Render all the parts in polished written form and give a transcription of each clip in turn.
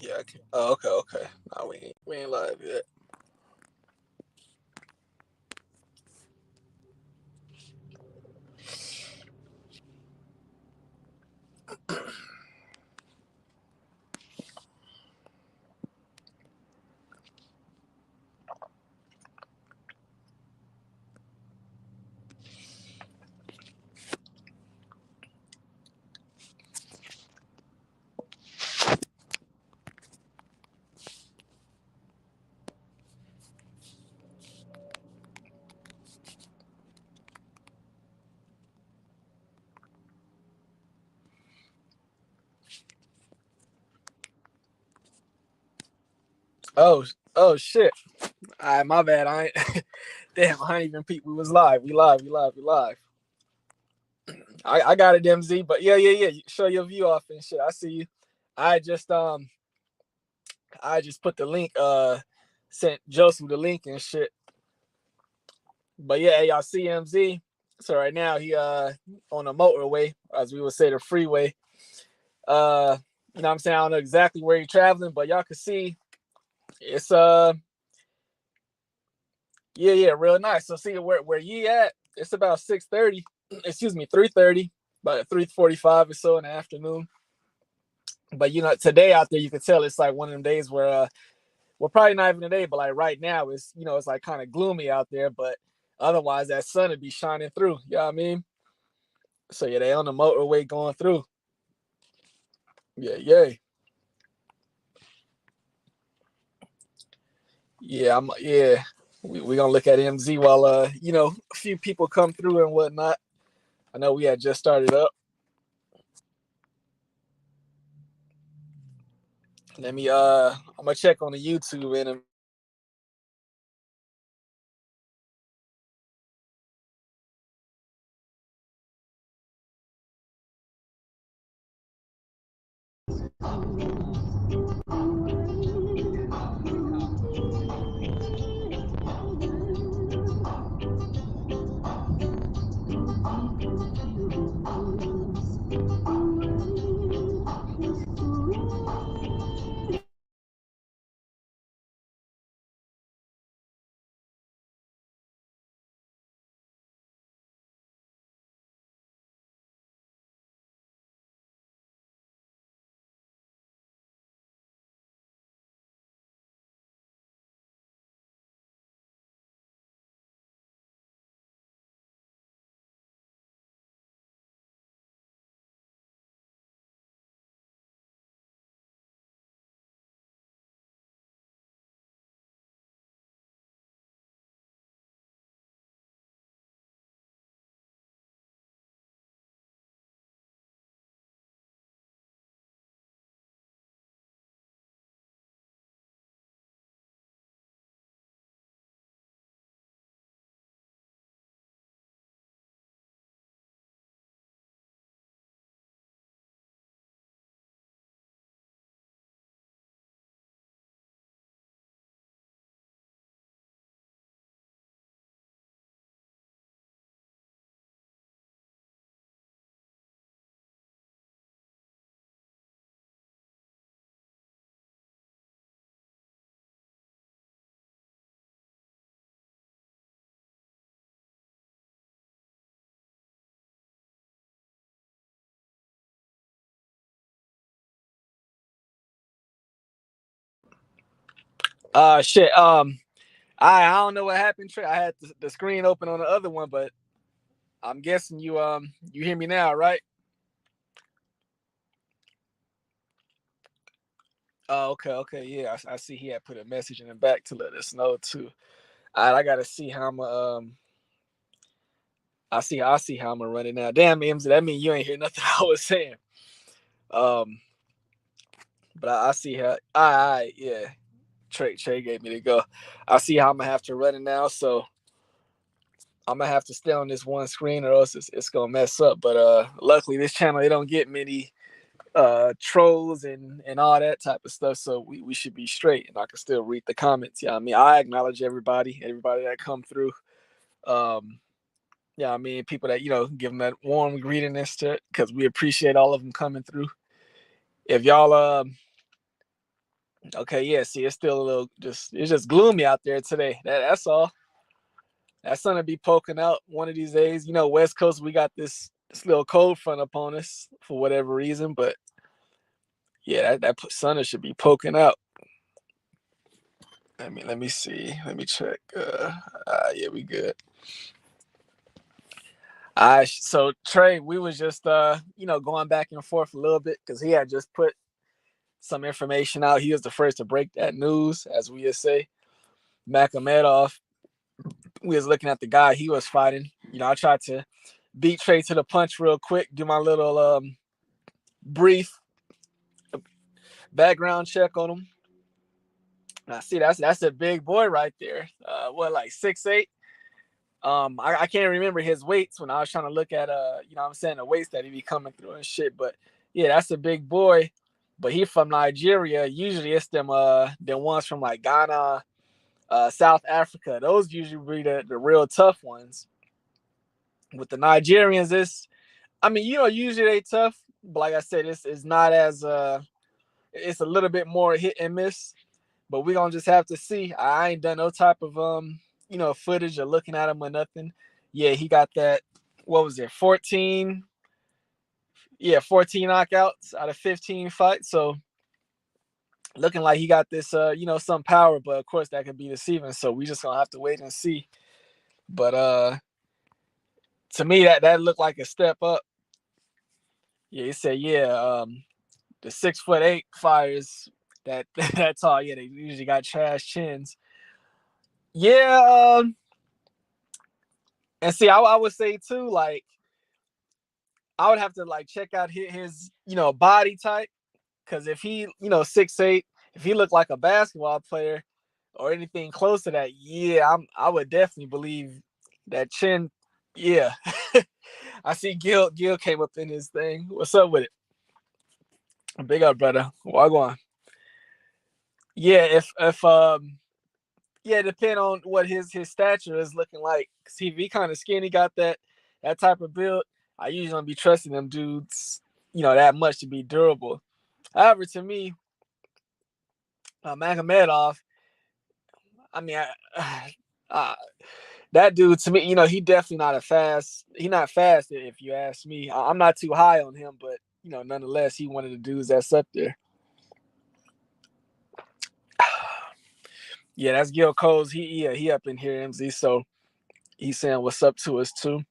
Yeah. Oh, okay. Okay. No, we ain't live yet. Oh. Oh shit. All right, my bad. I ain't. Damn, I ain't even peep. We was live. We live. We live. We live. I got it, MZ. But yeah, yeah, yeah. Show your view off and shit. I see you. I just um I just put the link. Sent Joseph the link and shit. But yeah, y'all see MZ. So right now he on the motorway, as we would say, the freeway. You know what I'm saying? I don't know exactly where you're traveling, but y'all can see it's yeah, yeah, real nice. So see where ye at? It's about 6:30. Excuse me, 3:30, about 3:45 or so in the afternoon. But you know, today out there you can tell it's like one of them days where well, probably not even today, but like right now it's it's like kind of gloomy out there, but otherwise that sun would be shining through. You know what I mean? So yeah, they on the motorway going through. Yeah, yeah. Yeah, yeah. We gonna look at MZ while a few people come through and whatnot. I know we had just started up. Let me I'm gonna check on the YouTube in a shit. I don't know what happened, Trey. I had the screen open on the other one, but I'm guessing you hear me now, right? Oh, okay, okay, yeah. I see he had put a message in the back to let us know too. All right, I gotta see how I'm I see how I'm gonna run it now. Damn, MZ, that mean you ain't hear nothing I was saying. Um, but I see how. I yeah. Trey gave me to go. I see how I'm gonna have to run it now, so I'm gonna have to stay on this one screen, or else it's gonna mess up. But luckily this channel they don't get many trolls and all that type of stuff, so we should be straight, and I can still read the comments. Yeah, I mean I acknowledge everybody that come through. Um, yeah, I mean people that give them that warm greeting and shit, because we appreciate all of them coming through. If y'all Okay, yeah. See, it's still a little it's just gloomy out there today. That's all. That sun will be poking out one of these days. West Coast, we got this little cold front upon us for whatever reason, but yeah, that sun should be poking out. Let me see. Let me check. Yeah, we good. So Trey, we was just going back and forth a little bit because he had just put some information out. He was the first to break that news, as we would say. Magomedov. We was looking at the guy he was fighting. I tried to beat Trey to the punch real quick, do my little brief background check on him. I see that's a big boy right there. What, like 6'8"? I can't remember his weights when I was trying to look at what I'm saying, the weights that he be coming through and shit. But yeah, that's a big boy. But he from Nigeria. Usually it's them ones from like Ghana, South Africa. Those usually be the real tough ones. With the Nigerians, usually they tough, but like I said, it's not as it's a little bit more hit and miss. But we gonna just have to see. I ain't done no type of footage or looking at him or nothing. Yeah, he got that. What was it? 14. Yeah, 14 knockouts out of 15 fights. So looking like he got this some power, but of course that could be deceiving. So we just gonna have to wait and see. But to me that looked like a step up. Yeah, he said, the 6'8" fighters that tall, yeah, they usually got trash chins. Yeah, and see, I would say too, like, I would have to like check out his body type, because if he 6'8", if he looked like a basketball player or anything close to that, yeah, I would definitely believe that chin. Yeah, I see Gil came up in his thing. What's up with it? Big up, brother. Wagwan. Yeah, if yeah, depend on what his stature is looking like. See, if he kind of skinny, got that type of build, I usually don't be trusting them dudes, that much to be durable. However, to me, Magomedov, I mean, that dude to me, he definitely not He not fast if you ask me. I'm not too high on him, but nonetheless, he one of the dudes that's up there. Yeah, that's Gil Coles. He up in here, MZ. So he's saying what's up to us too.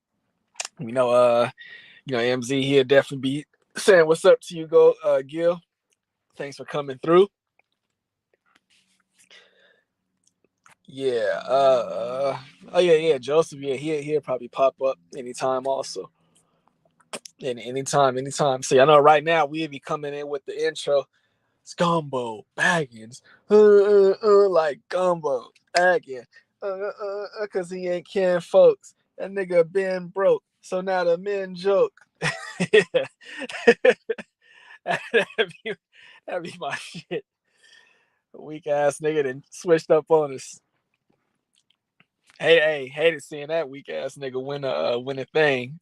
MZ, he'll definitely be saying what's up to you, Gil. Thanks for coming through. Yeah. Oh yeah. Joseph. Yeah, he'll probably pop up anytime. Also, anytime. See, I know right now we'll be coming in with the intro. Scumbo Baggins, like Gumbo Baggins, cause he ain't kin folks. That nigga been broke, so now the men joke. Yeah. that'd be my shit. Weak ass nigga then switched up on us. Hey, hated seeing that weak ass nigga win a thing.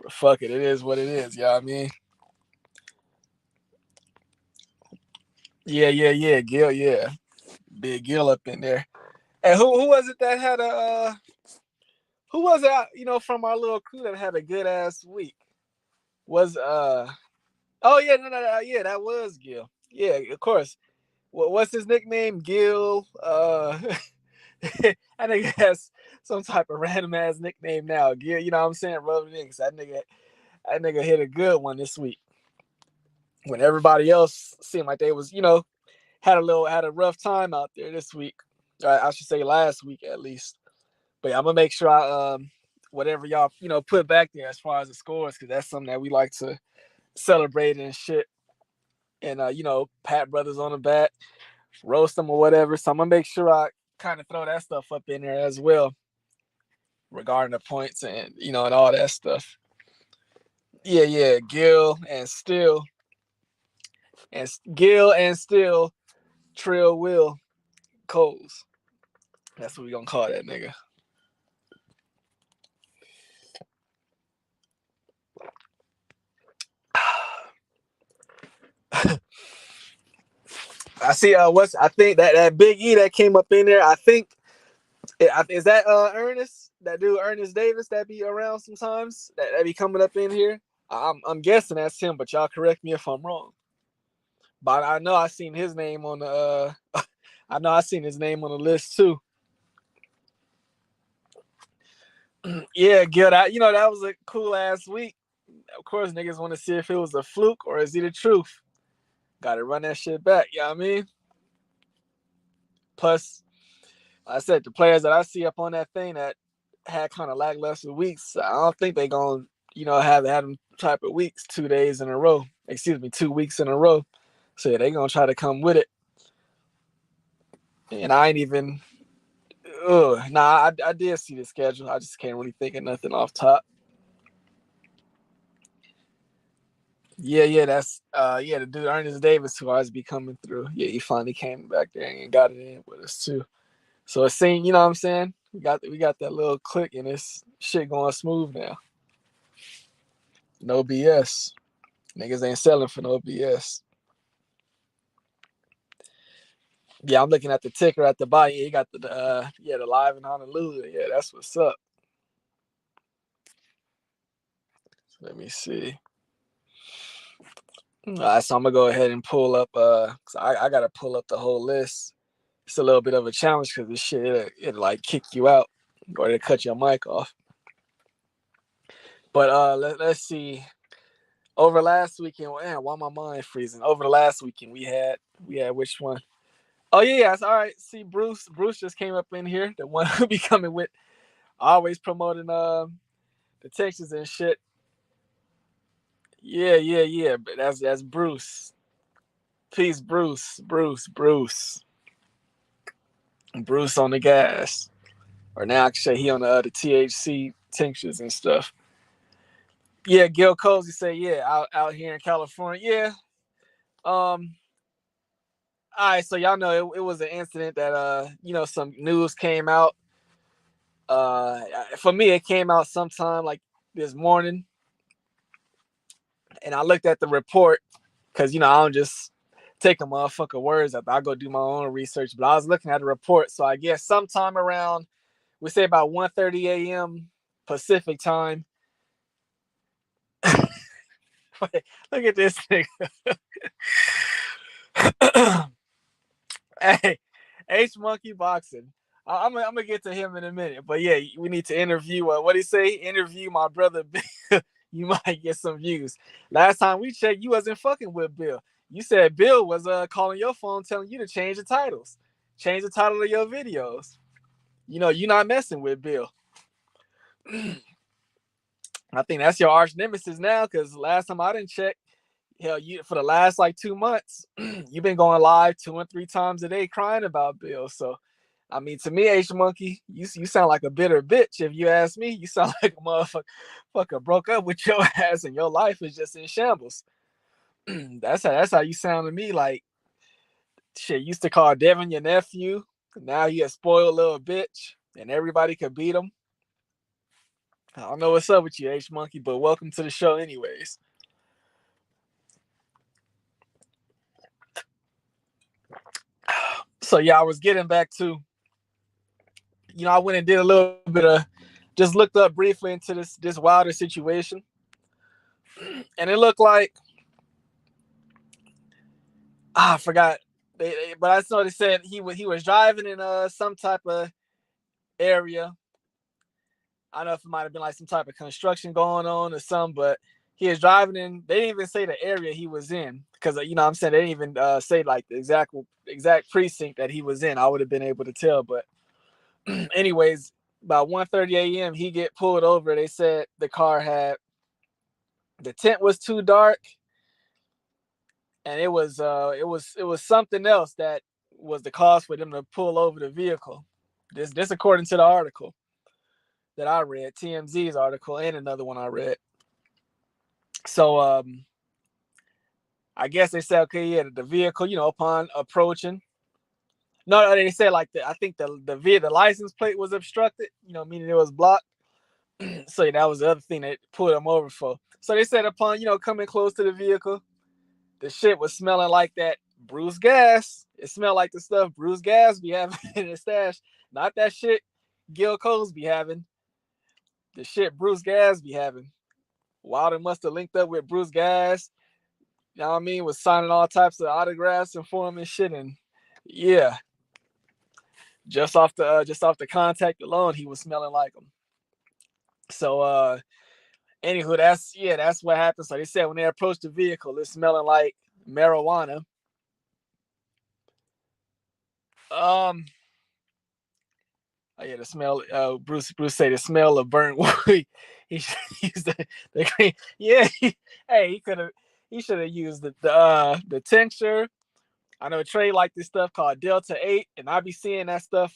But fuck it is what it is. You know what I mean? Yeah. Gil, yeah. Big Gil up in there. And who was it that had who was it, from our little crew that had a good ass week? Was oh yeah, no, yeah, that was Gil. Yeah, of course. What's his nickname? Gil. I think he has some type of random ass nickname now. Gil, you know what I'm saying? Rubbing in, that nigga hit a good one this week. When everybody else seemed like they was, had a rough time out there this week. I should say last week at least. But yeah, I'm gonna make sure I whatever y'all put back there as far as the scores, because that's something that we like to celebrate and shit. And pat brothers on the back, roast them or whatever. So I'm gonna make sure I kind of throw that stuff up in there as well, regarding the points and and all that stuff. Yeah, Gil and still Trill Will Coles. That's what we gonna call that nigga. I see. I think that Big E that came up in there. I think is that Ernest, that dude Ernest Davis that be around sometimes that be coming up in here. I'm guessing that's him, but y'all correct me if I'm wrong. But I know I seen his name on the. I know I seen his name on the list too. Yeah, Gil. That was a cool ass week. Of course, niggas want to see if it was a fluke or is he the truth. Got to run that shit back. You know what I mean? Plus, I said the players that I see up on that thing that had kind of lackluster weeks, I don't think they gonna have them type of weeks 2 days in a row. Excuse me, 2 weeks in a row. So yeah, they gonna try to come with it. And I ain't even. I did see the schedule. I just can't really think of nothing off top. Yeah, that's the dude Ernest Davis who always be coming through. Yeah, he finally came back there and got it in with us too. So it seemed, you know what I'm saying? We got that little click and this shit going smooth now. No BS. Niggas ain't selling for no BS. Yeah, I'm looking at the ticker at the bottom. Yeah, you got the live in Honolulu. Yeah, that's what's up. Let me see. All right, so I'm gonna go ahead and pull up. Cause I gotta pull up the whole list. It's a little bit of a challenge because this shit it'll like kick you out or it'll cut your mic off. But let's see. Over last weekend, man, why my mind freezing? Over the last weekend, we had which one? Oh yeah, all right. See, Bruce just came up in here. The one who be coming with always promoting the Texas and shit. Yeah. But that's Bruce. Peace, Bruce. Bruce on the gas. Or now I can say he on the THC tinctures and stuff. Yeah, Gil Cozy say, yeah, out here in California. Yeah. All right, so y'all know it was an incident that some news came out. For me, it came out sometime like this morning, and I looked at the report because I don't just take a motherfucker words. I go do my own research, but I was looking at the report, so I guess sometime around we say about 1:30 a.m. Pacific time. Look at this thing. Hey, H Monkey Boxing. I'm gonna get to him in a minute, but yeah, we need to interview. What did he say? Interview my brother. You might get some views. Last time we checked, you wasn't fucking with Bill. You said Bill was calling your phone, telling you to change the titles, change the title of your videos. You're not messing with Bill. I think that's your arch nemesis now, because last time I didn't check, hell, you for the last like 2 months, you've been going live 2 and 3 times a day crying about Bill. So, I mean, to me, H Monkey, you sound like a bitter bitch. If you ask me, you sound like a motherfucker broke up with your ass and your life is just in shambles. That's how you sound to me. Like shit, used to call Devin your nephew. Now you a spoiled little bitch, and everybody could beat him. I don't know what's up with you, H Monkey, but welcome to the show, anyways. So yeah, I was getting back to, I went and did a little bit of, just looked up briefly into this Wilder situation, and it looked like, I forgot, but I saw they said he was driving in some type of area. I don't know if it might have been like some type of construction going on or something, but he was driving in. They didn't even say the area he was in because what I'm saying, they didn't even say like the exact precinct that he was in. I would have been able to tell, but anyways, about 1:30 a.m. he get pulled over. They said the tent was too dark, and it was something else that was the cause for them to pull over the vehicle. This according to the article that I read, TMZ's article, and another one I read. So I guess they said, okay, yeah, the vehicle, upon approaching. No, they said like I think the license plate was obstructed, meaning it was blocked. So yeah, that was the other thing that pulled them over for. So they said upon, coming close to the vehicle, the shit was smelling like that Bruce gas. It smelled like the stuff Bruce gas be having in his stash. Not that shit Gil Coles be having. The shit Bruce gas be having. Wilder must have linked up with Bruce gas. You know what I mean? Was signing all types of autographs and for him and shit. And yeah, just off the contact alone, he was smelling like him. So anywho, that's what happened. So they said when they approached the vehicle, it's smelling like marijuana. Oh yeah, the smell. Bruce said the smell of burnt wood. He should use the green. Yeah, he could have. He should have used the tincture. I know Trey like this stuff called Delta 8, and I be seeing that stuff.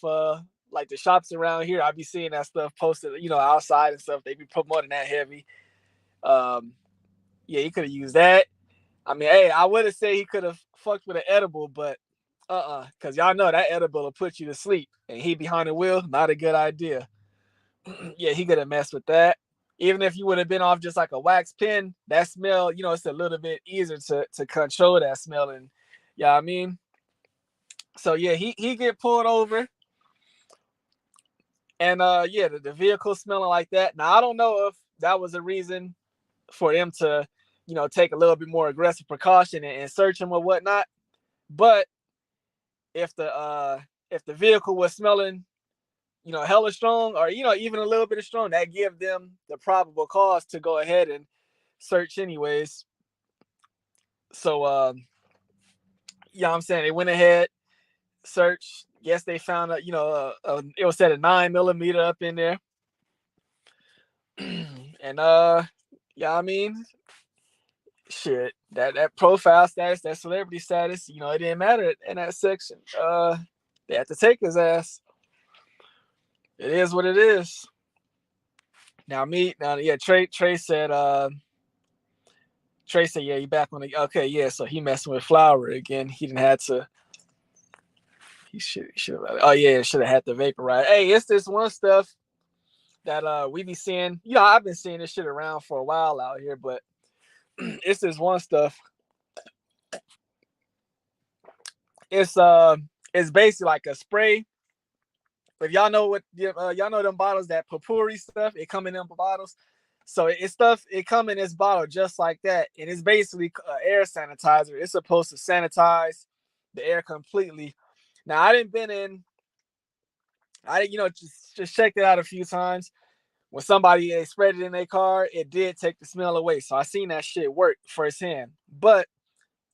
Like the shops around here, I be seeing that stuff posted, outside and stuff. They be promoting that heavy. Yeah, he could have used that. I mean, hey, I would have said he could have fucked with an edible, but because y'all know that edible will put you to sleep, and he behind the wheel, not a good idea. Yeah, he could have messed with that. Even if you would have been off just like a wax pen, that smell, it's a little bit easier to control that smell, and I mean. So yeah, he get pulled over, and yeah, the vehicle smelling like that. Now I don't know if that was a reason for them to, take a little bit more aggressive precaution and search him or whatnot. But if the vehicle was smelling, hella strong, or even a little bit of strong, that give them the probable cause to go ahead and search anyways. So I'm saying they went ahead, searched. Yes, they found it was at a 9mm up in there. And I mean, shit, that profile status, that celebrity status, it didn't matter in that section. They had to take his ass. It is what it is. Trey said yeah, he back on the okay, yeah, so he messing with Flower again. He didn't have to. He should have had the vaporize. Hey, it's this one stuff that we be seeing. I've been seeing this shit around for a while out here, but it's this one stuff. It's basically like a spray. If y'all know what y'all know them bottles, that potpourri stuff, it come in them bottles. So it come in this bottle just like that, and it's basically air sanitizer. It's supposed to sanitize the air completely. Now I didn't just checked it out a few times. When somebody they spread it in their car, it did take the smell away. So I seen that shit work firsthand. But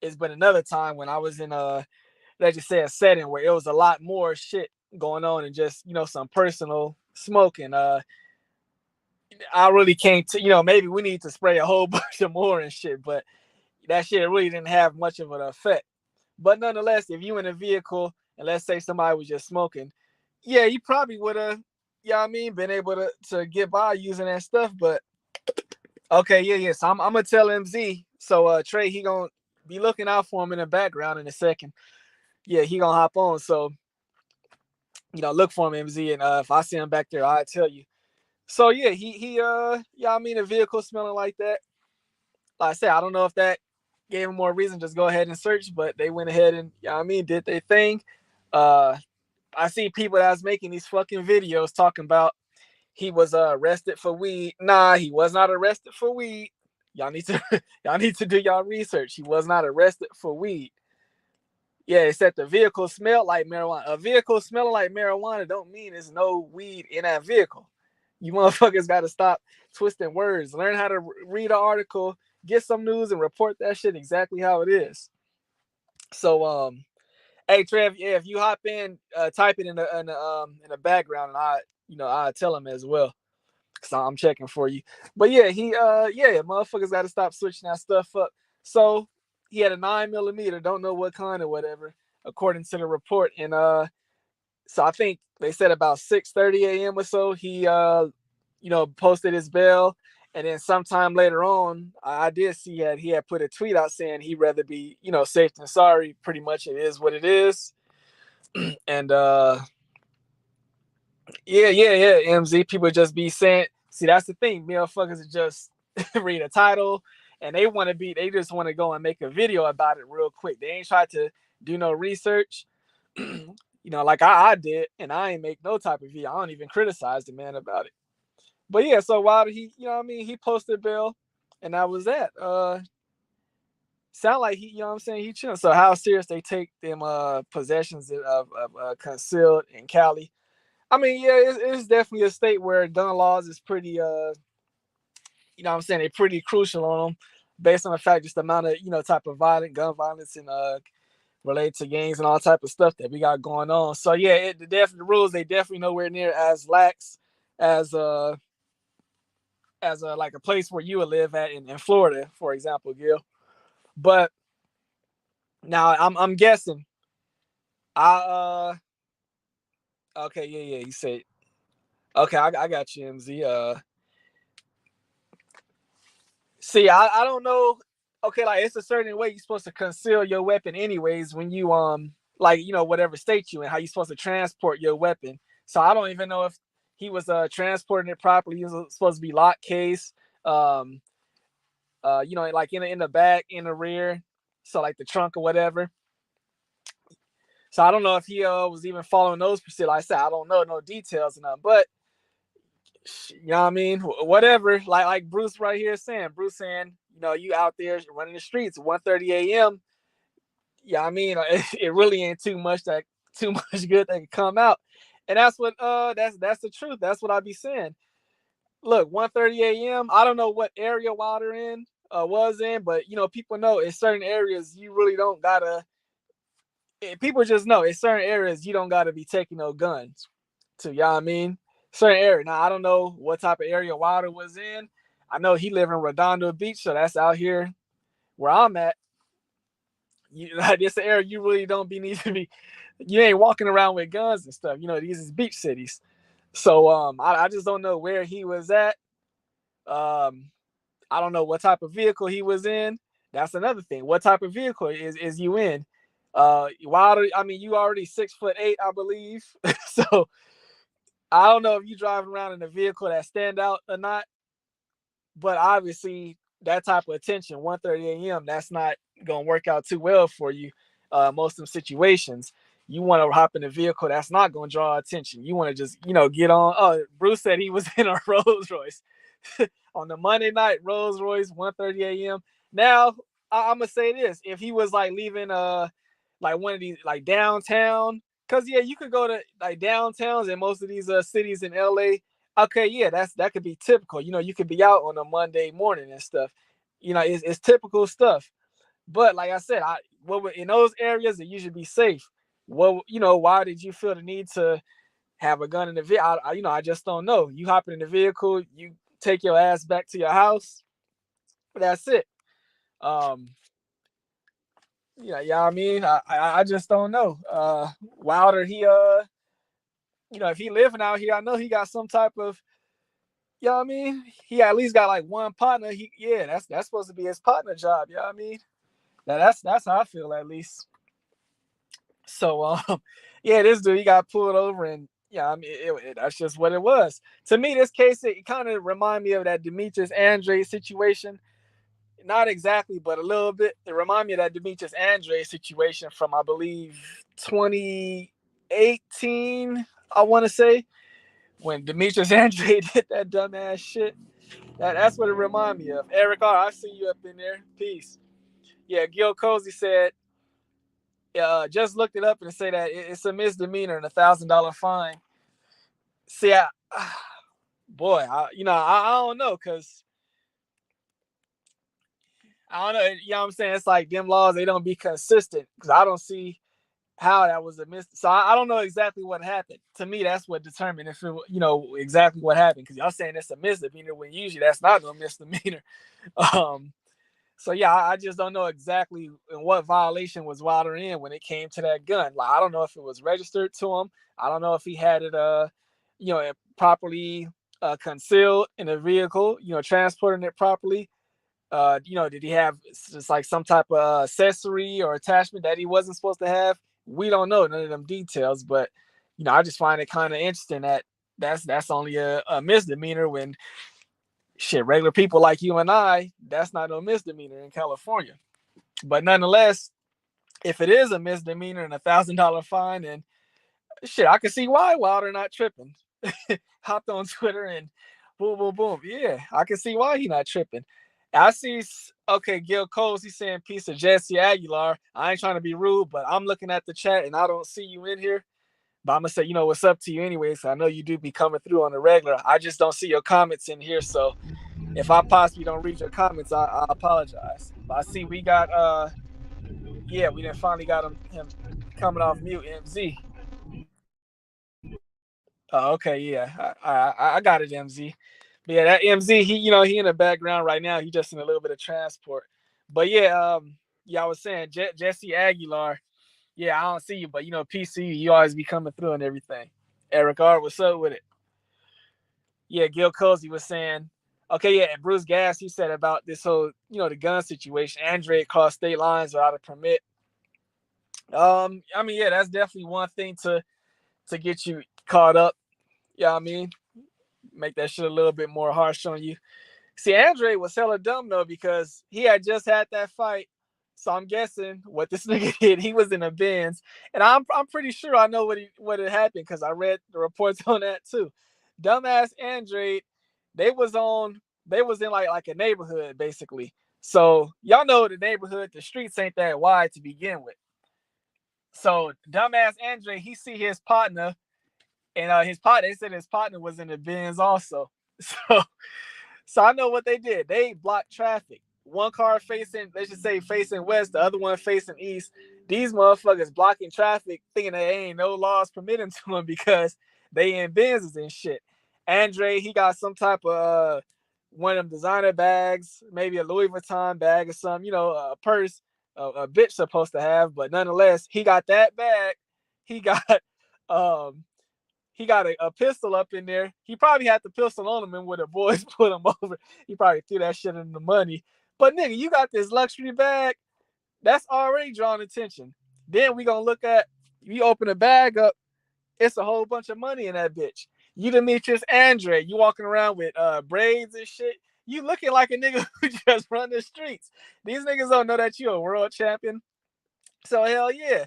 it's been another time when I was in let's just say a setting where it was a lot more shit going on and just some personal smoking. I really can't maybe we need to spray a whole bunch of more and shit, but that shit really didn't have much of an effect. But nonetheless, if you in a vehicle and let's say somebody was just smoking, yeah, you probably would have, been able to get by using that stuff. But okay, yeah. So I'm gonna tell MZ. So Trey, he gonna be looking out for him in the background in a second. Yeah, he gonna hop on. So look for him, MZ, and if I see him back there, I'll tell you. So yeah, the vehicle smelling like that. Like I said, I don't know if that gave him more reason just go ahead and search, but they went ahead and did their thing. I see people that was making these fucking videos talking about he was arrested for weed. Nah, he was not arrested for weed. Y'all need to do y'all research. He was not arrested for weed. Yeah, it said the vehicle smelled like marijuana. A vehicle smelling like marijuana don't mean there's no weed in that vehicle. You motherfuckers got to stop twisting words. Learn how to read an article, get some news, and report that shit exactly how it is. So, hey Trev, yeah, if you hop in, type it in the background, and I tell him as well, cause I'm checking for you. But yeah, motherfuckers got to stop switching that stuff up. So he had a 9mm, don't know what kind or whatever, according to the report. And so I think they said about 6:30 a.m. or so, he posted his bail. And then sometime later on, I did see that he had put a tweet out saying he'd rather be, safe than sorry. Pretty much it is what it is. And MZ, people just be saying, see, that's the thing. Motherfuckers just read a title and they just want to go and make a video about it real quick. They ain't tried to do no research. Like I did, and I ain't make no type of video. I don't even criticize the man about it. But yeah, so Wilder, he posted bail, and that was that. Sound like he chilling. So how serious they take them possessions of concealed in Cali? I mean, yeah, it's definitely a state where gun laws is pretty they're pretty crucial on them, based on the fact just the amount of type of gun violence and related to gangs and all type of stuff that we got going on. So yeah, the rules, they definitely nowhere near as lax as like a place where you would live at in Florida, for example, Gil. But now I'm guessing. Okay, yeah, you said. Okay, I got you, MZ. See, I don't know. Okay, like it's a certain way you're supposed to conceal your weapon, anyways. When you like whatever state you in, how you supposed to transport your weapon. So I don't even know if he was transporting it properly. He was supposed to be lock case, like in the back, in the rear, so like the trunk or whatever. So I don't know if he was even following those procedures. Like I said, I don't know no details enough, but you know what I mean? Whatever. Like Bruce right here saying, you out there running the streets 1:30 a.m. Yeah, I mean, it really ain't too much good that can come out. And that's what that's the truth. That's what I be saying. Look, 1:30 a.m. I don't know what area Wilder was in, but people know in certain areas you really don't gotta. People just know in certain areas you don't gotta be taking no guns. To you know what I mean? Certain area. Now I don't know what type of area Wilder was in. I know he live in Redondo Beach, so that's out here where I'm at. This area you really don't need to be. You ain't walking around with guns and stuff. These is beach cities. So I just don't know where he was at. I don't know what type of vehicle he was in. That's another thing. What type of vehicle is you in? Wilder, I mean, you already 6'8", I believe. So I don't know if you driving around in a vehicle that stand out or not. But obviously, that type of attention, 1:30 a.m., that's not gonna work out too well for you. Most of them situations, you want to hop in a vehicle that's not gonna draw attention. You want to just, get on. Oh, Bruce said he was in a Rolls Royce on the Monday night, Rolls Royce, 1:30 a.m. Now, I'm gonna say this: if he was like leaving, like one of these, like downtown, because yeah, you could go to like downtowns in most of these cities in LA. Okay, yeah, that could be typical. You could be out on a Monday morning and stuff. It's typical stuff. But like I said, in those areas that you should be safe. Well, why did you feel the need to have a gun in the vehicle? I just don't know. You hop in the vehicle, you take your ass back to your house. That's it. Yeah, I mean, I just don't know. Wilder, he if he living out here, I know he got some type of, I mean, he at least got like one partner. That's supposed to be his partner job. I mean, that's how I feel at least. So yeah, this dude, he got pulled over, and I mean, that's just what it was. To me, this case, it kind of remind me of that Demetrius Andre situation. Not exactly, but a little bit. It remind me of that Demetrius Andre situation from, I believe, 2018. I want to say, when Demetrius Andre did that dumbass shit. That's what it remind me of. Eric R., I see you up in there. Peace. Yeah, Gil Cozy said, just looked it up and say that it's a misdemeanor and $1,000 fine. See, boy, I don't know, because I don't know. You know what I'm saying? It's like them laws, they don't be consistent, because I don't see how that was a so I don't know exactly what happened. To me, that's what determined if it, exactly what happened, because y'all saying it's a misdemeanor when usually that's not no misdemeanor. So yeah, I just don't know exactly in what violation was Wilder in when it came to that gun. Like, I don't know if it was registered to him. I don't know if he had it properly concealed in a vehicle, transporting it properly. Did he have just like some type of accessory or attachment that he wasn't supposed to have? We don't know none of them details, but I just find it kind of interesting that that's only a misdemeanor when shit, regular people like you and I, that's not no misdemeanor in California. But nonetheless, if it is a misdemeanor and $1,000 fine, and shit, I can see why Wilder not tripping. Hopped on Twitter and boom, boom, boom. Yeah, I can see why he not tripping. I see. Okay, Gil Coles, he's saying piece of Jesse Aguilar. I ain't trying to be rude, but I'm looking at the chat and I don't see you in here. But I'm gonna say, what's up to you anyways. I know you do be coming through on the regular. I just don't see your comments in here. So if I possibly don't read your comments, I apologize. But I see we got we then finally got him coming off mute, MZ. Oh, okay, yeah, I got it, MZ. But yeah, that MZ, he in the background right now. He just in a little bit of transport. But yeah, I was saying Jesse Aguilar. Yeah, I don't see you, but PC, you always be coming through and everything. Eric R, what's up with it? Yeah, Gil Cozy was saying, okay, yeah, and Bruce Gass, he said about this whole, the gun situation. Andre crossed state lines without a permit. I mean, yeah, that's definitely one thing to get you caught up. Yeah, I mean, make that shit a little bit more harsh on you. See, Andre was hella dumb though because he had just had that fight. So I'm guessing what this nigga did. He was in a Benz, and I'm pretty sure I know what had happened because I read the reports on that too. Dumbass Andre, they was in like a neighborhood basically. So y'all know the neighborhood, the streets ain't that wide to begin with. So dumbass Andre, he see his partner, and they said his partner was in the Benz also. So I know what they did. They blocked traffic. One car facing, let's just say facing west, the other one facing east. These motherfuckers blocking traffic, thinking there ain't no laws permitting to them because they in Benzes and shit. Andre, he got some type of one of them designer bags, maybe a Louis Vuitton bag or something, a purse a bitch supposed to have, but nonetheless, he got that bag. He got a pistol up in there. He probably had the pistol on him, and when the boys put him over, he probably threw that shit in the money. But nigga, you got this luxury bag, that's already drawing attention. Then we gonna look at, you open the bag up, it's a whole bunch of money in that bitch. You Demetrius Andre, you walking around with braids and shit. You looking like a nigga who just run the streets. These niggas don't know that you a world champion. So hell yeah.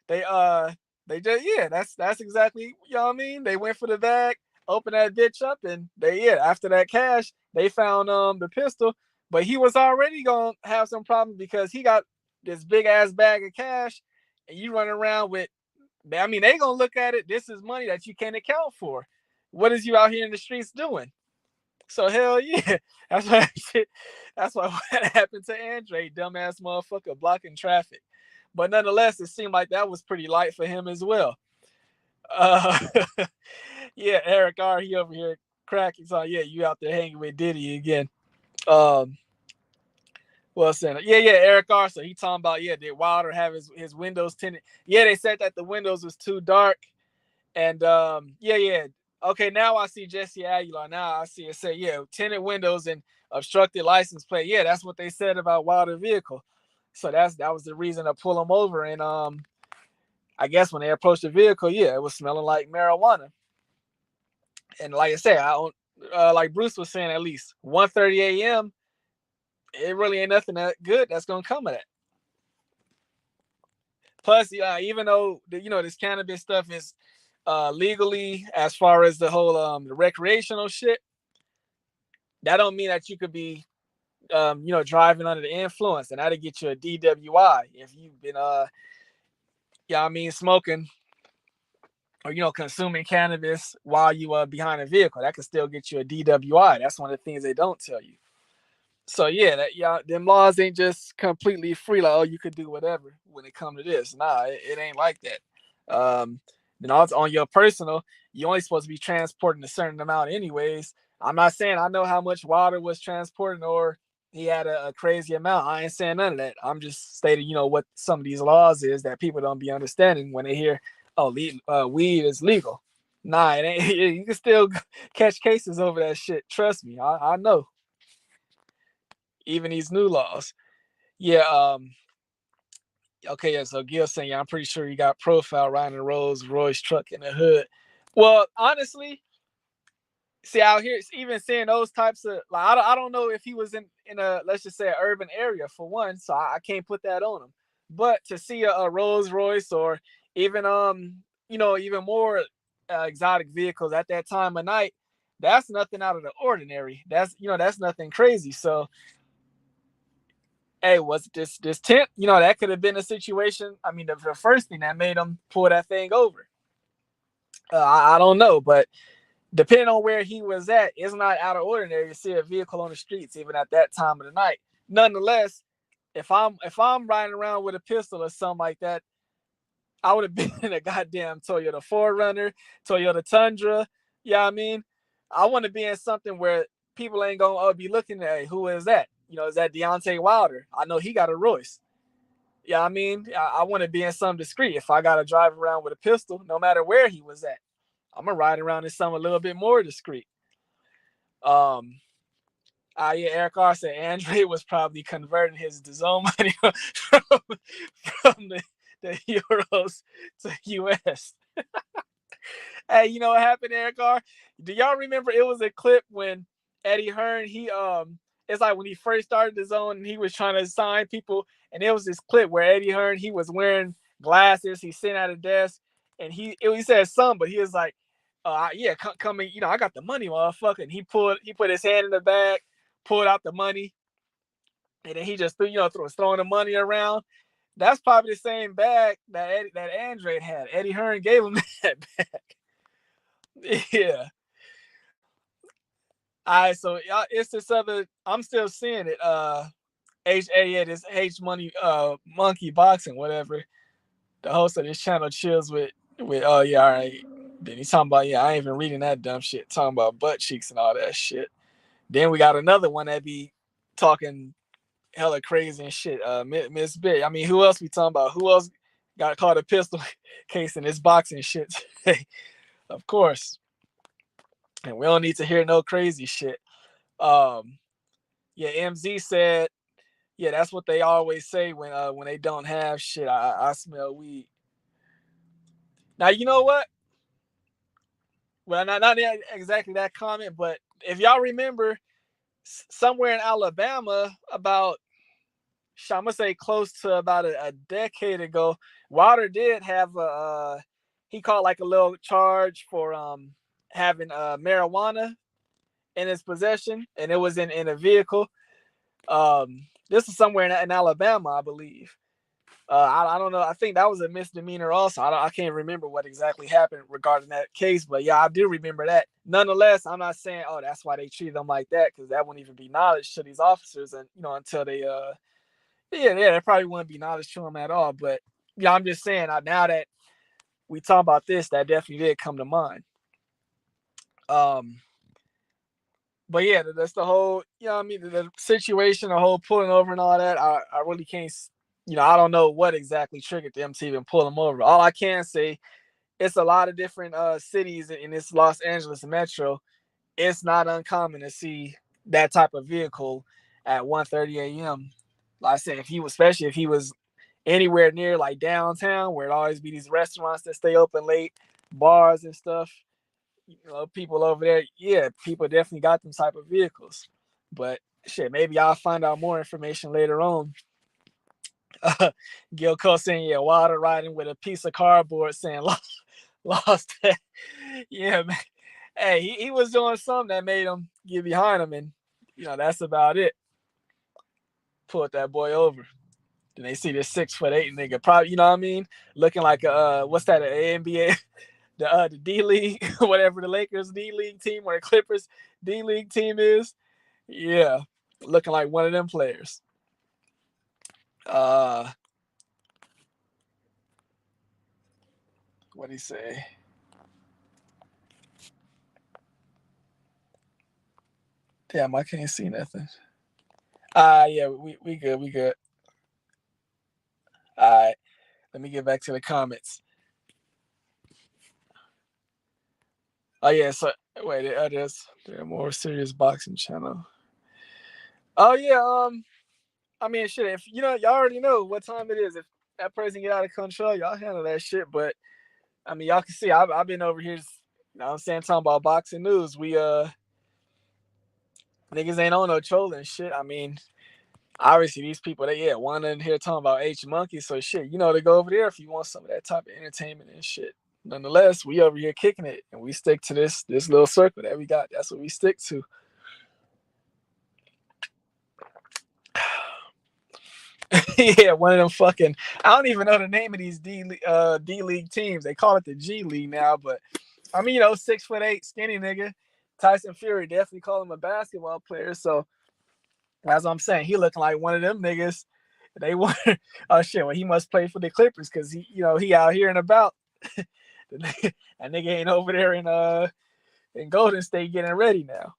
They just, yeah, that's exactly, you know what I mean? They went for the bag, opened that bitch up, and after that cash, they found the pistol, but he was already gonna have some problems because he got this big ass bag of cash, and you run around with, I mean, they gonna look at it, this is money that you can't account for. What is you out here in the streets doing? So hell yeah. That's why what happened to Andre, dumbass motherfucker blocking traffic. But nonetheless, it seemed like that was pretty light for him as well. Uh, yeah, Eric R. He over here cracking. So yeah, you out there hanging with Diddy again. Well, saying Eric R. So he talking about did Wilder have his windows tinted? Yeah, they said that the windows was too dark, and Okay, now I see Jesse Aguilar. Now I see it say tinted windows and obstructed license plate. Yeah, that's what they said about Wilder vehicle. So that was the reason to pull him over. And I guess when they approached the vehicle, it was smelling like marijuana. And like I said, I don't like Bruce was saying, at least 1:30 a.m. It really ain't nothing that good that's gonna come of that. Plus, even though this cannabis stuff is legally, as far as the whole the recreational shit, that don't mean that you could be driving under the influence, and that'll get you a DWI if you've been smoking or consuming cannabis while you are behind a vehicle. That could still get you a DWI. That's one of the things they don't tell you. So them laws ain't just completely free. Like, you could do whatever when it comes to this. Nah, it ain't like that. Then also on your personal, you're only supposed to be transporting a certain amount anyways. I'm not saying I know how much Wilder was transporting or he had a crazy amount. I ain't saying none of that. I'm just stating, what some of these laws is that people don't be understanding when they hear, weed is legal. Nah, it ain't. You can still catch cases over that shit. Trust me, I know. Even these new laws. Yeah. Okay. Yeah. So Gil saying, I'm pretty sure he got profile riding a Rolls Royce truck in the hood. Well, honestly, see out here, even seeing those types of like, I don't know if he was in a, let's just say, an urban area for one, so I can't put that on him. But to see a Rolls Royce or even even more exotic vehicles at that time of night, that's nothing out of the ordinary. That's nothing crazy. So hey, was this tent? That could have been a situation. I mean, the first thing that made him pull that thing over. I don't know, but depending on where he was at, it's not out of ordinary to see a vehicle on the streets, even at that time of the night. Nonetheless, if I'm riding around with a pistol or something like that, I would have been in a goddamn Toyota 4Runner, Toyota Tundra. Yeah, I mean, I want to be in something where people ain't gonna be looking at, hey, who is that? Is that Deontay Wilder? I know he got a Royce. Yeah, I mean, I want to be in something discreet. If I gotta drive around with a pistol, no matter where he was at, I'm gonna ride around in something a little bit more discreet. Um, yeah, Eric R said Andre was probably converting his DAZN money from the euros to US. Hey, you know what happened, Eric R? Do y'all remember it was a clip when Eddie Hearn, it's like when he first started the zone and he was trying to sign people, and it was this clip where Eddie Hearn, he was wearing glasses, he's sitting at a desk, and he said something, but he was like, yeah, come in, I got the money, motherfucker. And he put his hand in the bag, pulled out the money, and then he just was throwing the money around. That's probably the same bag that Andre had. Eddie Hearn gave him that bag. Yeah. All right, so it's this other. I'm still seeing it. H88 is H Money Monkey Boxing, whatever. The host of this channel chills with. Oh yeah, all right. Then he's talking about, yeah, I ain't even reading that dumb shit. Talking about butt cheeks and all that shit. Then we got another one that be talking hella crazy and shit. Miss Big. I mean, who else we talking about? Who else got caught a pistol case in this boxing shit today? Of course. And we don't need to hear no crazy shit. Um, yeah, MZ said, yeah, that's what they always say when they don't have shit. I smell weed. Now you know what? Well, not exactly that comment, but if y'all remember, somewhere in Alabama, about I'm gonna say close to about a decade ago, Wilder did have he caught like a little charge for having marijuana in his possession, and it was in a vehicle. This is somewhere in Alabama, I believe. I don't know. I think that was a misdemeanor also. I can't remember what exactly happened regarding that case, but yeah, I do remember that. Nonetheless, I'm not saying, oh, that's why they treat them like that, because that wouldn't even be knowledge to these officers, and until they that probably wouldn't be knowledge to them at all. But yeah, I'm just saying, now that we talk about this, that definitely did come to mind. But yeah, that's the whole, I mean, the situation, the whole pulling over and all that. I really can't, I don't know what exactly triggered them to even pull them over. All I can say, it's a lot of different cities in this Los Angeles metro. It's not uncommon to see that type of vehicle at 1:30 a.m. Like I said, especially if he was anywhere near like downtown, where it always be these restaurants that stay open late, bars and stuff. People over there, yeah, people definitely got them type of vehicles. But shit, maybe I'll find out more information later on. Gil Cole saying, yeah, Wilder riding with a piece of cardboard saying lost that. Yeah, man. Hey, he was doing something that made him get behind him, and that's about it. Pulled that boy over. Then they see this 6'8" nigga, probably, you know what I mean, looking like what's that, an NBA, the D League, whatever the Lakers D League team or the Clippers D League team is. Yeah, looking like one of them players. What do you say? Damn, I can't see nothing. Yeah, we good, we good. All right, let me get back to the comments. Oh yeah, so wait, there's a more serious boxing channel. Oh yeah, I mean, shit. If y'all already know what time it is. If that person get out of control, y'all handle that shit. But I mean, y'all can see I've been over here You know what I'm saying? Talking about boxing news. We niggas ain't on no trolling shit. I mean, obviously these people one in here talking about H Monkey, so shit, to go over there if you want some of that type of entertainment and shit. Nonetheless, we over here kicking it and we stick to this little circle that we got. That's what we stick to. Yeah, one of them fucking, I don't even know the name of these D League teams. They call it the G League now, but I mean, 6'8" skinny nigga. Tyson Fury, definitely call him a basketball player. So as I'm saying, he looking like one of them niggas. They want oh shit, well he must play for the Clippers because he out here and about. That nigga ain't over there in Golden State getting ready now.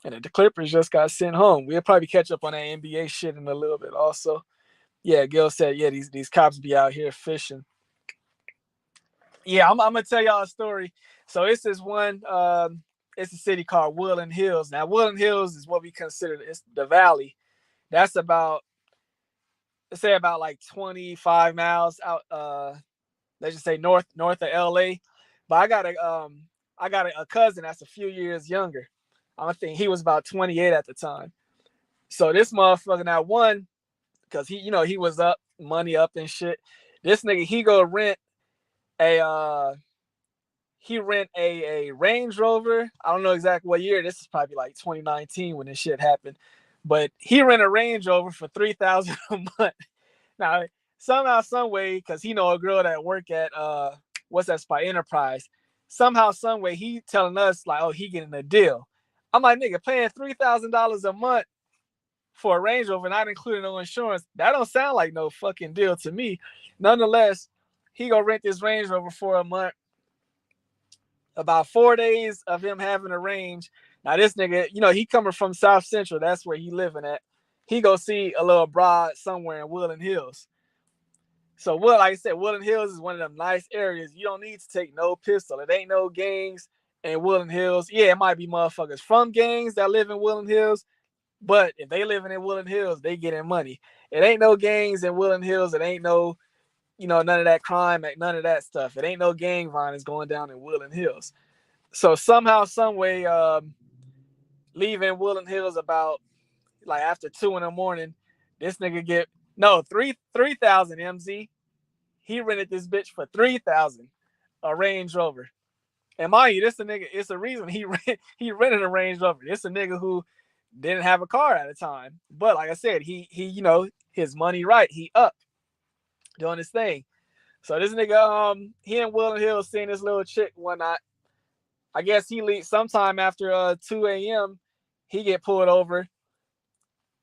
And the Clippers just got sent home. We'll probably catch up on that NBA shit in a little bit also. Yeah, Gil said, yeah, these cops be out here fishing. Yeah, I'm gonna tell y'all a story. So it's this one, it's a city called Woodland Hills. Now, Woodland Hills is what we consider it's the valley. That's about, let's say about like 25 miles out, let's just say north of LA. But I got a cousin that's a few years younger. I think he was about 28 at the time. So this motherfucker now won because he was up, money up and shit. This nigga, he rent a Range Rover. I don't know exactly what year. This is probably like 2019 when this shit happened. But he rent a Range Rover for $3,000 a month. Now, somehow, some way, because he know a girl that work at what's that spot, Enterprise. Somehow, some way, he telling us like, oh, he getting a deal. I'm like, nigga, paying $3,000 a month for a Range Rover, not including no insurance. That don't sound like no fucking deal to me. Nonetheless, he go rent this Range Rover for a month. About 4 days of him having a range. Now this nigga, he coming from South Central. That's where he living at. He go see a little broad somewhere in Woodland Hills. So like I said, Woodland Hills is one of them nice areas. You don't need to take no pistol. It ain't no gangs in Woodland Hills. Yeah, it might be motherfuckers from gangs that live in Woodland Hills, but if they living in Woodland Hills, they getting money. It ain't no gangs in Woodland Hills. It ain't no, none of that crime, none of that stuff. It ain't no gang violence going down in Woodland Hills. So somehow, some way, leaving Woodland Hills about like after 2 a.m, this nigga get 3,000 MZ. He rented this bitch for 3,000, a Range Rover. And mind you, this a nigga. It's a reason he rented a Range Rover. It's a nigga who didn't have a car at the time. But like I said, he his money right. He up doing his thing. So this nigga, he in Woodland Hills seeing this little chick one night. I guess he leaves sometime after 2 a.m. He get pulled over.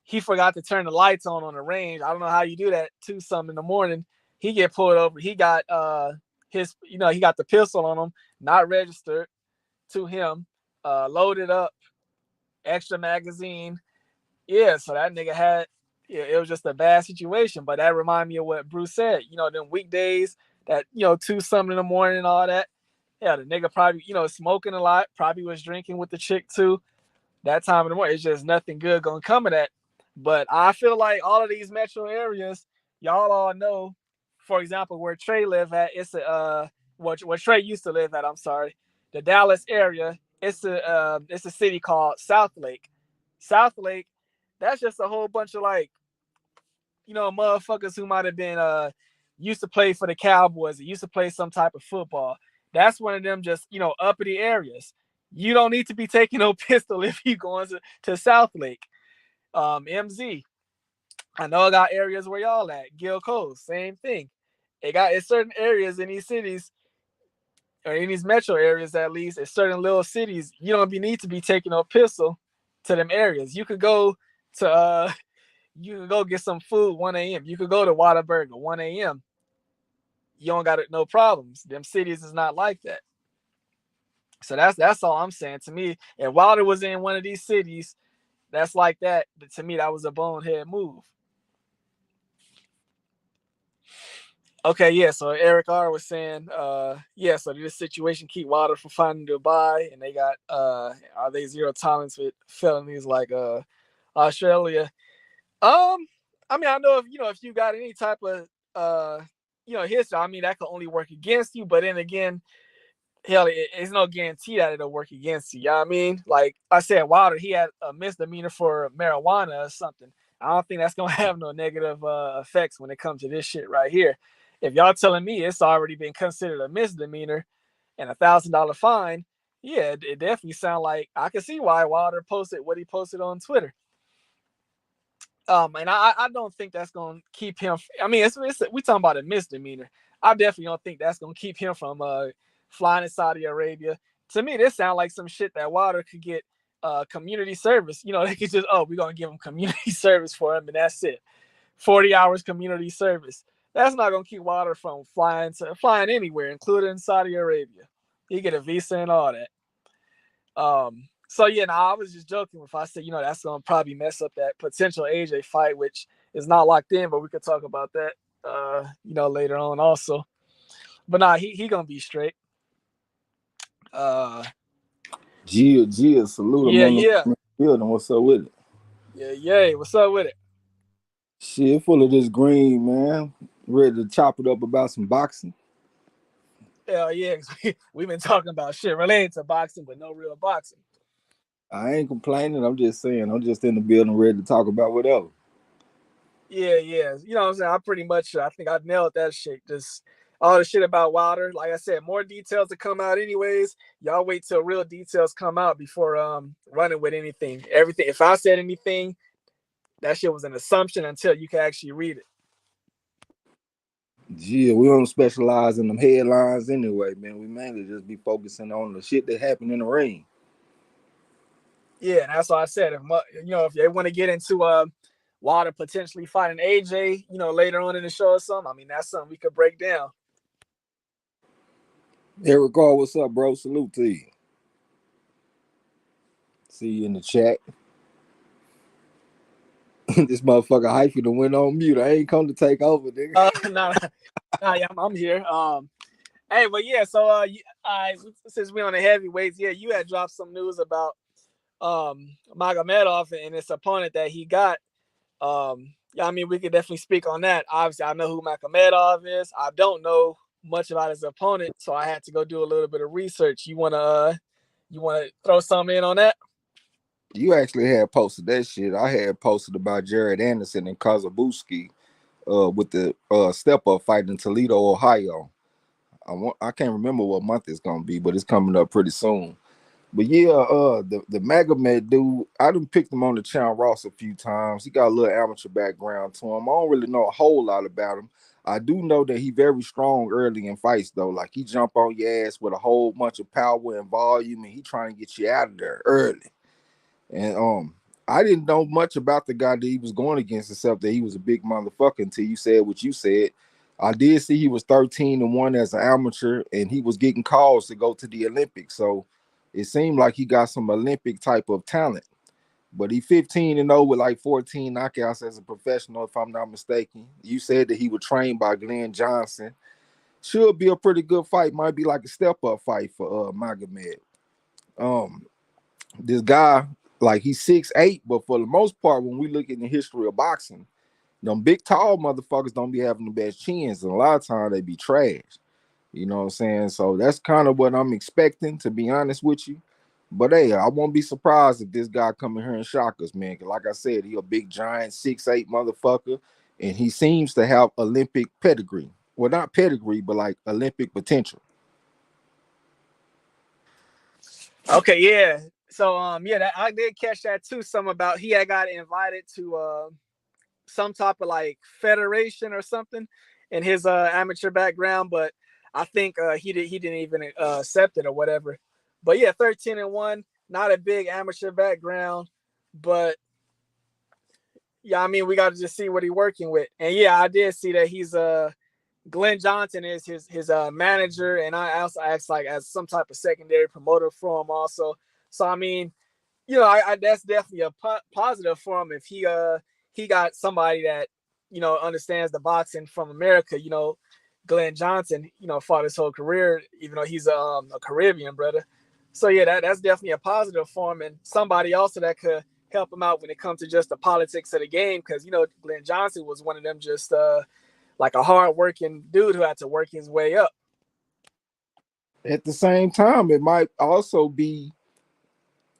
He forgot to turn the lights on the range. I don't know how you do that 2-something in the morning. He get pulled over. He got he got the pistol on him, not registered to him, loaded up, extra magazine. Yeah, so that nigga had, it was just a bad situation. But that remind me of what Bruce said. Them weekdays that 2-something in the morning and all that. Yeah, the nigga probably smoking a lot. Probably was drinking with the chick too. That time in the morning, it's just nothing good gonna come of that. But I feel like all of these metro areas, y'all all know. For example, where Trey live at, it's where Trey used to live at. I'm sorry, the Dallas area. It's a city called South Lake. South Lake, that's just a whole bunch of like, motherfuckers who might have been used to play for the Cowboys, or used to play some type of football. That's one of them just uppity areas. You don't need to be taking no pistol if you going to South Lake. MZ. I know I got areas where y'all at. Gill Coast, same thing. It's certain areas in these cities, or in these metro areas at least, in certain little cities, you don't need to be taking no pistol to them areas. You could go to you could go get some food 1 a.m. You could go to Whataburger 1 a.m. You don't got no problems. Them cities is not like that. So that's all I'm saying. To me, and Wilder was in one of these cities that's like that, to me, that was a bonehead move. Okay, yeah, so Eric R was saying, so this situation keep Wilder from finding Dubai, and they got, are they zero tolerance with felonies like Australia? I mean, I know if you got any type of history, I mean, that could only work against you, but then again, hell, it's no guarantee that it'll work against you. You know what I mean? Like I said, Wilder, he had a misdemeanor for marijuana or something. I don't think that's gonna have no negative effects when it comes to this shit right here. If y'all telling me it's already been considered a misdemeanor and $1,000 fine, yeah, it definitely sounds like I can see why Wilder posted what he posted on Twitter. And I don't think that's gonna keep him. I mean, it's we talking about a misdemeanor. I definitely don't think that's gonna keep him from flying to Saudi Arabia. To me, this sounds like some shit that Wilder could get community service. You know, they could just we're gonna give him community service for him, and that's it. 40 hours community service. That's not gonna keep Wilder from flying anywhere, including Saudi Arabia. He get a visa and all that. So yeah, no, I was just joking if I said, that's gonna probably mess up that potential AJ fight, which is not locked in, but we could talk about that later on also. But nah, he gonna be straight. Gia, salute him on the building. What's up with it? Yeah. What's up with it? Shit, full of this green, man. Ready to chop it up about some boxing. Hell yeah, we've been talking about shit related to boxing, but no real boxing. I ain't complaining. I'm just saying, I'm just in the building ready to talk about whatever. Yeah. You know what I'm saying? I think I nailed that shit. Just all the shit about Wilder. Like I said, more details to come out anyways. Y'all wait till real details come out before running with anything. Everything. If I said anything, that shit was an assumption until you can actually read it. Yeah, we don't specialize in them headlines anyway, man. We mainly just be focusing on the shit that happened in the ring. Yeah, and that's why I said, if they want to get into Wilder potentially fighting AJ, later on in the show or something, I mean, that's something we could break down. Eric Carr, what's up, bro? Salute to you. See you in the chat. This motherfucker hyphy done went on mute. I ain't come to take over, nigga. Yeah, I'm here. Hey, but yeah, so since we're on the heavyweights, yeah, you had dropped some news about Magomedov and his opponent that he got. I mean, we could definitely speak on that. Obviously, I know who Magomedov is. I don't know much about his opponent, so I had to go do a little bit of research. You wanna throw something in on that? You actually had posted that shit. I had posted about Jared Anderson and Kazabuski with the step up fight in Toledo, Ohio. I can't remember what month it's gonna be, but it's coming up pretty soon. But yeah, the Magomed dude, I done picked him on the Channel Ross a few times. He got a little amateur background to him. I don't really know a whole lot about him. I do know that he very strong early in fights though. Like he jump on your ass with a whole bunch of power and volume, and he trying to get you out of there early. And I didn't know much about the guy that he was going against, except that he was a big motherfucker until you said what you said. I did see he was 13-1 as an amateur, and he was getting calls to go to the Olympics. So it seemed like he got some Olympic type of talent. But he 15-0 with like 14 knockouts as a professional, if I'm not mistaken. You said that he was trained by Glenn Johnson. Should be a pretty good fight. Might be like a step-up fight for Magomed. This guy, like he's 6'8", but for the most part, when we look in the history of boxing, them big tall motherfuckers don't be having the best chins, and a lot of times they be trash. You know what I'm saying? So that's kind of what I'm expecting, to be honest with you. But hey, I won't be surprised if this guy come in here and shock us, man. Cause like I said, he a big giant 6'8" motherfucker, and he seems to have Olympic pedigree. Well, not pedigree, but like Olympic potential. Okay, yeah. So I did catch that too. Some about he had got invited to some type of like federation or something in his amateur background, but I think he didn't even accept it or whatever. But yeah, 13-1, not a big amateur background, but yeah, I mean we got to just see what he's working with. And yeah, I did see that he's Glenn Johnson is his manager, and I also asked like as some type of secondary promoter for him also. So I mean, I that's definitely a positive for him if he got somebody that understands the boxing from America. Glenn Johnson, fought his whole career, even though he's a Caribbean brother. So yeah, that's definitely a positive for him, and somebody also that could help him out when it comes to just the politics of the game, because Glenn Johnson was one of them just like a hard-working dude who had to work his way up. At the same time, it might also be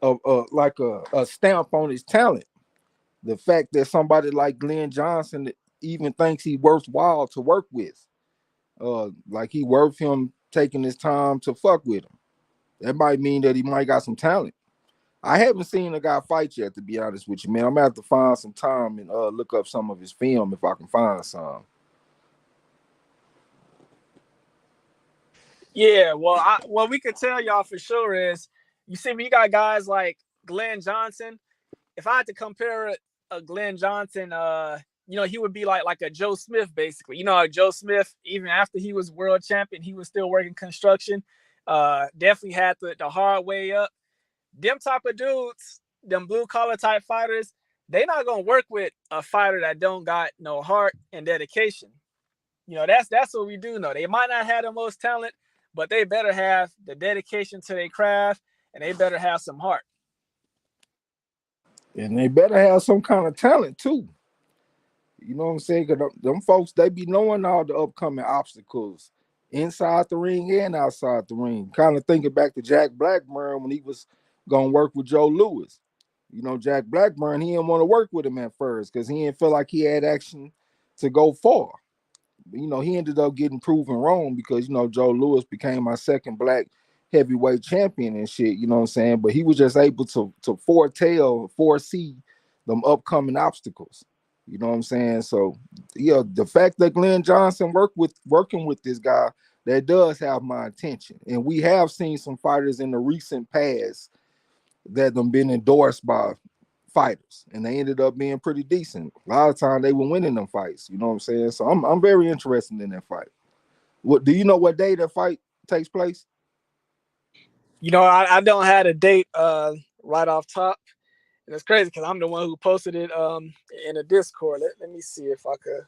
like a stamp on his talent. The fact that somebody like Glenn Johnson even thinks he worthwhile to work with, like he worth him taking his time to fuck with him. That might mean that he might got some talent. I haven't seen a guy fight yet, to be honest with you, man. I'm gonna have to find some time and look up some of his film if I can find some. Yeah, well, what we could tell y'all for sure is, you see, when you got guys like Glenn Johnson, if I had to compare a Glenn Johnson, he would be like a Joe Smith, basically. Joe Smith, even after he was world champion, he was still working construction. Definitely had the hard way up. Them type of dudes, them blue collar type fighters, they not gonna work with a fighter that don't got no heart and dedication. That's what we do know. They might not have the most talent, but they better have the dedication to their craft, and they better have some heart. And they better have some kind of talent too. You know what I'm saying? Because them folks, they be knowing all the upcoming obstacles inside the ring and outside the ring. Kind of thinking back to Jack Blackburn when he was going to work with Joe Louis. Jack Blackburn, he didn't want to work with him at first because he didn't feel like he had action to go far. He ended up getting proven wrong because, Joe Louis became my second black heavyweight champion and shit, you know what I'm saying? But he was just able to foresee them upcoming obstacles. You know what I'm saying? So yeah, the fact that Glenn Johnson working with this guy, that does have my attention. And we have seen some fighters in the recent past that have been endorsed by fighters, and they ended up being pretty decent. A lot of times they were winning them fights. You know what I'm saying? So I'm very interested in that fight. What do you know what day that fight takes place? I don't have a date right off top. And it's crazy because I'm the one who posted it in a Discord. Let me see if I could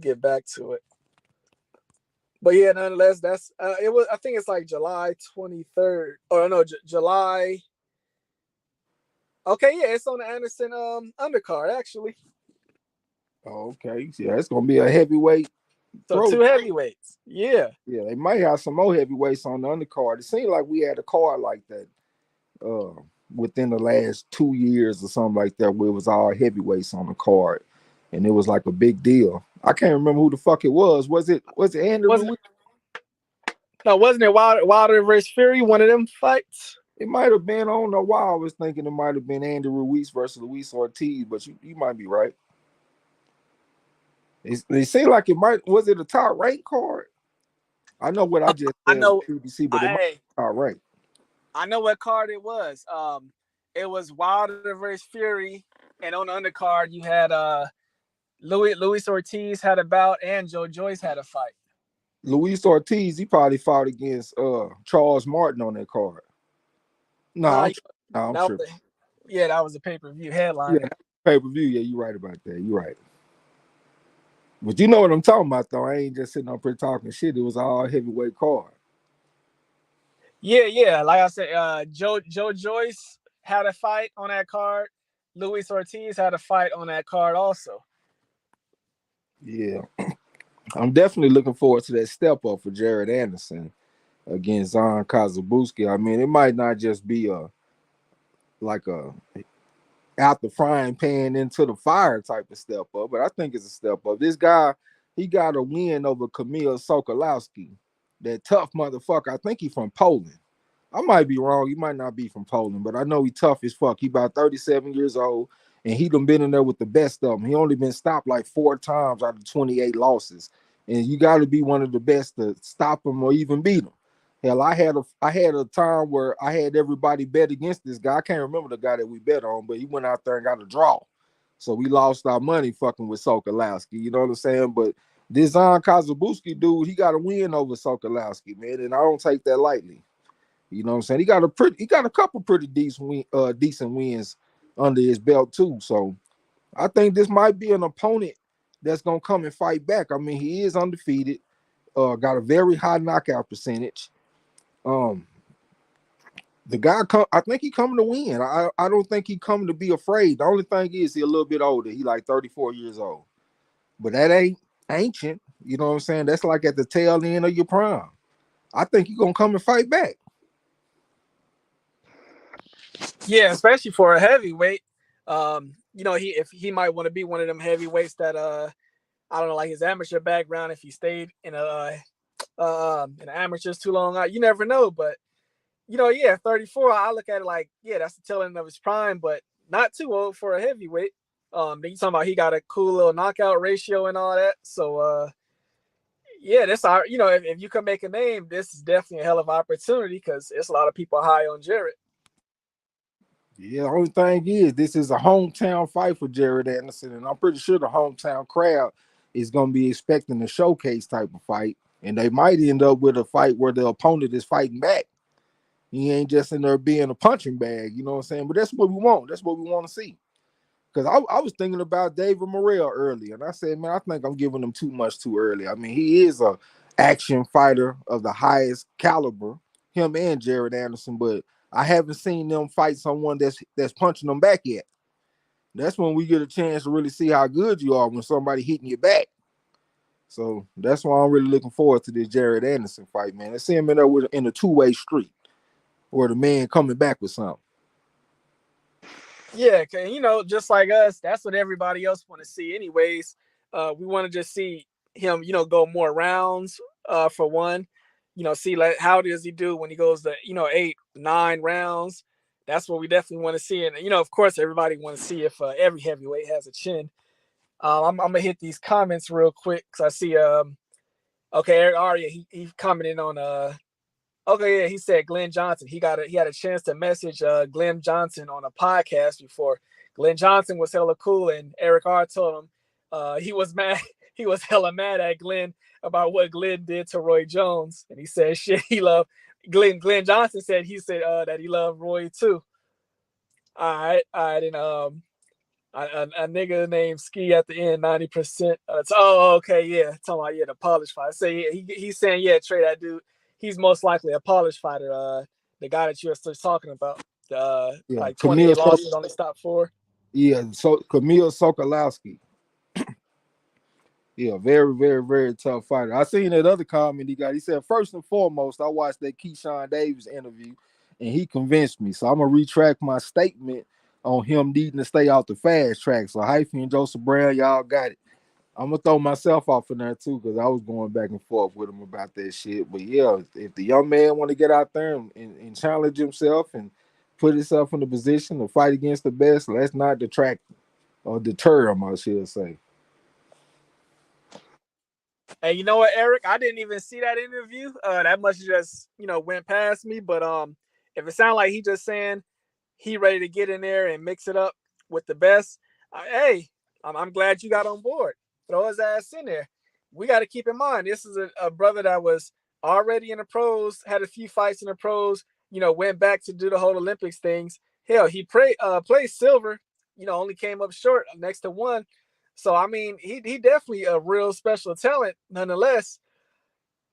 get back to it. But yeah, nonetheless, that's it was. I think it's like July 23rd. Oh no, July. Okay, yeah, it's on the Anderson undercard actually. Oh, okay. Yeah, it's gonna be a heavyweight So throw. two heavyweights. Yeah. Yeah, they might have some more heavyweights on the undercard. It seemed like we had a card like that within the last 2 years or something like that, where it was all heavyweights on the card, and it was like a big deal. I can't remember who the fuck it was. Was it Andrew Wasn't Ruiz? no, wasn't it Wilder versus Fury? One of them fights. It might have been. I don't know why I was thinking it might have been Andrew Ruiz versus Luis Ortiz, but you might be right. It seemed like it might. Was it a top rank card? I know what I just I said was know. PBC, but it might Hey, be top rank. I know what card it was. It was Wilder versus Fury, and on the undercard you had Luis Ortiz had a bout, and Joe Joyce had a fight. Luis Ortiz, he probably fought against Charles Martin on that card. No, Nah, I'm that tripping. was that was a pay-per-view Yeah, headliner. pay-per-view. Yeah, you're right about that. You're right. But you know what I'm talking about, though. I ain't just sitting up here talking shit. It was all heavyweight card. Yeah. Like I said, Joe Joyce had a fight on that card. Luis Ortiz had a fight on that card also. Yeah, I'm definitely looking forward to that step up for Jared Anderson against Zon Kazabuski. I mean, it might not just be a out the frying pan into the fire type of step up, but I think it's a step up. This guy, he got a win over Kamil Sokolowski, that tough motherfucker. I think he's from Poland. I might be wrong. He might not be from Poland, but I know he tough as fuck. He about 37 years old, and he done been in there with the best of them. He only been stopped like 4 times out of 28 losses, and you got to be one of the best to stop him or even beat him. Hell, I had a time where I had everybody bet against this guy. I can't remember the guy that we bet on, but he went out there and got a draw. So we lost our money fucking with Sokolowski. You know what I'm saying? But this Zon Kazabuski dude, he got a win over Sokolowski, man, and I don't take that lightly. You know what I'm saying? He got a couple pretty decent wins under his belt too. So I think this might be an opponent that's gonna come and fight back. I mean, he is undefeated, got a very high knockout percentage. Um, the guy I think he coming to win. I don't think he coming to be afraid. The only thing is he a little bit older. He like 34 years old. But that ain't ancient. You know what I'm saying? That's like at the tail end of your prime. I think he's gonna come and fight back. Yeah, especially for a heavyweight. If he might want to be one of them heavyweights that I don't know, like his amateur background. If he stayed in the amateurs too long, you never know. But 34. I look at it like, yeah, that's the tail end of his prime, but not too old for a heavyweight. Then you talking about he got a cool little knockout ratio and all that. So yeah, that's our. If you can make a name, this is definitely a hell of an opportunity because it's a lot of people high on Jared. Yeah, the only thing is, this is a hometown fight for Jared Anderson, and I'm pretty sure the hometown crowd is going to be expecting a showcase type of fight, and they might end up with a fight where the opponent is fighting back. He ain't just in there being a punching bag, you know what I'm saying? But that's what we want. That's what we want to see. Because I was thinking about David Morrell earlier, and I said, man, I think I'm giving him too much too early. I mean, he is a action fighter of the highest caliber, him and Jared Anderson, but I haven't seen them fight someone that's punching them back yet. That's when we get a chance to really see how good you are when somebody hitting you back. So that's why I'm really looking forward to this Jared Anderson fight, man. Let's see him in there in a two-way street, or the man coming back with something. Yeah, just like us, that's what everybody else want to see, anyways. We want to just see him, go more rounds. For one, see like how does he do when he goes to 8, 9 rounds. That's what we definitely want to see, and of course, everybody want to see if every heavyweight has a chin. I'm gonna hit these comments real quick because I see okay, Eric Aria, he commented on okay, yeah, he said Glenn Johnson. He had a chance to message Glenn Johnson on a podcast before. Glenn Johnson was hella cool, and Eric R told him he was mad. He was hella mad at Glenn about what Glenn did to Roy Jones, and he said shit. He loved Glenn. Glenn Johnson said that he loved Roy too. All right, and a nigga named Ski at the end, 90%. Okay, yeah, talking about the polished fighter. Say he's saying Trey, that dude, he's most likely a polished fighter. The guy that you're still talking about, Yeah, like Camille 28 losses, only stopped 4. Yeah, so Camille Sokolowski. Yeah, very, very, very tough fighter. I seen that other comment he got. He said, first and foremost, I watched that Keyshawn Davis interview and he convinced me. So I'm gonna retract my statement on him needing to stay out the fast track. So Hyphy and Joseph Brown, y'all got it. I'm gonna throw myself off in there too, because I was going back and forth with him about that shit. But yeah, if the young man want to get out there and challenge himself and put himself in the position to fight against the best, let's not detract or deter him, I should say. And you know what, Eric? I didn't even see that interview. That much just went past me. But if it sounded like he just saying he ready to get in there and mix it up with the best, hey, I'm glad you got on board. Throw his ass in there. We got to keep in mind this is a brother that was already in the pros, had a few fights in the pros. Went back to do the whole Olympics things. Hell, he played silver. Only came up short next to one. So I mean, he definitely a real special talent, nonetheless.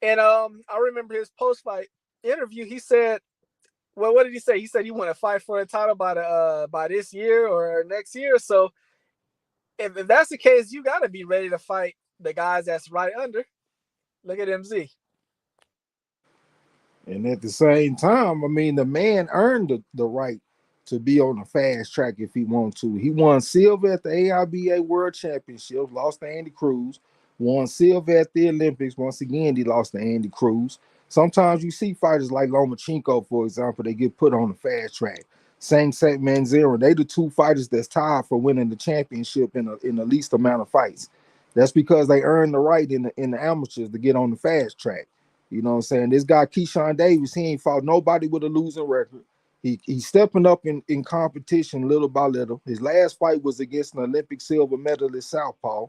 And I remember his post fight interview. He said, "Well, what did he say? He said he want to fight for a title by this year or next year. So if that's the case, you got to be ready to fight the guys that's right under. Look at MZ. And at the same time, I mean, the man earned the right to be on the fast track if he wants to. He won silver at the AIBA World Championships, lost to Andy Cruz, won silver at the Olympics. Once again, he lost to Andy Cruz. Sometimes you see fighters like Lomachenko, for example, they get put on the fast track. Sang Sat Manzera, they the two fighters that's tied for winning the championship in the least amount of fights. That's because they earned the right in the amateurs to get on the fast track. You know what I'm saying? This guy, Keyshawn Davis, he ain't fought nobody with a losing record. He's stepping up in competition little by little. His last fight was against an Olympic silver medalist Southpaw.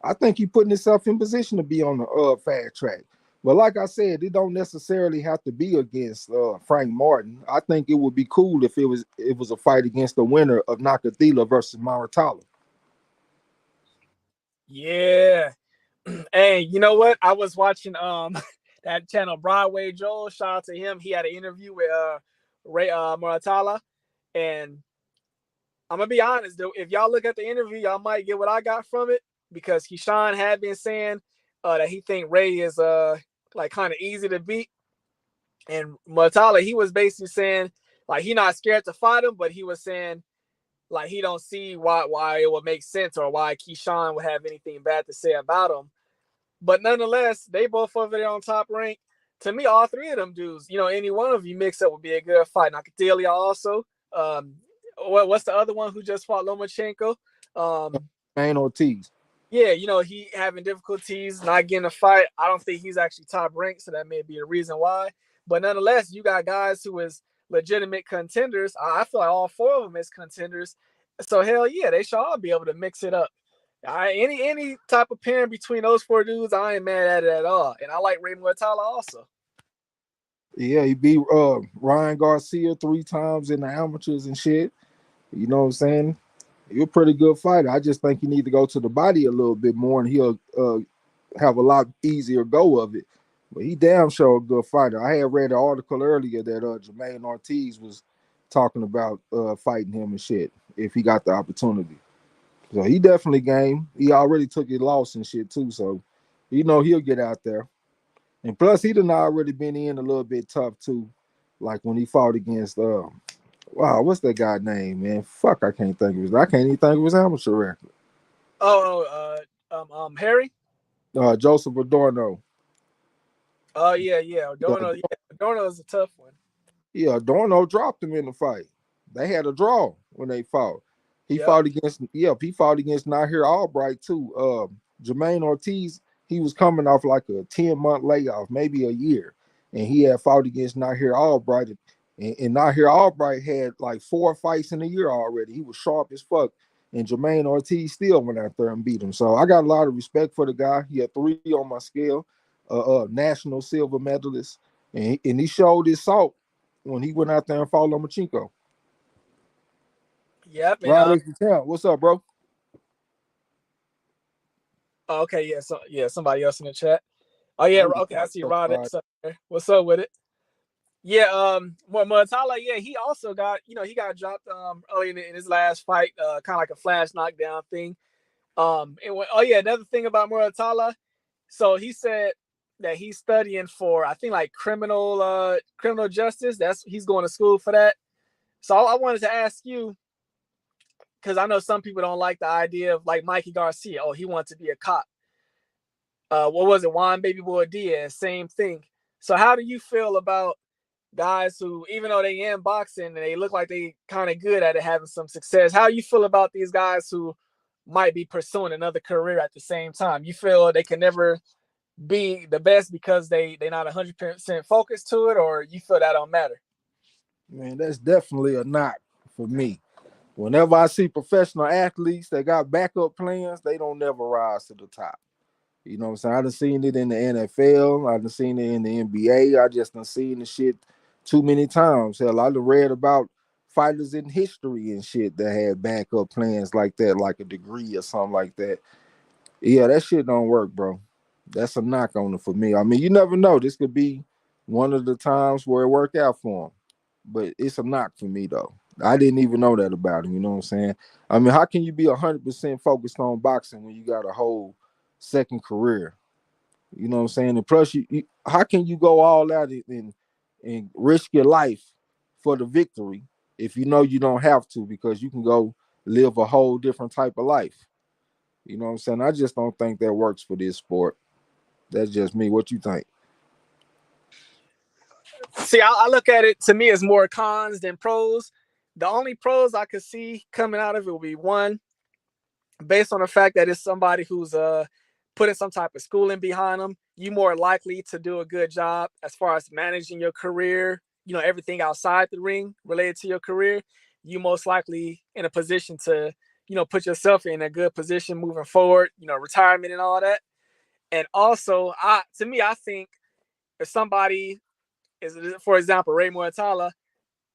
I think he's putting himself in position to be on the fast track. But like I said, it don't necessarily have to be against Frank Martin. I think it would be cool if it was a fight against the winner of Nakathila versus Maratala. Yeah. Hey, you know what? I was watching that channel Broadway Joel. Shout out to him. He had an interview with Ray Muratala, and I'm gonna be honest though. If y'all look at the interview, y'all might get what I got from it because Keyshawn had been saying that he think Ray is like kind of easy to beat. And Murtala, he was basically saying like he not scared to fight him, but he was saying like he don't see why it would make sense or why Keyshawn would have anything bad to say about him. But nonetheless, they both over there on top rank. To me, all three of them dudes, any one of you mix up would be a good fight. Nakadelia also. Um, what's the other one who just fought Lomachenko? Um, Main Ortiz. yeah, he having difficulties not getting a fight. I don't think he's actually top ranked, so that may be a reason why. But nonetheless, you got guys who is legitimate contenders. I feel like all four of them is contenders. So hell yeah, they should all be able to mix it up. Any type of pairing between those four dudes, I ain't mad at it at all. And I like Raymond Watala also. Yeah, he beat Ryan Garcia 3 times in the amateurs and shit. You know what I'm saying? You're a pretty good fighter. I just think you need to go to the body a little bit more, and he'll have a lot easier go of it. But he damn sure a good fighter. I had read an article earlier that Jermaine Ortiz was talking about fighting him and shit if he got the opportunity. So he definitely game. He already took his loss and shit too. So he'll get out there. And plus he done already been in a little bit tough too. Like when he fought against wow, what's that guy name, man? Fuck, I can't even think of his amateur record. Harry. Joseph Adorno. Oh yeah. Adorno is a tough one. Yeah, Adorno dropped him in the fight. They had a draw when they fought. Yep. He fought against Nahir Albright too. Jermaine Ortiz, he was coming off like a 10-month layoff, maybe a year. And he had fought against Nahir Albright. And Nahir Albright had like 4 fights in a year already. He was sharp as fuck. And Jermaine Ortiz still went out there and beat him. So I got a lot of respect for the guy. He had 3 on my scale, national silver medalist. And he showed his salt when he went out there and fought Lomachenko. Yep. And Rod X the Champ, what's up, bro? okay, yeah, so yeah, somebody else in the chat. Oh yeah, okay, I see Rod X up there. What's up with it? Yeah, Muatala, yeah, he also got, he got dropped early in his last fight, kind of like a flash knockdown thing. Oh yeah, another thing about Muatala, so he said that he's studying for, I think, like criminal justice. He's going to school for that. So I wanted to ask you, because I know some people don't like the idea of like Mikey Garcia. Oh, he wants to be a cop. What was it? Juan Baby Boy Diaz, same thing. So how do you feel about guys who, even though they in boxing and they look like they kind of good at it, having some success, how do you feel about these guys who might be pursuing another career at the same time? You feel they can never be the best because they're not 100% focused to it, or you feel that don't matter? Man, that's definitely a knock for me. Whenever I see professional athletes that got backup plans, they don't never rise to the top. You know what I'm saying? I done seen it in the NFL. I done seen it in the NBA. I just done seen the shit too many times. Hell, I done read about fighters in history and shit that had backup plans like that, like a degree or something like that. Yeah, that shit don't work, bro. That's a knock on it for me. I mean, you never know. This could be one of the times where it worked out for him. But it's a knock for me, though. I didn't even know that about him. You know what I'm saying? I mean, how can you be 100% focused on boxing when you got a whole second career? You know what I'm saying? And plus, how can you go all out and risk your life for the victory if you know you don't have to, because you can go live a whole different type of life? You know what I'm saying? I just don't think that works for this sport. That's just me. What you think? See, I look at it, to me, as more cons than pros. The only pros I could see coming out of it will be one, based on the fact that it's somebody who's putting some type of schooling behind them. You more likely to do a good job as far as managing your career, everything outside the ring related to your career. You most likely in a position to, put yourself in a good position moving forward, retirement and all that. And also, I think if somebody is, for example, Ray Muatala,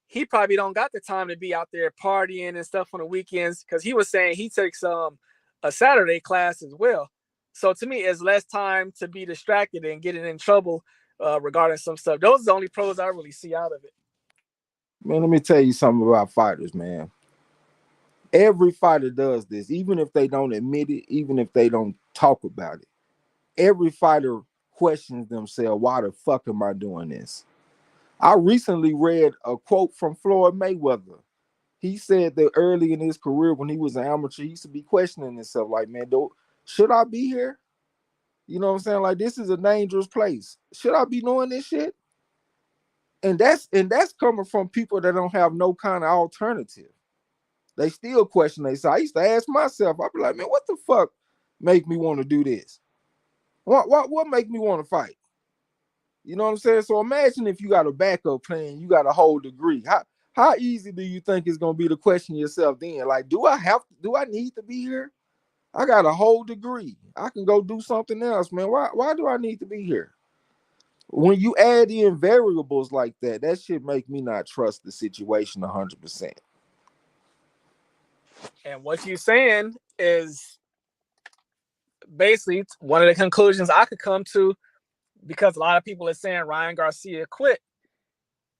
he probably don't got the time to be out there partying and stuff on the weekends, because he was saying he takes a Saturday class as well. So to me, it's less time to be distracted and getting in trouble regarding some stuff. Those are the only pros I really see out of it. Man, let me tell you something about fighters, man. Every fighter does this, even if they don't admit it, even if they don't talk about it. Every fighter questions themselves, why the fuck am I doing this? I recently read a quote from Floyd Mayweather. He said that early in his career, when he was an amateur, he used to be questioning himself, like, man, should I be here? You know what I'm saying? Like, this is a dangerous place. Should I be doing this shit? And that's coming from people that don't have no kind of alternative. They still question themselves. I used to ask myself, I'd be like, man, what the fuck make me want to do this? What make me want to fight? You know what I'm saying? So imagine if you got a backup plan, you got a whole degree. How easy do you think it's gonna be to question yourself then? Like, do I need to be here? I got a whole degree. I can go do something else, man. Why do I need to be here? When you add in variables like that, that shit make me not trust the situation 100%. And what you're saying is basically one of the conclusions I could come to, because a lot of people are saying Ryan Garcia quit.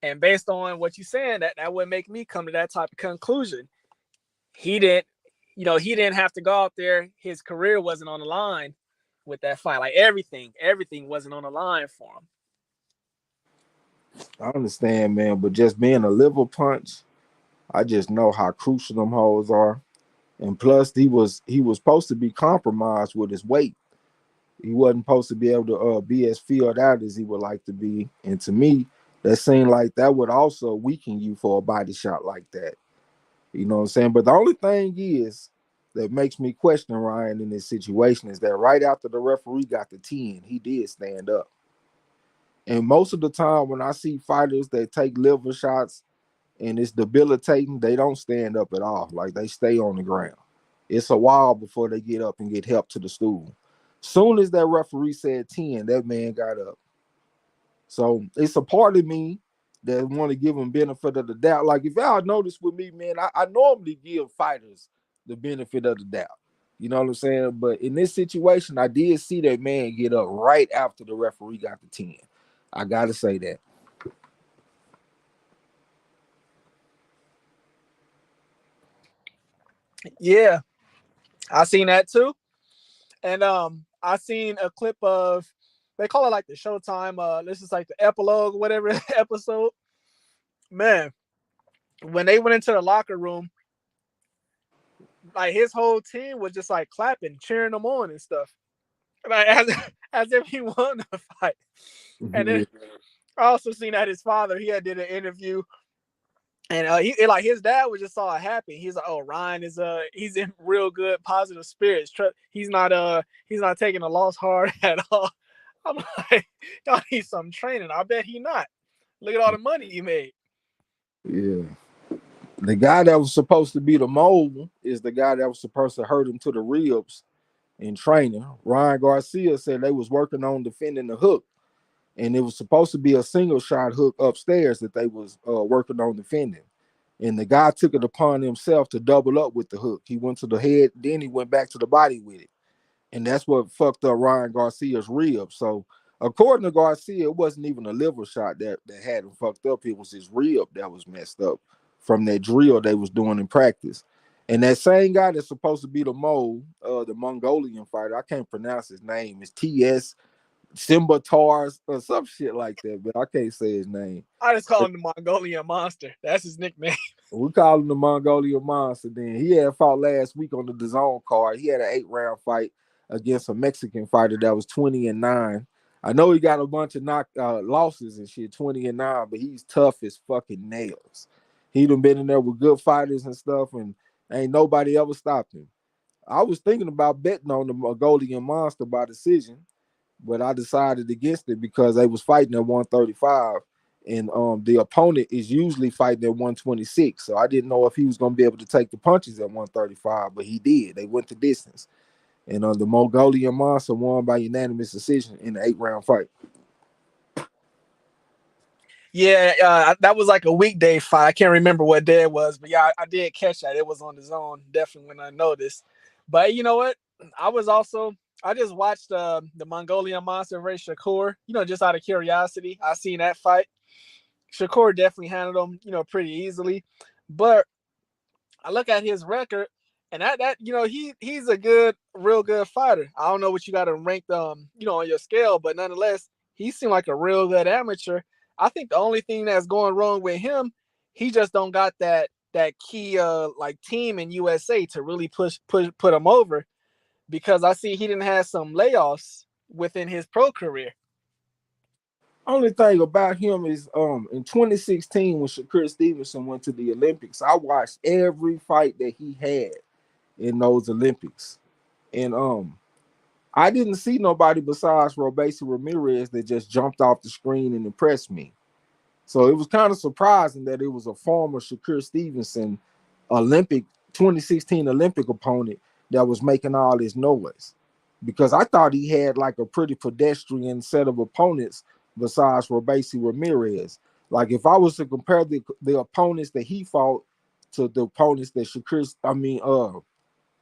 And based on what you're saying, that would make me come to that type of conclusion. He didn't, he didn't have to go out there. His career wasn't on the line with that fight. Like everything wasn't on the line for him. I understand, man, but just being a liver punch, I just know how crucial them hoes are. And plus, he was supposed to be compromised with his weight. He wasn't supposed to be able to be as filled out as he would like to be. And to me, that seemed like that would also weaken you for a body shot like that. You know what I'm saying? But the only thing is that makes me question Ryan in this situation is that right after the referee got the 10, he did stand up. And most of the time when I see fighters that take liver shots and it's debilitating, they don't stand up at all. Like, they stay on the ground. It's a while before they get up and get help to the stool. Soon as that referee said 10, that man got up. So it's a part of me that want to give him benefit of the doubt. Like, if y'all notice with me, man, I normally give fighters the benefit of the doubt. You know what I'm saying? But in this situation, I did see that man get up right after the referee got the 10. I gotta say that. Yeah, I seen that too. And I seen a clip of, they call it like the Showtime. This is like the epilogue, whatever episode. Man, when they went into the locker room, like his whole team was just like clapping, cheering him on and stuff, like as if he won the fight. And then Yeah. I also seen that his father, he had did an interview, and he like his dad was just all happy. He's like, "Oh, Ryan is he's in real good positive spirits. He's not taking a loss hard at all." I'm like, y'all need some training. I bet he not. Look at all the money he made. Yeah. The guy that was supposed to be the mole is the guy that was supposed to hurt him to the ribs in training. Ryan Garcia said they was working on defending the hook, and it was supposed to be a single shot hook upstairs that they was working on defending. And the guy took it upon himself to double up with the hook. He went to the head, then he went back to the body with it. And that's what fucked up Ryan Garcia's ribs. So according to Garcia, it wasn't even a liver shot that had him fucked up. It was his rib that was messed up from that drill they was doing in practice. And that same guy that's supposed to be the mole, the Mongolian fighter, I can't pronounce his name, is TS Simba Tars or some shit like that, but I can't say his name. I just call him the Mongolian Monster. That's his nickname. We call him the Mongolian Monster. Then he had fought last week on the DAZN card. He had an 8-round fight against a Mexican fighter that was 20-9. I know he got a bunch of losses and shit, 20-9, but he's tough as fucking nails. He done been in there with good fighters and stuff, and ain't nobody ever stopped him. I was thinking about betting on the Mongolian Monster by decision, but I decided against it because they was fighting at 135, and the opponent is usually fighting at 126. So I didn't know if he was going to be able to take the punches at 135, but he did. They went the distance, and the Mongolian Monster won by unanimous decision in the 8-round fight. Yeah, that was like a weekday fight. I can't remember what day it was, but yeah, I did catch that. It was on the zone, definitely when I noticed. But you know what? I just watched the Mongolian Monster versus Shakur. Just out of curiosity, I seen that fight. Shakur definitely handled him, pretty easily. But I look at his record, and that he's a real good fighter. I don't know what you got him ranked on your scale, but nonetheless, he seemed like a real good amateur. I think the only thing that's going wrong with him, he just don't got that key like team in USA to really push put him over, because I see he didn't have some layoffs within his pro career. Only thing about him is in 2016 when Shakur Stevenson went to the Olympics, I watched every fight that he had in those Olympics. And I didn't see nobody besides Robeisy Ramirez that just jumped off the screen and impressed me. So it was kind of surprising that it was a former Shakur Stevenson Olympic 2016 Olympic opponent that was making all this noise. Because I thought he had like a pretty pedestrian set of opponents besides Robeisy Ramirez. Like if I was to compare the opponents that he fought to the opponents that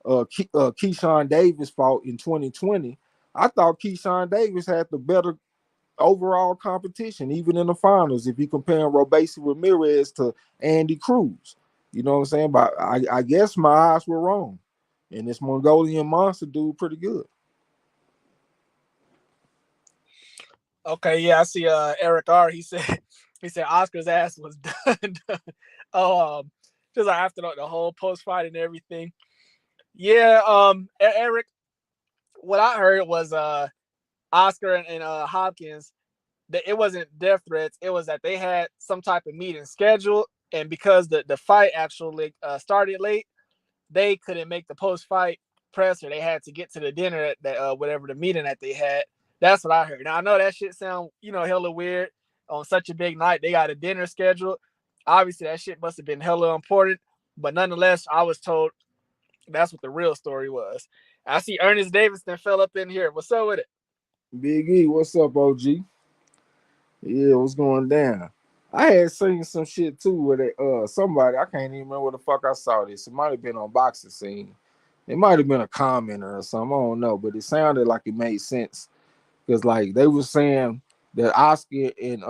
Keyshawn Davis fought in 2020, I thought Keyshawn Davis had the better overall competition, even in the finals, if you compare Robeisy Ramirez to Andy Cruz. You know what I'm saying? But I guess my eyes were wrong. And this Mongolian monster dude pretty good. Okay, yeah, I see Eric R. He said Oscar's ass was done. Oh, just like after the whole post fight and everything. Yeah, Eric, what I heard was Oscar and Hopkins, that it wasn't death threats. It was that they had some type of meeting scheduled, and because the fight actually started late, they couldn't make the post fight presser. They had to get to the dinner that whatever the meeting that they had. That's what I heard. Now I know that shit sound hella weird on such a big night. They got a dinner scheduled. Obviously that shit must have been hella important, but nonetheless, I was told that's what the real story was. I see Ernest Davidson fell up in here. What's up with it? Big E, what's up, OG? Yeah, what's going down? I had seen some shit too where they somebody, I can't even remember where the fuck I saw this. It might have been on Boxing Scene. It might have been a commenter or something. I don't know, but it sounded like it made sense. Because like they were saying that Oscar and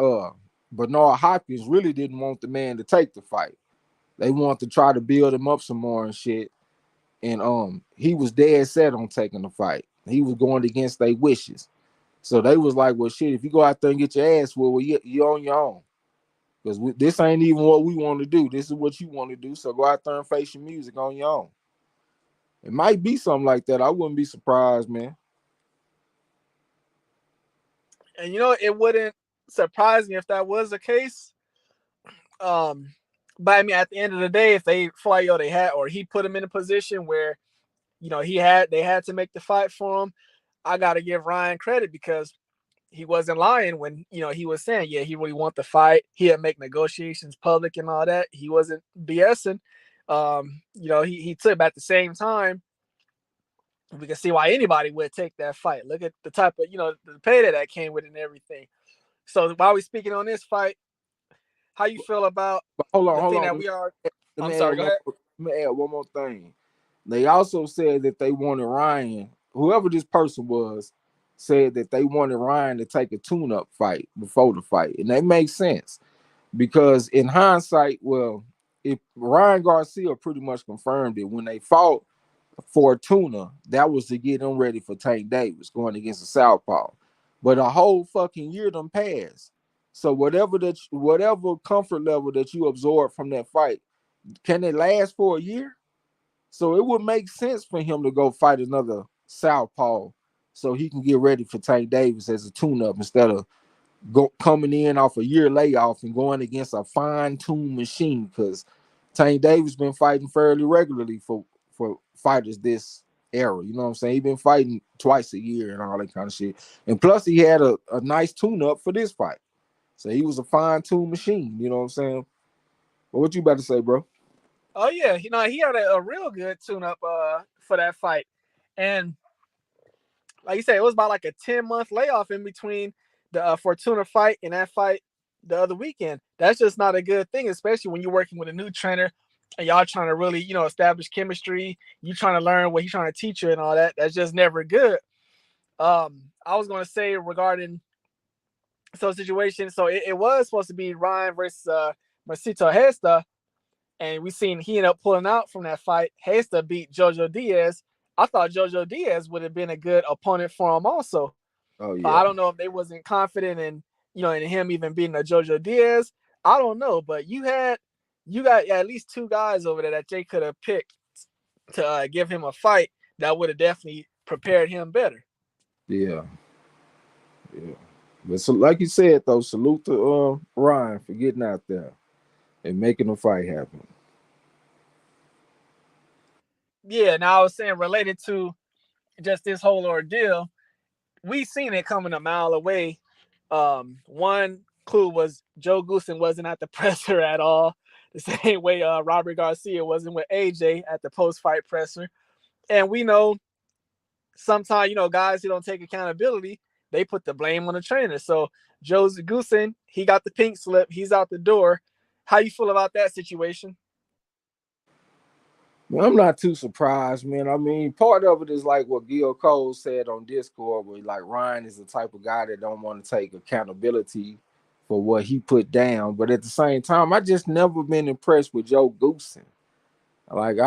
Bernard Hopkins really didn't want the man to take the fight. They wanted to try to build him up some more and shit. And he was dead set on taking the fight. He was going against their wishes. So they was like, well, shit, if you go out there and get your ass well, you're on your own. Because this ain't even what we want to do. This is what you want to do. So go out there and face your music on your own. It might be something like that. I wouldn't be surprised, man. And it wouldn't surprise me if that was the case. Um, but I mean, at the end of the day, if they feel like they had, or he put him in a position where they had to make the fight for him, I gotta give Ryan credit, because he wasn't lying when he was saying, yeah, he really want the fight. He'd make negotiations public and all that. He wasn't BSing. He took, but at the same time, we can see why anybody would take that fight. Look at the type of the payday that came with it and everything. So while we speaking on this fight, how you feel about But hold on, the hold thing on. that we are? Let I'm me add sorry. Go one ahead. more, let me add one more thing. They also said that they wanted Ryan, whoever this person was, said that they wanted Ryan to take a tune-up fight before the fight. And that makes sense because in hindsight, well, if Ryan Garcia pretty much confirmed it when they fought Fortuna, that was to get them ready for Tank Davis going against the Southpaw. But a whole fucking year done passed. So whatever comfort level that you absorb from that fight, can it last for a year? So it would make sense for him to go fight another Southpaw so he can get ready for Tank Davis as a tune-up instead of coming in off a year layoff and going against a fine-tuned machine, because Tank Davis been fighting fairly regularly for fighters this era. You know what I'm saying? He been fighting twice a year and all that kind of shit. And plus he had a nice tune-up for this fight. So he was a fine-tuned machine. You know what I'm saying? But what you about to say, bro? Oh yeah, he had a real good tune up for that fight, and like you said, it was about like a 10-month layoff in between the Fortuna fight and that fight the other weekend. That's just not a good thing, especially when you're working with a new trainer and y'all trying to really, establish chemistry. You trying to learn what he's trying to teach you and all that. That's just never good. I was going to say regarding situation. So it was supposed to be Ryan versus Marcito Hesta, and we seen he ended up pulling out from that fight. Hesta beat Jojo Diaz. I thought Jojo Diaz would have been a good opponent for him also. Oh I yeah. don't know if they wasn't confident in and him even beating a JoJo Diaz. I don't know, but you got at least two guys over there that they could have picked to give him a fight that would have definitely prepared him better. Yeah, yeah. But so, like you said though, salute to Ryan for getting out there and making the fight happen. Yeah, now I was saying related to just this whole ordeal, we seen it coming a mile away. One clue was Joe Goosen wasn't at the presser at all, the same way Robert Garcia wasn't with AJ at the post-fight presser. And we know sometimes, guys who don't take accountability, they put the blame on the trainer. So Joe Goosen, he got the pink slip. He's out the door. How you feel about that situation? Well, I'm not too surprised, man. I mean, part of it is like what Gil Cole said on Discord, where like Ryan is the type of guy that don't want to take accountability for what he put down. But at the same time, I just never been impressed with Joe Goosen. Like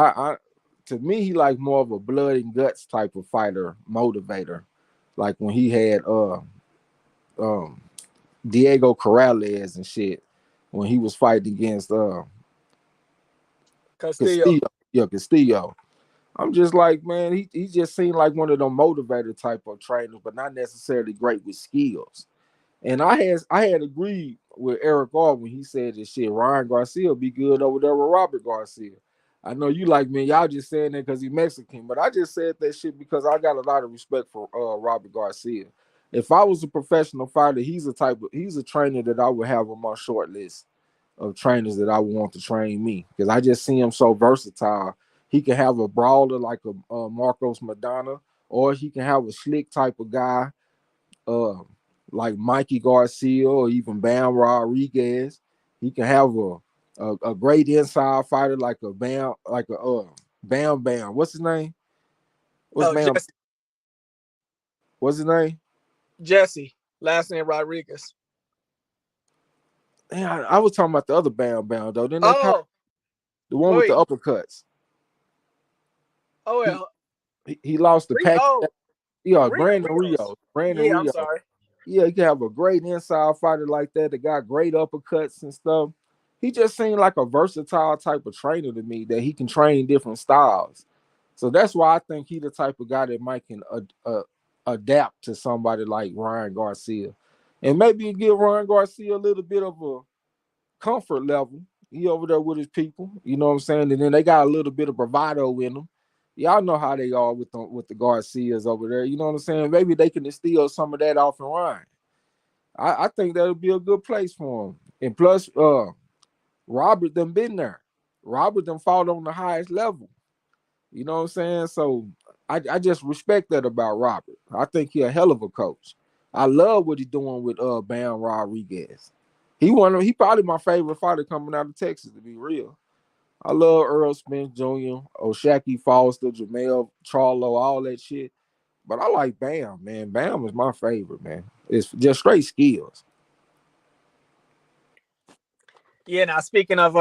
to me, he like more of a blood and guts type of fighter, motivator. Like when he had um Diego Corrales and shit when he was fighting against Castillo. Castillo. Yeah, Castillo. I'm just like, man, he just seemed like one of them motivator type of trainers, but not necessarily great with skills. And I had agreed with Eric R when he said this shit. Ryan Garcia be good over there with Robert Garcia. I know you like me, y'all just saying that because he's Mexican, but I just said that shit because I got a lot of respect for Robert Garcia. If I was a professional fighter, he's a trainer that I would have on my short list of trainers that I would want to train me because I just see him so versatile. He can have a brawler like a Marcos Madonna, or he can have a slick type of guy uh, like Mikey Garcia or even Bam Rodriguez. He can have a great inside fighter like a Bam Bam. What's his name? What's Oh, Bam? What's his name? Jesse. Last name Rodriguez. Yeah, I was talking about the other Bam Bam though. Then they call Oh, the one with the wait. uppercuts. Oh, He well, he lost the pack. Oh, Yeah, Brandon Brandon Rios. Rio. Brandon Yeah, I'm Rio. sorry. Yeah, he can have a great inside fighter like that. That got great uppercuts and stuff. He just seemed like a versatile type of trainer to me that he can train different styles. So that's why I think he the type of guy that might can adapt to somebody like Ryan Garcia, and maybe give Ryan Garcia a little bit of a comfort level. He over there with his people, you know what I'm saying, and then they got a little bit of bravado in them. Y'all know how they are with the Garcias over there. You know what I'm saying? Maybe they can instill some of that off in Ryan. I think that'll be a good place for him. And plus, Robert done been there. Robert done fought on the highest level. You know what I'm saying? So I just respect that about Robert. I think he a hell of a coach. I love what he's doing with Bam Rodriguez. He probably my favorite fighter coming out of Texas, to be real. I love Earl Spence Jr., Oshaki Foster, Jamel Charlo, all that shit. But I like Bam, man. Bam is my favorite, man. It's just straight skills. Yeah, now speaking of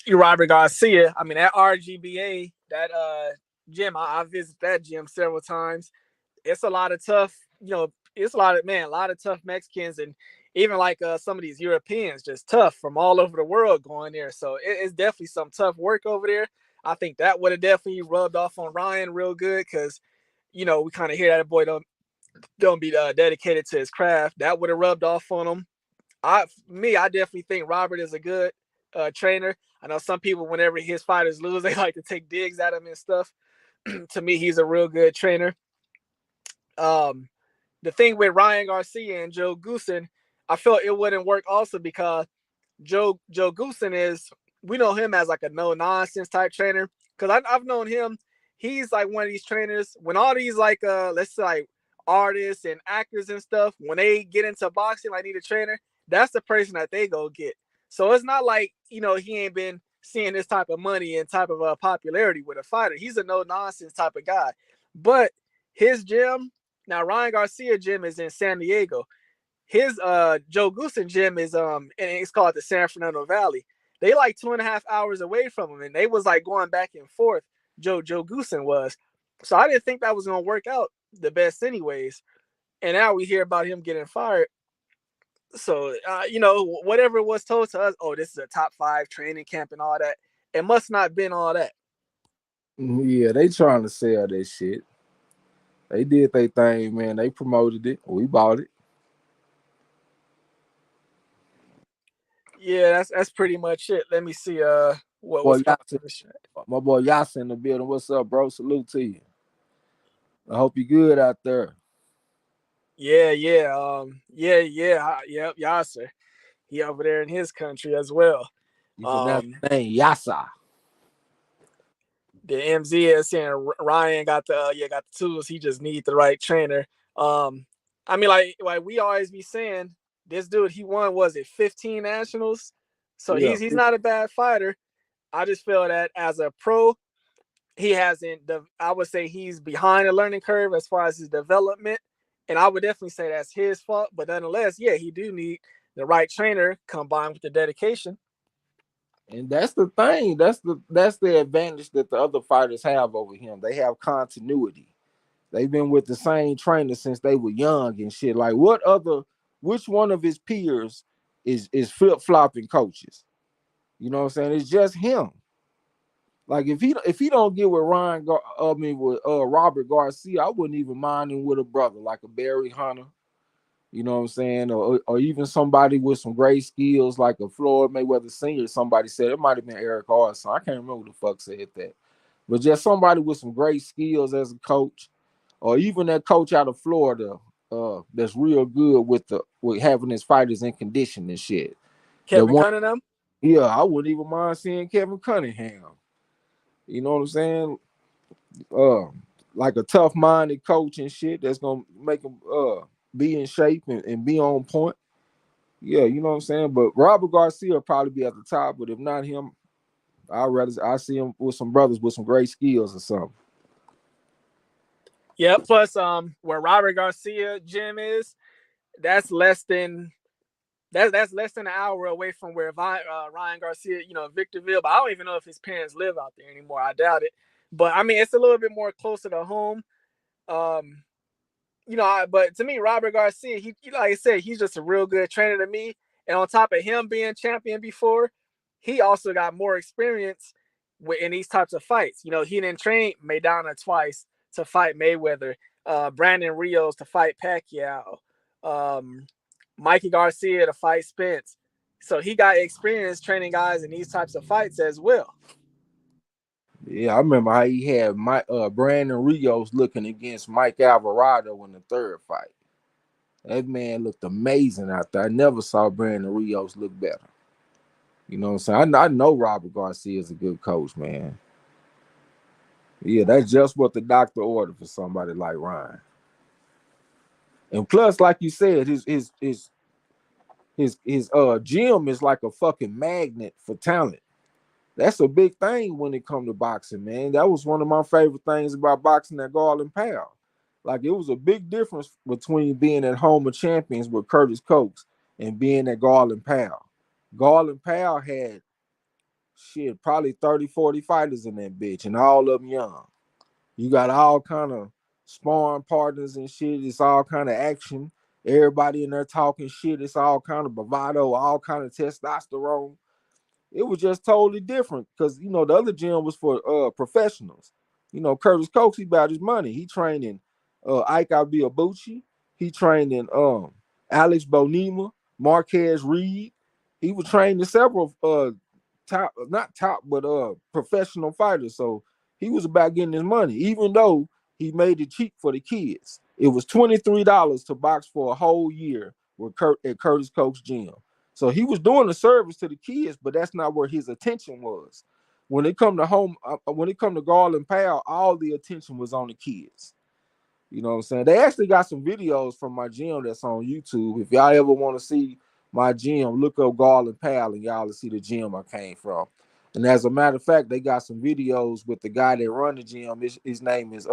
Robert Garcia, I mean that RGBA, that gym, I visited that gym several times. It's a lot of tough, it's a lot of tough Mexicans and even like some of these Europeans, just tough from all over the world going there. So it's definitely some tough work over there. I think that would have definitely rubbed off on Ryan real good because we kind of hear that boy don't be dedicated to his craft. That would have rubbed off on him. I definitely think Robert is a good trainer. I know some people, whenever his fighters lose, they like to take digs at him and stuff. To me, he's a real good trainer. Um, the thing with Ryan Garcia and Joe Goosen, I felt it wouldn't work also because Joe Goosen is, we know him as like a no nonsense type trainer. Because I've known him, he's like one of these trainers. When all these like let's say like artists and actors and stuff, when they get into boxing, like need a trainer, that's the person that they go get. So it's not like he ain't been seeing this type of money and type of popularity with a fighter. He's a no nonsense type of guy. But his gym, now Ryan Garcia gym is in San Diego. His Joe Goosen gym is and it's called the San Fernando Valley. They like 2.5 hours away from him, and they was like going back and forth. Joe Goosen was, so I didn't think that was gonna work out the best anyways. And now we hear about him getting fired. So whatever was told to us, oh, this is a top 5 training camp and all that. It must not been all that. Yeah, they trying to sell that shit. They did their thing, man. They promoted it. We bought it. Yeah, that's pretty much it. Let me see Boy, what's coming Yas, from this track. my boy Yas in the building. What's up, bro? Salute to you. I hope you good out there. Yep, Yasser. He over there in his country as well. You pronounce Um the name Yasa. the MZ is saying Ryan got the got the tools. He just need the right trainer. Um, I mean, like we always be saying, this dude he won, was it 15 nationals? So Yeah. he's not a bad fighter. I just feel that as a pro, he hasn't. I would say he's behind the learning curve as far as his development, and I would definitely say that's his fault. But nonetheless, yeah, he do need the right trainer combined with the dedication. And that's the thing. That's the advantage that the other fighters have over him. They have continuity. They've been with the same trainer since they were young and shit. Like which one of his peers is flip flopping coaches? You know what I'm saying? It's just him. Like if he don't get with with Robert Garcia, I wouldn't even mind him with a brother like a Barry Hunter. You know what I'm saying? Or even somebody with some great skills like a Floyd Mayweather Sr. Somebody said it might have been Eric Arson. I can't remember who the fuck said that. But just somebody with some great skills as a coach, or even that coach out of Florida, that's real good with having his fighters in condition and shit. That Kevin one, Cunningham. yeah, I wouldn't even mind seeing Kevin Cunningham. You know what I'm saying? Uh, like a tough-minded coach and shit that's gonna make him be in shape and be on point. Yeah, you know what I'm saying. But Robert Garcia will probably be at the top. But if not him, I see him with some brothers with some great skills or something. Yeah. Plus, where Robert Garcia gym is, that's less than that's less than an hour away from where Ryan Garcia, Victorville. But I don't even know if his parents live out there anymore. I doubt it. But I mean, it's a little bit more closer to home. Um, but to me, Robert Garcia, like I said, he's just a real good trainer to me. And on top of him being champion before, he also got more experience in these types of fights. He didn't train Maidana twice to fight Mayweather, Brandon Rios to fight Pacquiao, um, Mikey Garcia to fight Spence. So he got experience training guys in these types of fights as well. Yeah, I remember how he had Brandon Rios looking against Mike Alvarado in the third fight. That man looked amazing out there. I never saw Brandon Rios look better. You know what I'm saying? I know Robert Garcia is a good coach, man. Yeah, that's just what the doctor ordered for somebody like Ryan. And plus, like you said, his gym is like a fucking magnet for talent. That's a big thing when it comes to boxing, man. That was one of my favorite things about boxing at Garland Powell. Like it was a big difference between being at Home of Champions with Curtis Coates and being at Garland Powell. Garland Powell had shit, probably 30, 40 fighters in that bitch, and all of them young. You got all kind of sparring partners and shit. It's all kind of action. Everybody in there talking shit. It's all kind of bravado, all kind of testosterone. It was just totally different because the other gym was for professionals. Curtis Coates, he about his money. He trained in Ike Abiabuchi. He trained in Alex Bonema, Marquez Reed. He was trained in several top, not top, but professional fighters. So he was about getting his money, even though he made it cheap for the kids. It was $23 to box for a whole year at Curtis Coates gym. So he was doing a service to the kids, but that's not where his attention was. When it come to Garland Powell, all the attention was on the kids. You know what I'm saying? They actually got some videos from my gym that's on YouTube. If y'all ever want to see my gym, look up Garland Powell and y'all will see the gym I came from. And as a matter of fact, they got some videos with the guy that run the gym. His name is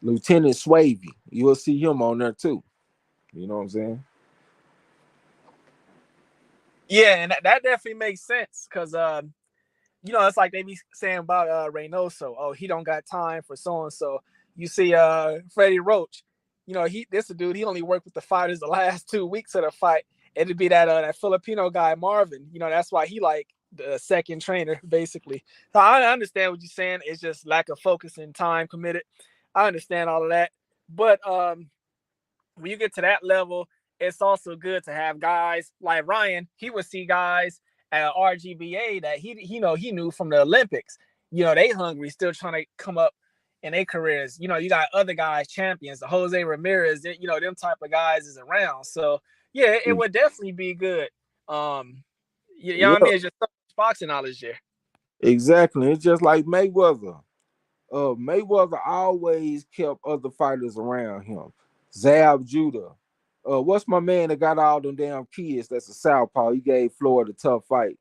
Lieutenant Swavey. You'll see him on there too. You know what I'm saying? Yeah, and that definitely makes sense because it's like they be saying about Reynoso. Oh, he don't got time for so and so. You see, Freddie Roach. This a dude. He only worked with the fighters the last 2 weeks of the fight, it'd be that Filipino guy Marvin. That's why he like the second trainer basically. So I understand what you're saying. It's just lack of focus and time committed. I understand all of that, but when you get to that level, it's also good to have guys like Ryan. He would see guys at RGBA that he knew from the Olympics. They hungry, still trying to come up in their careers. You got other guys, champions, the Jose Ramirez. Them type of guys is around. So yeah, it would definitely be good. You know Yeah, what I mean? It's just so much boxing knowledge there. exactly. It's just like Mayweather. Mayweather always kept other fighters around him. Zab Judah. What's my man that got all them damn kids? That's a southpaw. He gave Floyd a tough fight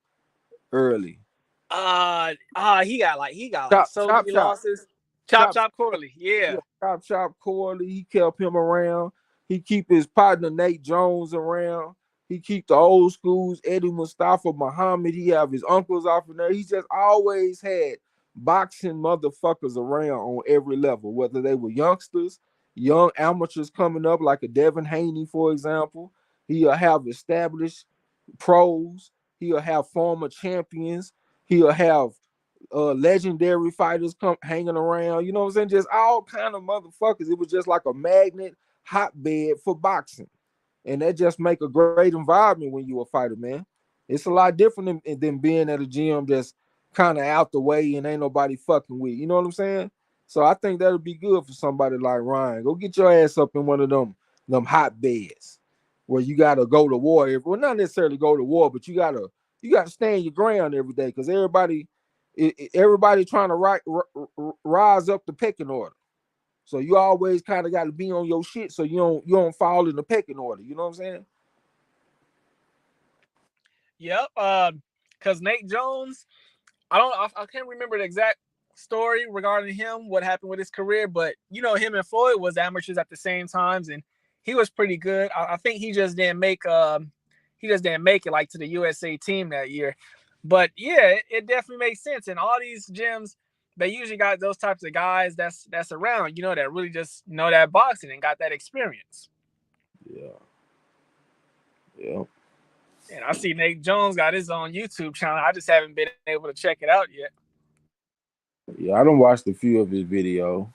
early. he got like Chop, so chop, many chop, losses. Chop chop. Chop Corley, Yeah, yeah. chop Corley. He kept him around. He keep his partner Nate Jones around. He keep the old schools, Eddie Mustafa Muhammad. He have his uncles off in there. He just always had boxing motherfuckers around on every level, whether they were youngsters, young amateurs coming up, like a Devin Haney, for example. He'll have established pros. He'll have former champions. He'll have legendary fighters come hanging around. You know what I'm saying? Just all kind of motherfuckers. It was just like a magnet hotbed for boxing, and that just make a great environment when you a fighter, man. It's a lot different than being at a gym that's kind of out the way and ain't nobody fucking with. You know what I'm saying? So I think that'll be good for somebody like Ryan. Go get your ass up in one of them hotbeds where you gotta go to war. Well, not necessarily go to war, but you gotta stand your ground every day because everybody trying to rise up the pecking order. So you always kind of got to be on your shit so you don't fall in the pecking order. You know what I'm saying? Yep. Because Nate Jones, I can't remember the exact story regarding him, what happened with his career, but him and Floyd was amateurs at the same times, and he was pretty good. I think he just didn't make it like to the USA team that year. But yeah, it definitely makes sense. And all these gyms, they usually got those types of guys that's around, that really just know that boxing and got that experience. Yeah, yeah, And I see Nate Jones got his own YouTube channel. I just haven't been able to check it out yet. yeah. I done watched a few of his videos.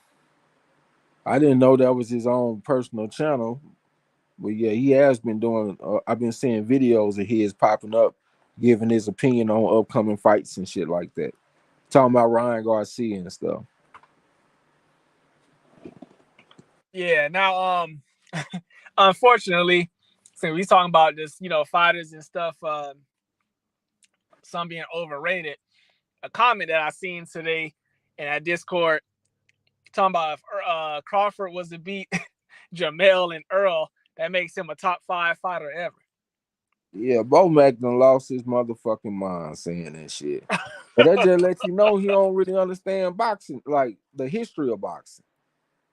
I didn't know that was his own personal channel, but yeah, he has been doing. I've been seeing videos of his popping up, giving his opinion on upcoming fights and shit like that. Talking about Ryan Garcia and stuff. Yeah. Now, unfortunately, since we talking about this, fighters and stuff, some being overrated. A comment that I seen today in that Discord talking about if Crawford was to beat Jamel and Earl, that makes him a top 5 fighter ever. Yeah, Bo Mac done lost his motherfucking mind saying that shit. But that just lets you know he don't really understand boxing, like the history of boxing.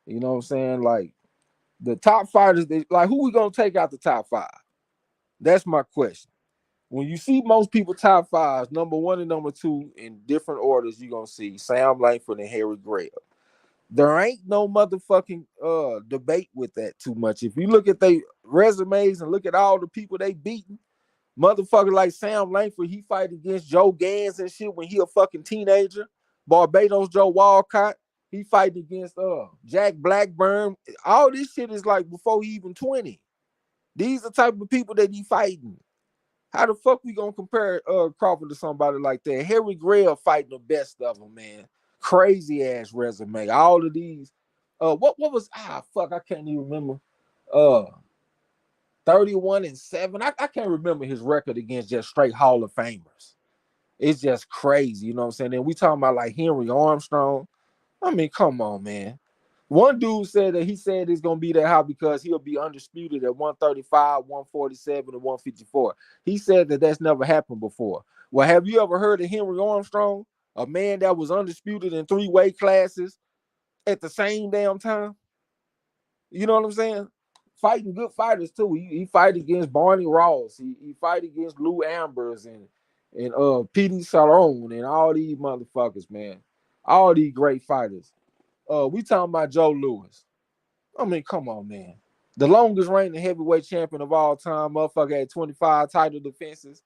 You know what I'm saying? Like the top fighters, like who we gonna take out the top five? That's my question. When you see most people top fives, number one and number two in different orders, you're gonna see Sam Langford and Harry Graham. There ain't no motherfucking debate with that too much. If you look at their resumes and look at all the people they beaten, motherfucker like Sam Langford, he fight against Joe Gans and shit when he a fucking teenager. Barbados Joe Walcott, he fight against Jack Blackburn. All this shit is like before he even 20. These are the type of people that he fighting. How the fuck we gonna compare Crawford to somebody like that? Harry Grell fighting the best of them, man. Crazy ass resume. All of these. What was fuck? I can't even remember. Uh 31-7. I can't remember his record against just straight Hall of Famers. It's just crazy, you know what I'm saying? And we talking about like Henry Armstrong. I mean, come on, man. One dude said that he said it's gonna be that high because he'll be undisputed at 135, 147, and 154. He said that that's never happened before. Well, have you ever heard of Henry Armstrong, a man that was undisputed in 3 weight classes at the same damn time? You know what I'm saying? Fighting good fighters too. He fight against Barney Ross. He fight against Lou Ambers and Petey Salone and all these motherfuckers, man. All these great fighters. We talking about Joe Louis. I mean, come on, man. The longest reigning heavyweight champion of all time. Motherfucker had 25 title defenses.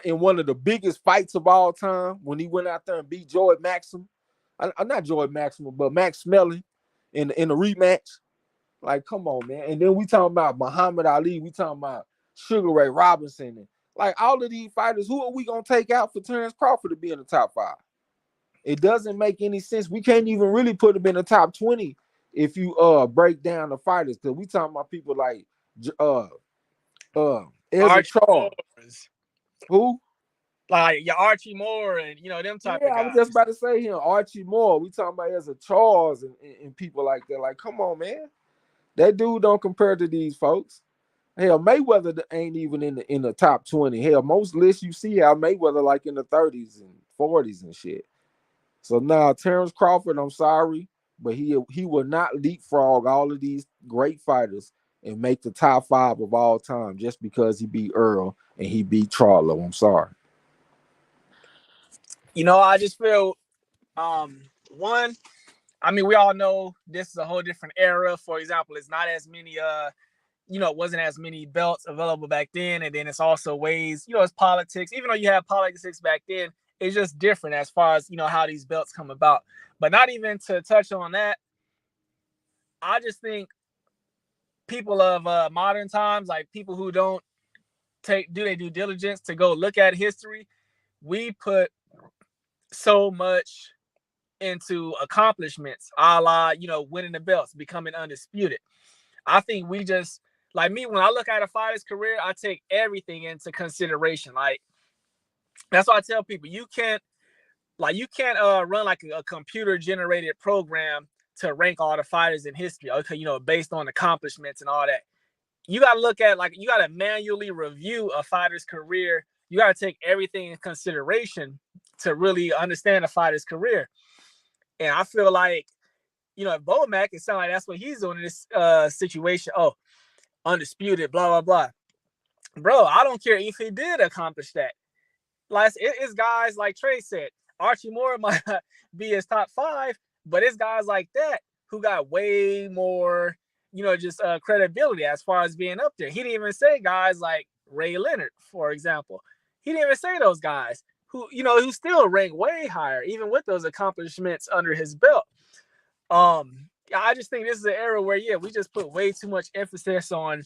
In one of the biggest fights of all time when he went out there and beat Joy Maxim. Not Joy Maxim, but Max Smelling in the rematch. Like, come on, man. And then we talking about Muhammad Ali. We talking about Sugar Ray Robinson. And like all of these fighters, who are we going to take out for Terrence Crawford to be in the top 5? It doesn't make any sense. We can't even really put him in the top 20 if you break down the fighters. Because we talking about people like Ezra Archie Charles. Moore's, Who? like your Archie Moore and them type Yeah, of I was just guys. about to say him. Archie Moore. We talking about Ezra Charles and people like that. Like, come on, man. That dude don't compare to these folks. Hell, Mayweather ain't even in the top 20. Hell, most lists you see have Mayweather like in the 30s and 40s and shit. So now Terrence Crawford, I'm sorry, but he will not leapfrog all of these great fighters and make the top 5 of all time just because he beat Earl and he beat Charlo. I'm sorry. I just feel one. I mean, we all know this is a whole different era. For example, it's not as many wasn't as many belts available back then, and then it's also ways, it's politics. Even though you have politics back then, it's just different as far as how these belts come about. But not even to touch on that, I just think people of modern times, like people who don't do their due diligence to go look at history, we put so much into accomplishments, a la winning the belts, becoming undisputed. I think we just, like me, when I look at a fighter's career, I take everything into consideration. Like, that's why I tell people you can't run like a computer generated program to rank all the fighters in history. Okay, based on accomplishments and all that. You got to look at, like, you got to manually review a fighter's career. You got to take everything in consideration to really understand a fighter's career. And I feel like, if Bomac, it sounds like that's what he's doing in this situation. Oh, undisputed, blah, blah, blah. Bro, I don't care if he did accomplish that. Like, it's guys like Trey said, Archie Moore might be his top 5, but it's guys like that who got way more, just credibility as far as being up there. He didn't even say guys like Ray Leonard, for example. He didn't even say those guys who still rank way higher, even with those accomplishments under his belt. I just think this is an era where, we just put way too much emphasis on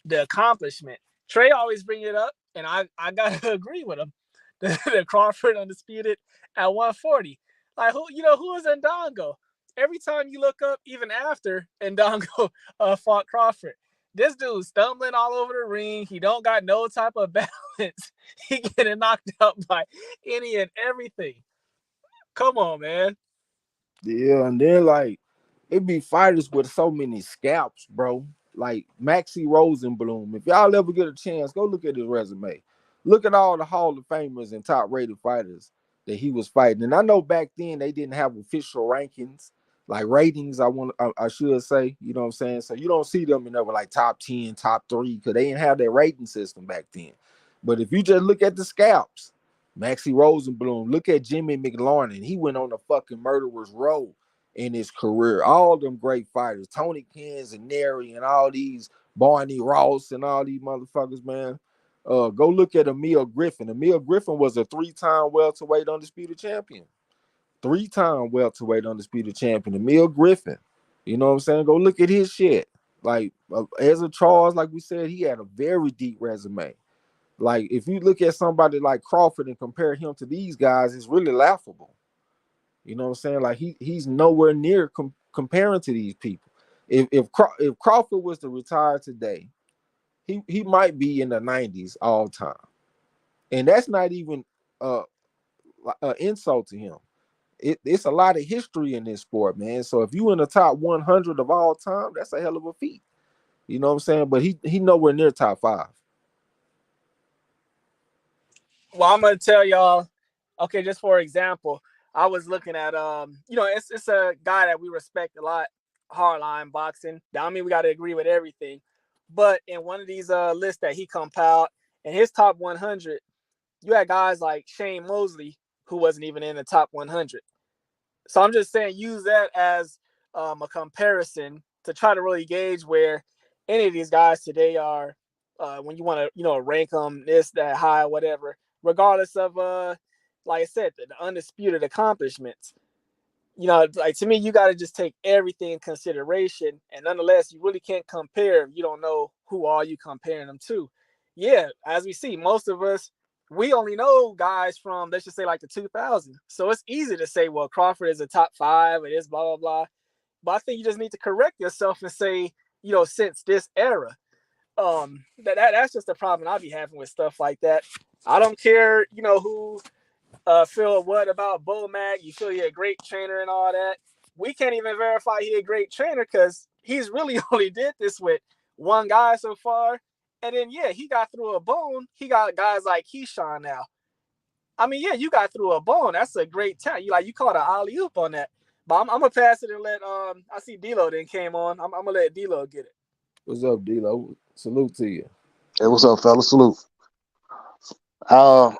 the accomplishment. Trey always bring it up, and I gotta agree with him. The Crawford undisputed at 140. Like, who is Ndongo? Every time you look up, even after Ndongo fought Crawford, this dude's stumbling all over the ring. He don't got no type of balance. He getting knocked out by any and everything. Come on, man. Yeah, and then like it be fighters with so many scalps, bro. Like Maxie Rosenblum. If y'all ever get a chance, go look at his resume. Look at all the Hall of Famers and top rated fighters that he was fighting. And I know back then they didn't have official rankings, like ratings. I should say, you know what I'm saying. So you don't see them in there with like top 10, top 3, because they didn't have that rating system back then. But if you just look at the scalps, Maxie Rosenblum, look at Jimmy McLaurin. He went on the fucking murderer's row in his career. All them great fighters, Tony Canzaneri and all these Barney Ross and all these motherfuckers, man. Go look at Emil Griffin. Emil Griffin was a 3-time welterweight undisputed champion. 3-time welterweight undisputed champion. Emil Griffin. You know what I'm saying? Go look at his shit. Like Ezra Charles, like we said, he had a very deep resume. Like if you look at somebody like Crawford and compare him to these guys, it's really laughable. You know what I'm saying? Like he's nowhere near comparing to these people. If Crawford was to retire today, he might be in the 90s all time, and that's not even insult to him. It's a lot of history in this sport, man. So if you in the top 100 of all time, that's a hell of a feat. You know what I'm saying? But he nowhere near top 5. Well, I'm gonna tell y'all. Okay, just for example, I was looking at it's a guy that we respect a lot, hardline boxing. I mean, we got to agree with everything, but in one of these lists that he compiled, in his top 100, you had guys like Shane Mosley, who wasn't even in the top 100. So I'm just saying, use that as a comparison to try to really gauge where any of these guys today are, when you want to, rank them this, that, high, whatever, regardless of, like I said, the undisputed accomplishments. Like to me, you got to just take everything in consideration, and nonetheless, you really can't compare if you don't know who are you comparing them to. Yeah, as we see, most of us, we only know guys from, let's just say, like the 2000s. So it's easy to say, well, Crawford is a top five, or this, blah blah blah. But I think you just need to correct yourself and say, since this era. That's just the problem I'll be having with stuff like that. I don't care, who feel what about Bo Mac. You feel he a great trainer and all that. We can't even verify he a great trainer because he's really only did this with one guy so far. And then yeah, he got through a bone. He got guys like Keyshawn now. I mean, yeah, you got through a bone. That's a great talent. You caught an alley oop on that. But I'm gonna pass it and let I see D'Lo then came on. I'm gonna let D'Lo get it. What's up, D-Lo? Salute to you. Hey, what's up, fella? Salute. Uh,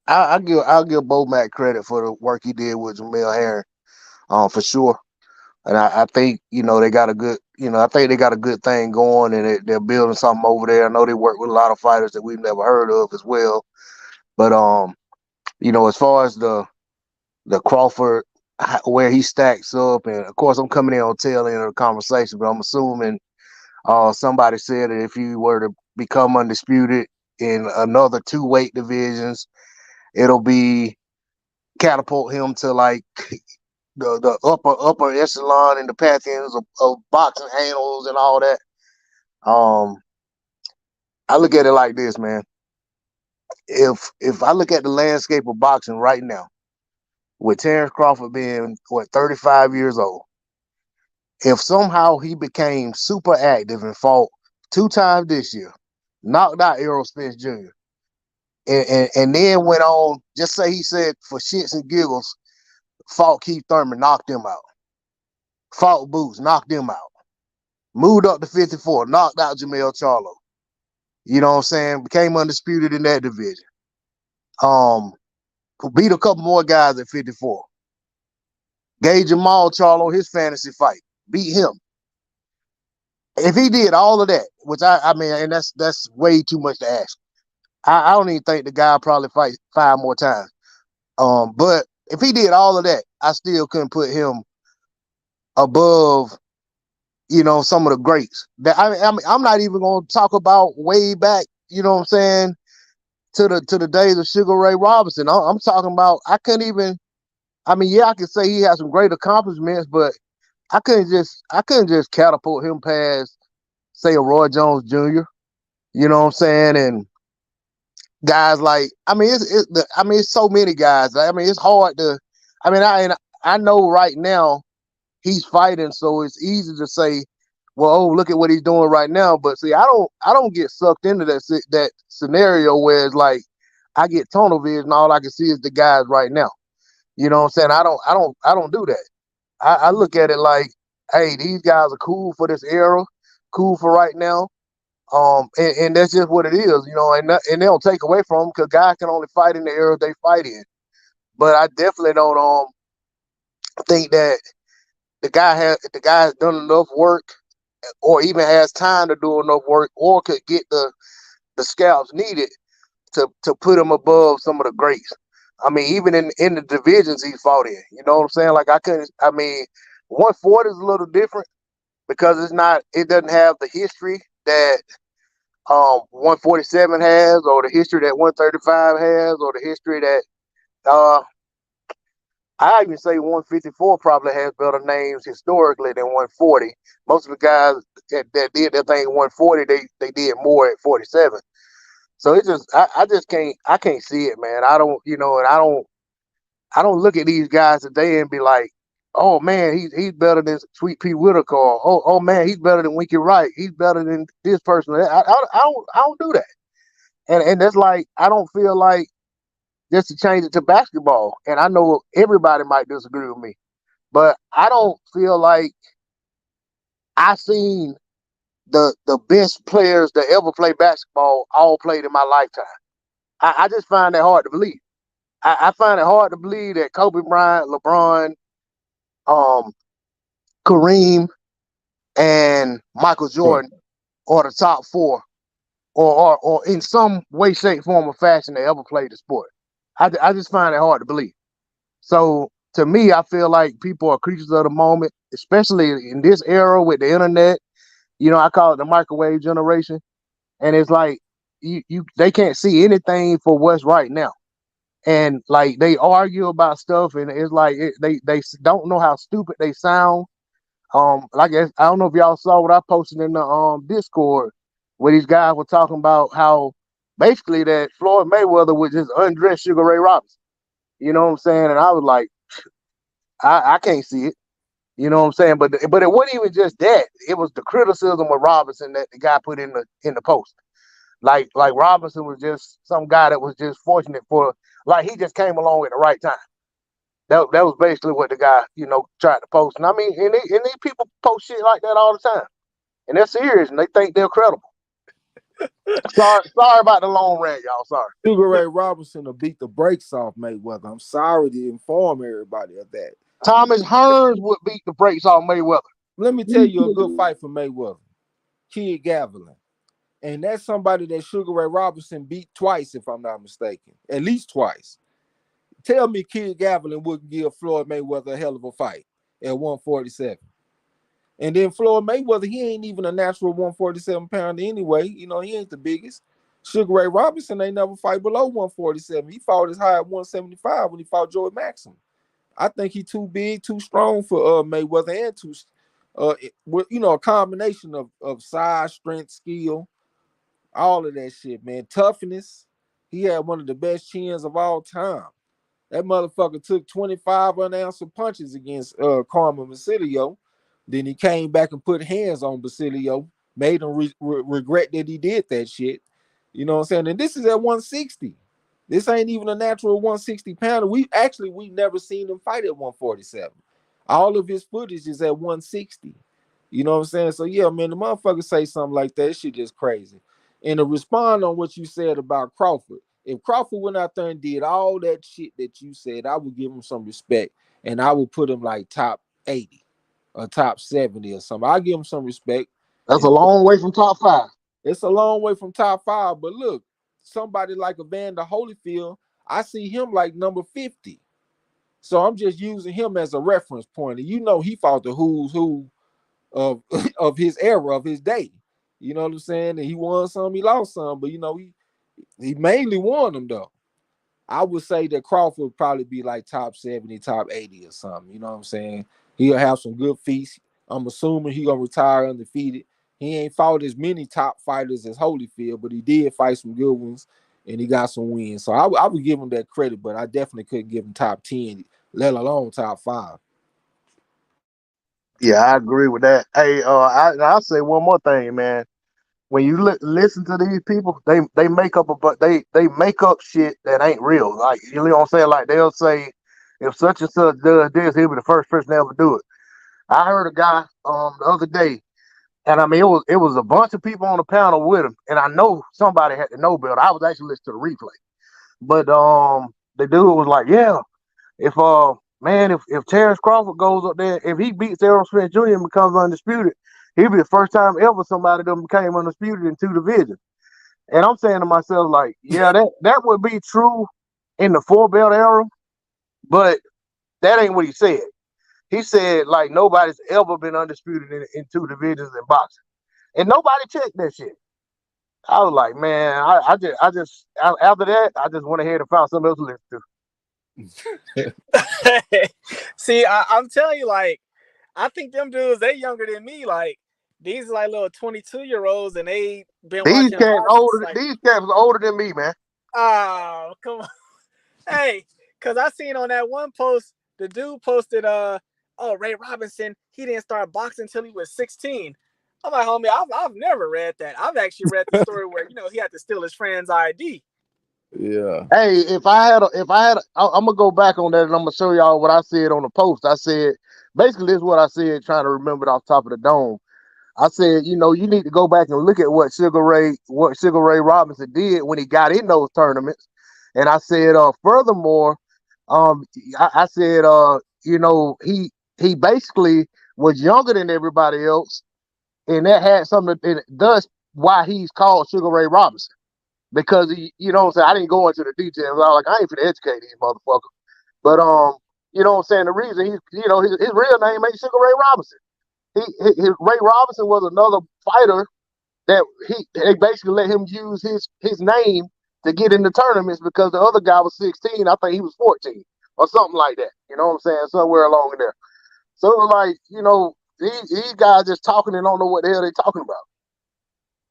I'll give Bo Mac credit for the work he did with Jamel Herring, for sure. And I think they got a good I think they got a good thing going, and they're building something over there. I know they work with a lot of fighters that we've never heard of as well. But as far as the Crawford, where he stacks up, and of course I'm coming in on tail end of the conversation, but I'm assuming somebody said that if you were to become undisputed in another two weight divisions, it'll be catapult him to like the upper echelon in the pantheons of boxing annals and all that. Um, I look at it like this, man. If I look at the landscape of boxing right now, with Terrence Crawford being 35 years old, if somehow he became super active and fought 2 times this year, knocked out Errol Spence Jr., and then went on, just say he said for shits and giggles, fought Keith Thurman, knocked him out. Fought Boots, knocked him out. Moved up to 54, knocked out Jamel Charlo. You know what I'm saying? Became undisputed in that division. Beat a couple more guys at 54. Gave Jamal Charlo his fantasy fight. Beat him. If he did all of that, which I mean, and that's way too much to ask. I don't even think the guy will probably fight 5 more times. But if he did all of that, I still couldn't put him above, some of the greats. That I'm not even going to talk about way back. You know what I'm saying? To the days of Sugar Ray Robinson. I'm talking about. I couldn't even. I mean, yeah, I could say he has some great accomplishments, but I couldn't just catapult him past, say, a Roy Jones Jr. You know what I'm saying? And guys like, I mean, it's so many guys. I mean, it's hard to. I mean, I know right now he's fighting, so it's easy to say, well, oh, look at what he's doing right now. But see, I don't get sucked into that scenario where it's like I get tunnel vision, all I can see is the guys right now. You know what I'm saying? I don't do that. I look at it like, hey, these guys are cool for this era, cool for right now. And that's just what it is, and they don't take away from them because guys can only fight in the era they fight in. But I definitely don't think that if the guy has done enough work or even has time to do enough work or could get the scalps needed to put him above some of the greats. I mean, even in the divisions he fought in, you know what I'm saying? Like 140 is a little different because it doesn't have the history that 147 has, or the history that 135 has, or the history that uh I even say 154 probably has better names historically than 140. Most of the guys that did their thing at 140, they did more at 47. So it's just I just can't see it, man. I don't, and I don't look at these guys today and be like, oh man, he's better than Sweet Pea Whitaker. Oh man, he's better than Winky Wright. He's better than this person. I don't do that. And that's like, I don't feel like, just to change it to basketball. And I know everybody might disagree with me, but I don't feel like I seen the best players that ever played basketball all played in my lifetime. I just find that hard to believe. I find it hard to believe that Kobe Bryant, LeBron, um, Kareem, and Michael Right. Jordan are the top four, or in some way, shape, form, or fashion they ever played the sport. I just find it hard to believe. So to me, I feel like people are creatures of the moment, especially in this era with the internet. You know, I call it the microwave generation, and it's like you they can't see anything for what's right now, and like they argue about stuff, and it's like they don't know how stupid they sound. Like I don't know if y'all saw what I posted in the Discord, where these guys were talking about how basically that Floyd Mayweather would just undress Sugar Ray Robinson. You know what I'm saying? And I was like, I can't see it. You know what I'm saying? But it wasn't even just that. It was the criticism of Robinson that the guy put in the post. Like Robinson was just some guy that was just fortunate for, like, he just came along at the right time. That was basically what the guy, tried to post. And I mean, and these people post shit like that all the time. And they're serious and they think they're credible. Sorry about the long rant, y'all. Sorry. Sugar Ray Robinson will beat the brakes off Mayweather. I'm sorry to inform everybody of that. Thomas Hearns would beat the brakes off Mayweather. Let me tell you a good fight for Mayweather. Kid Gavilan. And that's somebody that Sugar Ray Robinson beat twice, if I'm not mistaken. At least twice. Tell me Kid Gavilan wouldn't give Floyd Mayweather a hell of a fight at 147. And then Floyd Mayweather, he ain't even a natural 147 pounder anyway. You know, he ain't the biggest. Sugar Ray Robinson ain't never fight below 147. He fought as high at 175 when he fought Joey Maxim. I think he too big, too strong for Mayweather, and too, a combination of size, strength, skill, all of that shit, man. Toughness. He had one of the best chins of all time. That motherfucker took 25 unanswered punches against Carmen Basilio. Then he came back and put hands on Basilio, made him regret that he did that shit. You know what I'm saying? And this is at 160. This ain't even a natural 160 pounder. We never seen him fight at 147. All of his footage is at 160. You know what I'm saying? So yeah, man, the motherfucker say something like that, shit just crazy. And to respond on what you said about Crawford, if Crawford went out there and did all that shit that you said, I would give him some respect, and I would put him like top 80 or top 70 or something. I'll give him some respect. That's a And long way from top 5. it's a long way from top 5, but look, somebody like Evander Holyfield, I see him like number 50. So I'm just using him as a reference point. And he fought the who's who of of his era, of his day. You know what I'm saying? And he won some, he lost some, but he mainly won them though. I would say that Crawford would probably be like top 70, top 80 or something. You know what I'm saying? He'll have some good feats. I'm assuming he gonna retire undefeated. He ain't fought as many top fighters as Holyfield, but he did fight some good ones and he got some wins. So I would give him that credit, but I definitely couldn't give him top 10, let alone top 5. Yeah, I agree with that. Hey, I'll say one more thing, man. When you listen to these people, they make up they make up shit that ain't real. Like, you know what I'm saying? Like, they'll say, if such and such does this, he'll be the first person to ever do it. I heard a guy the other day, and I mean, it was a bunch of people on the panel with him, and I know somebody had the no belt. I was actually listening to the replay, but the dude was like, yeah, if man, if Terrence Crawford goes up there, if he beats Errol Spence Jr. and becomes undisputed, he'll be the first time ever somebody that became undisputed in 2 divisions. And I'm saying to myself, like, yeah, that would be true in the 4 belt era, but that ain't what he said. He said, like, nobody's ever been undisputed in 2 divisions in boxing, and nobody checked that shit. I was like, man, after that, I just went ahead and found something else to listen to. See, I'm telling you, like, I think them dudes, they younger than me. Like, these are like little 22-year-olds, and they been These watching cats boxing. Like, are older than me, man. oh, come on. Hey, because I seen on that one post, the dude posted, oh, Ray Robinson, he didn't start boxing until he was 16. I'm like, homie, I've never read that. I've actually read the story where, he had to steal his friend's ID. Yeah. Hey, I'm gonna go back on that and I'm gonna show y'all what I said on the post. I said, basically, this is what I said, trying to remember it off the top of the dome. I said, you need to go back and look at what Sugar Ray Robinson did when he got in those tournaments. And I said, furthermore, I said, he basically was younger than everybody else, and that had something. And thus, why he's called Sugar Ray Robinson, because he, you know what I'm saying. I didn't go into the details. I was like, I ain't finna educate these motherfuckers. But you know what I'm saying. The reason his real name ain't Sugar Ray Robinson. Ray Robinson was another fighter that they basically let him use his name to get in the tournaments because the other guy was 16. I think he was 14 or something like that. You know what I'm saying? Somewhere along in there. So it was like, you know, these guys just talking and don't know what the hell they talking about.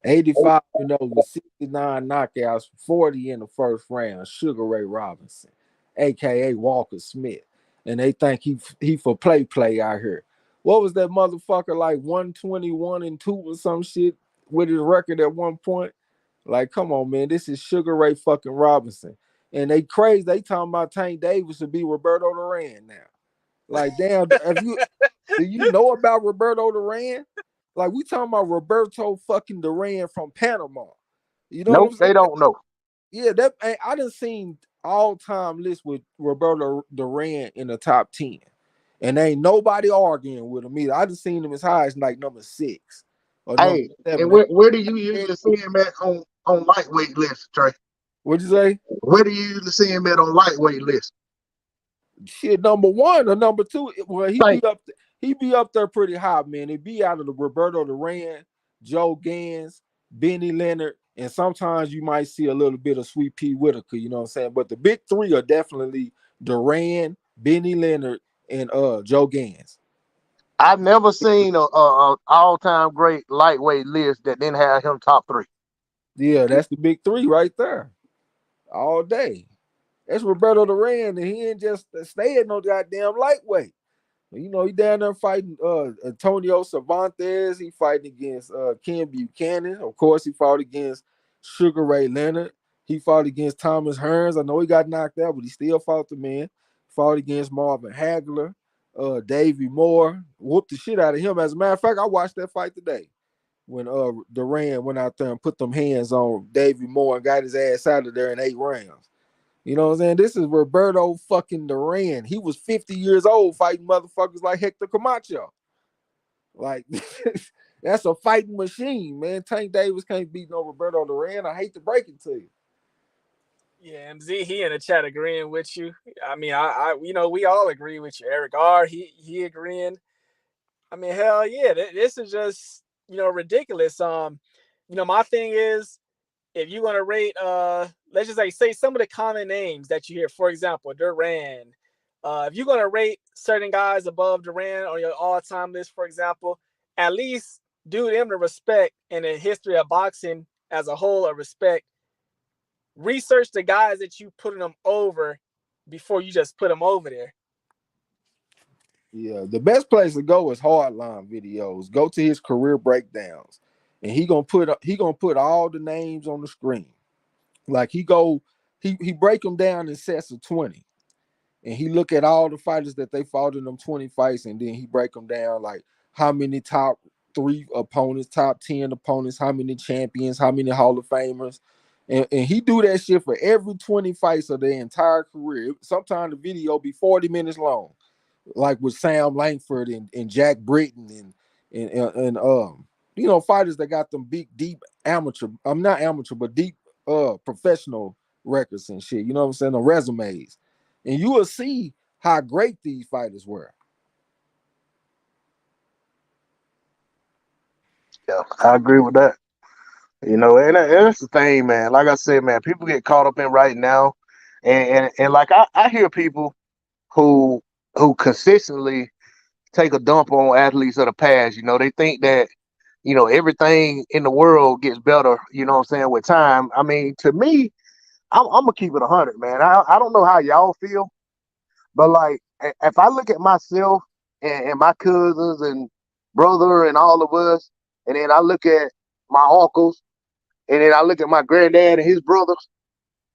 85 with 69 knockouts, 40 in the first round. Sugar Ray Robinson, aka Walker Smith, and they think he for play out here. What was that motherfucker like 121-2 or some shit with his record at one point? Like, come on, man, this is Sugar Ray fucking Robinson, and they crazy. They talking about Tank Davis to be Roberto Duran now. Like, damn, do you know about Roberto Duran? Like, we talking about Roberto fucking Duran from Panama. You know what Nope, I'm saying? they don't know. Yeah, I done seen all-time list with Roberto Duran in the top 10. And ain't nobody arguing with him either. I just seen him as high as like number 6 or number Hey, and 7. where do you usually see him at on lightweight lists, Trey? What'd you say? Where do you usually see him at on lightweight lists? Shit, number 1 or number 2. Well, Like, he be up there pretty high, man. He be out of the Roberto Duran, Joe Gans, Benny Leonard, and sometimes you might see a little bit of Sweet Pea Whitaker, you know what I'm saying? But the big 3 are definitely Duran, Benny Leonard, and Joe Gans. I've never seen a all-time great lightweight list that didn't have him top 3. Yeah, that's the big 3 right there. All day. That's Roberto Duran, and he ain't just stay at no goddamn lightweight. You know, he down there fighting Antonio Cervantes. He fighting against Ken Buchanan. Of course, he fought against Sugar Ray Leonard. He fought against Thomas Hearns. I know he got knocked out, but he still fought the man. Fought against Marvin Hagler, Davey Moore. Whooped the shit out of him. As a matter of fact, I watched that fight today when Duran went out there and put them hands on Davey Moore and got his ass out of there in 8 rounds. You know what I'm saying? This is Roberto fucking Duran. He was 50 years old fighting motherfuckers like Hector Camacho. Like, that's a fighting machine, man. Tank Davis can't beat no Roberto Duran. I hate to break it to you. Yeah, MZ, he in the chat agreeing with you. I mean, I you know, we all agree with you. Eric R, he agreeing. I mean, hell yeah, this is just, you know, ridiculous. You know, my thing is, if you're gonna rate, let's just say some of the common names that you hear, for example, Duran. If you're gonna rate certain guys above Duran on your all-time list, for example, at least do them the respect in the history of boxing as a whole, a respect. Research the guys that you putting them over before you just put them over there. Yeah, the best place to go is Hardline videos. Go to his career breakdowns, and he gonna put all the names on the screen. Like he break them down in sets of 20. And he look at all the fighters that they fought in them 20 fights, and then he break them down like how many top 3 opponents, top 10 opponents, how many champions, how many Hall of Famers. And he do that shit for every 20 fights of their entire career. Sometimes the video be 40 minutes long, like with Sam Langford and Jack Britton and you know, fighters that got them big, deep amateur, I'm not amateur, but deep professional records and shit, you know what I'm saying, the resumes. And you will see how great these fighters were. Yeah, I agree with that. You know, and that's the thing, man. Like I said, man, people get caught up in right now, and like I hear people who consistently take a dump on athletes of the past. You know, they think that, you know, everything in the world gets better, you know what I'm saying, with time. I mean, to me, I'm gonna keep it 100, man. I don't know how y'all feel, but like if I look at myself and my cousins and brother and all of us, and then I look at my uncles, and then I look at my granddad and his brothers,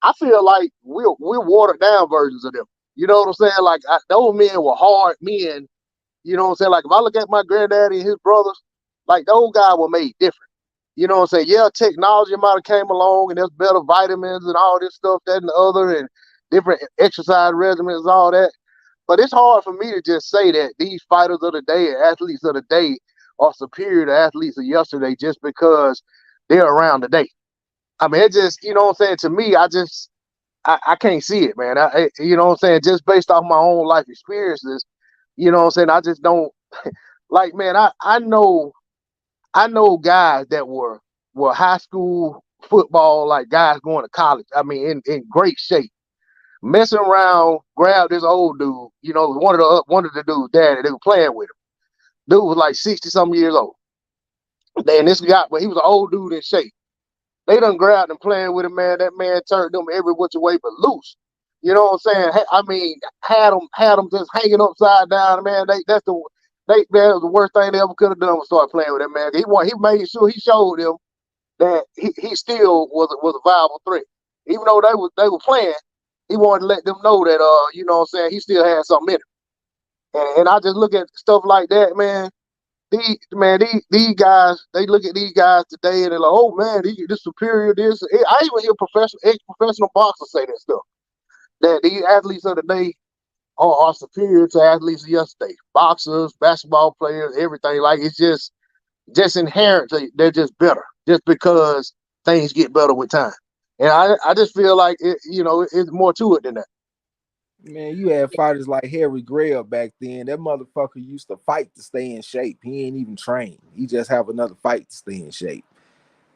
I feel like we're watered down versions of them. You know what I'm saying? Like those men were hard men. You know what I'm saying? Like if I look at my granddaddy and his brothers, like those guys were made different. You know what I'm saying? Yeah, technology might have came along and there's better vitamins and all this stuff, that and the other, and different exercise regimens and all that. But it's hard for me to just say that these fighters of the day and athletes of the day are superior to athletes of yesterday just because they're around today. I mean, it just, you know what I'm saying? To me, I can't see it, man. You know what I'm saying? Just based off my own life experiences, you know what I'm saying? I just don't like, man, I know guys that were high school football, like guys going to college. I mean, in great shape, messing around, grabbed this old dude, you know, one of the dudes' daddy, they were playing with him. Dude was like 60 some years old. And this guy, but he was an old dude in shape. They done grabbed him playing with him, man. That man turned them every which way but loose. You know what I'm saying? I mean, had them just hanging upside down, man. That was the worst thing they ever could have done was start playing with that man. He made sure he showed them that he still was a viable threat. Even though they were playing, he wanted to let them know that you know what I'm saying, he still had something in him. And I just look at stuff like that, man. These guys, they look at these guys today and they're like, oh man, this superior, this. I even hear ex-professional boxers say that stuff. That these athletes of the day are superior to athletes of yesterday. Boxers, basketball players, everything. Like it's just inherent. They're just better, just because things get better with time. And I just feel like it's more to it than that. Man, you had fighters like Harry Grail back then. That motherfucker used to fight to stay in shape. He ain't even trained. He just have another fight to stay in shape.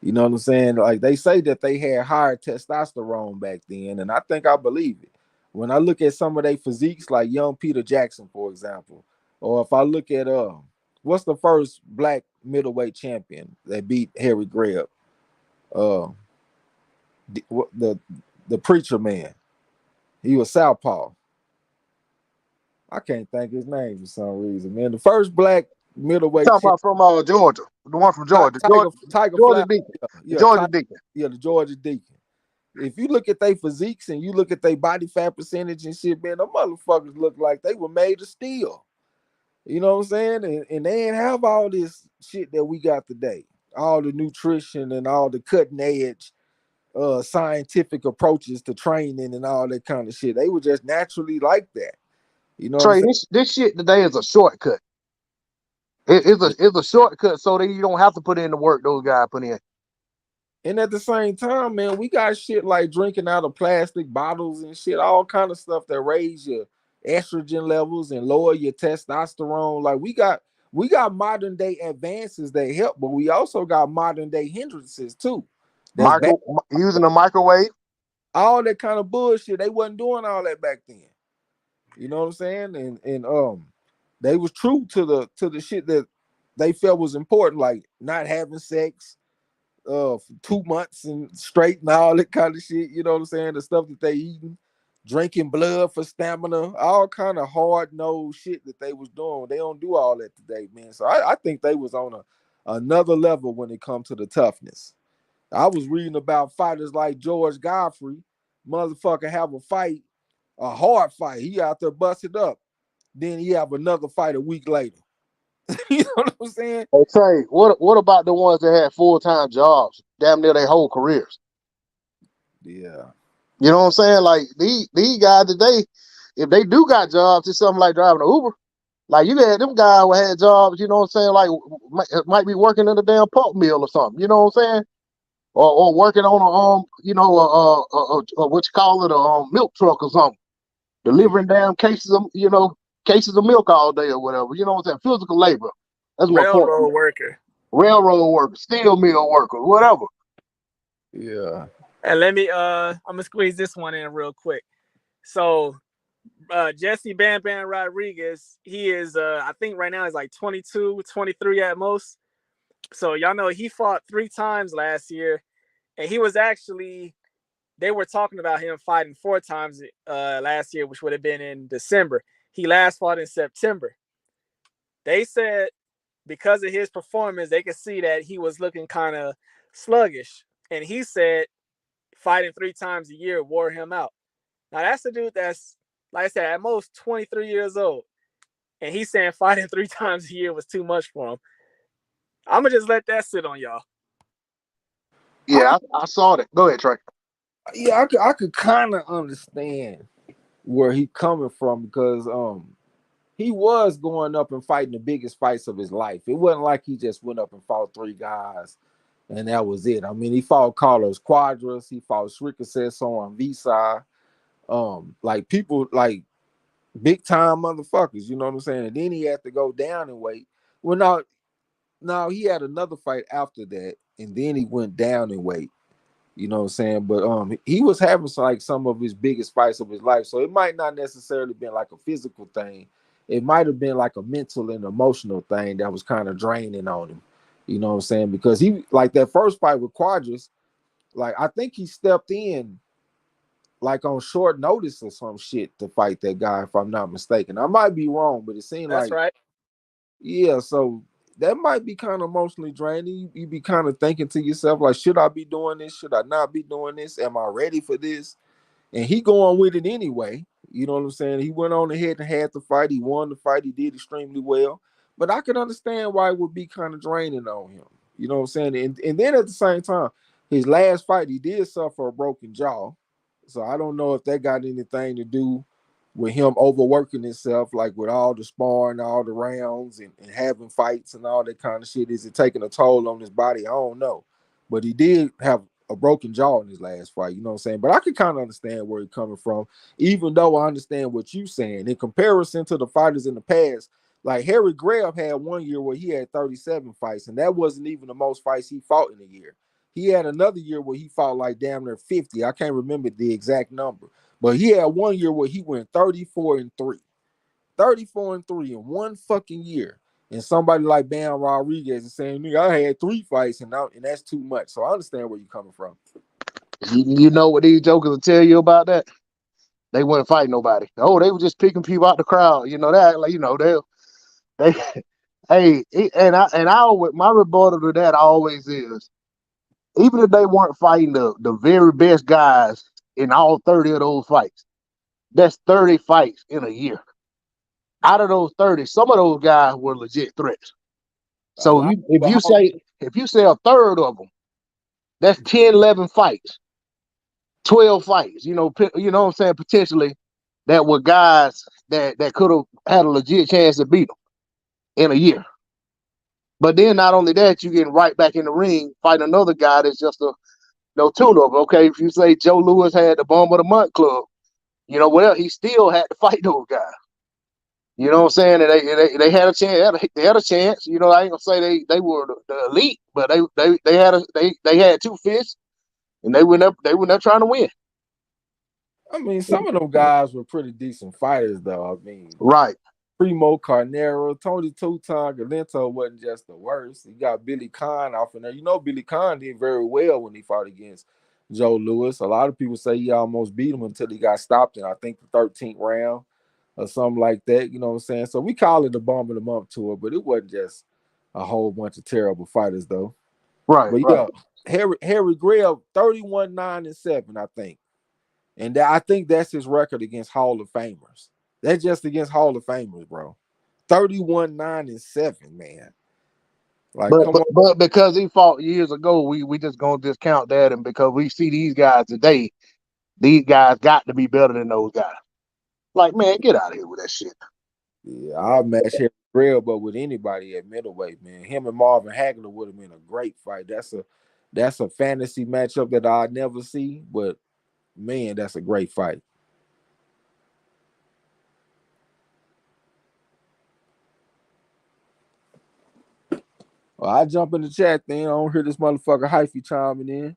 You know what I'm saying? Like they say that they had higher testosterone back then, and I think I believe it. When I look at some of their physiques, like young Peter Jackson, for example, or if I look at what's the first black middleweight champion that beat Harry Grail? Uh, the preacher man. He was southpaw. I can't think his name for some reason, man. The first black middleweight Talking champ, about from Georgia, the one from Georgia, Tiger Georgia Flower, Deacon, yeah, Georgia Deacon. the Georgia Deacon. If you look at their physiques and you look at their body fat percentage and shit, man, them motherfuckers look like they were made of steel. You know what I'm saying? And they ain't have all this shit that we got today. All the nutrition and all the cutting edge scientific approaches to training and all that kind of shit. They were just naturally like that. You know what I'm Trey, saying? this shit today is a shortcut. It's a shortcut so that you don't have to put in the work those guys put in. And at the same time, man, we got shit like drinking out of plastic bottles and shit, all kind of stuff that raise your estrogen levels and lower your testosterone. Like we got modern day advances that help, but we also got modern day hindrances too. That's bad. Using the microwave. All that kind of bullshit. They wasn't doing all that back then. You know what I'm saying? And they was true to the shit that they felt was important, like not having sex for 2 months and straight and all that kind of shit. You know what I'm saying? The stuff that they eating, drinking blood for stamina, all kind of hard nosed shit that they was doing. They don't do all that today, man. So I think they was on another level when it comes to the toughness. I was reading about fighters like George Godfrey, motherfucker have a fight, a hard fight. He out there busted up. Then he have another fight a week later. You know what I'm saying? Hey Trey, what about the ones that had full-time jobs, damn near their whole careers? Yeah. You know what I'm saying? Like these guys today, if they do got jobs, it's something like driving an Uber. Like you had them guys who had jobs, you know what I'm saying? Like might be working in a damn pulp mill or something. You know what I'm saying? Or working on what you call it, a milk truck or something, Yeah. delivering damn cases of milk all day or whatever. You know what I'm saying? Physical labor. That's my point. Railroad worker. Railroad worker, steel mill worker, whatever. Yeah. And I'm gonna squeeze this one in real quick. So Jesse Bam Bam Rodriguez, he is I think right now he's like 22, 23 at most. So y'all know he fought 3 times last year, and he was actually, they were talking about him fighting 4 times last year, which would have been in December. He last fought in September. They said because of his performance, they could see that he was looking kind of sluggish, and he said fighting 3 times a year wore him out. Now that's a dude that's, like I said, at most 23 years old, and he's saying fighting 3 times a year was too much for him. I'm gonna just let that sit on y'all. I Yeah, I saw that. Go ahead, Trey. I could kind of understand where he coming from because he was going up and fighting the biggest fights of his life. It wasn't like he just went up and fought 3 guys and that was it. I mean, he fought Carlos Quadras, he fought Srikase on Visa, like people like big time motherfuckers, you know what I'm saying? And then he had to go down in weight. Well, now he had another fight after that, and then he went down in weight. You know what I'm saying? But he was having like some of his biggest fights of his life. So it might not necessarily been like a physical thing. It might have been like a mental and emotional thing that was kind of draining on him. You know what I'm saying? Because he like that first fight with Quadras, like I think he stepped in like on short notice or some shit to fight that guy, if I'm not mistaken. I might be wrong, but it seemed That's like right. yeah, so that might be kind of emotionally draining. You be kind of thinking to yourself, like, should I be doing this? Should I not be doing this? Am I ready for this? And he going with it anyway. You know what I'm saying? He went on ahead and had the fight. He won the fight. He did extremely well. But I can understand why it would be kind of draining on him. You know what I'm saying? And then at the same time, his last fight, he did suffer a broken jaw. So I don't know if that got anything to do with him overworking himself, like with all the sparring, all the rounds, and having fights and all that kind of shit. Is it taking a toll on his body? I don't know. But he did have a broken jaw in his last fight, you know what I'm saying? But I can kind of understand where he's coming from, even though I understand what you're saying. In comparison to the fighters in the past, like Harry Greb had 1 year where he had 37 fights, and that wasn't even the most fights he fought in a year. He had another year where he fought like damn near 50. I can't remember the exact number, but he had 1 year where he went 34-3. 34-3 in one fucking year. And somebody like Bam Rodriguez is saying, nigga, I had 3 fights and that's too much. So I understand where you're coming from. You know what these jokers will tell you about that? They wouldn't fight nobody. Oh, they were just picking people out the crowd. You know that, like they hey, and I always, my rebuttal to that always is, even if they weren't fighting the very best guys in all 30 of those fights, that's 30 fights in a year. Out of those 30, some of those guys were legit threats. A So lot if you say a third of them, that's 10, 11 fights, 12 fights. You know what I'm saying? Potentially, that were guys that could have had a legit chance to beat them in a year. But then not only that, you getting right back in the ring, fighting another guy that's just a no tune of. Okay, if you say Joe Louis had the Bum of the Month club, well, he still had to fight those guys. You know what I'm saying? And they had a chance. They had a chance. I ain't gonna say they were the elite, but they had 2 fists, and they were not trying to win. I mean, some of them guys were pretty decent fighters, though. I mean, Right. Primo Carnero, Tony Tuton Galento wasn't just the worst. You got Billy Conn off in there. Billy Conn did very well when he fought against Joe Louis. A lot of people say he almost beat him until he got stopped in, I think, the 13th round or something like that. You know what I'm saying? So we call it the Bomb of the Month tour, but it wasn't just a whole bunch of terrible fighters, though. Right. But Right. yeah, Harry Greb, 31-9-7, I think. And I think that's his record against Hall of Famers. That's just against Hall of Famers, bro. 31-9-7, man. Like, But come but on. but because he fought years ago, we just gonna discount that, and because we see these guys today, these guys got to be better than those guys. Like, man, get out of here with that shit. Yeah, I'll match Harry Greb, but with anybody at middleweight, man. Him and Marvin Hagler would have been a great fight. That's a fantasy matchup that I'll never see, but man, that's a great fight. Well, I jump in the chat then. I don't hear this motherfucker hyphy chiming in.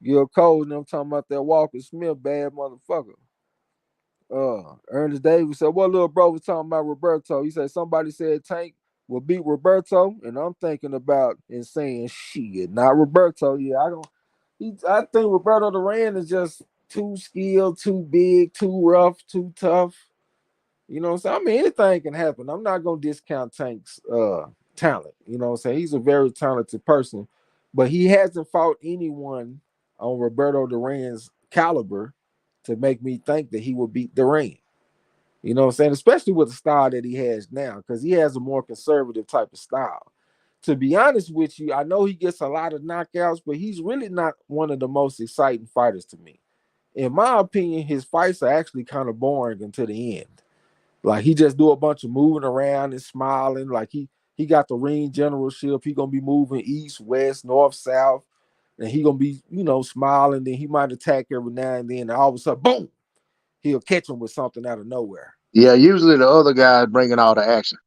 Gil Cole and them talking about that Walker Smith bad motherfucker. Ernest Davis said, what little bro was talking about Roberto? He said somebody said Tank will beat Roberto, and I'm thinking about and saying shit, not Roberto. Yeah, I think Roberto Duran is just too skilled, too big, too rough, too tough. You know what I'm saying? I mean, anything can happen. I'm not gonna discount Tank's talent. You know what I'm saying? He's a very talented person, but he hasn't fought anyone on Roberto Duran's caliber to make me think that he will beat Duran. You know what I'm saying? Especially with the style that he has now, because he has a more conservative type of style. To be honest with you, I know he gets a lot of knockouts, but he's really not one of the most exciting fighters to me. In my opinion, his fights are actually kind of boring until the end. Like he just do a bunch of moving around and smiling. Like he got the ring generalship. He gonna be moving east, west, north, south, and he gonna be smiling. Then he might attack every now and then. And all of a sudden, boom, he'll catch him with something out of nowhere. Yeah, usually the other guy's bringing all the action.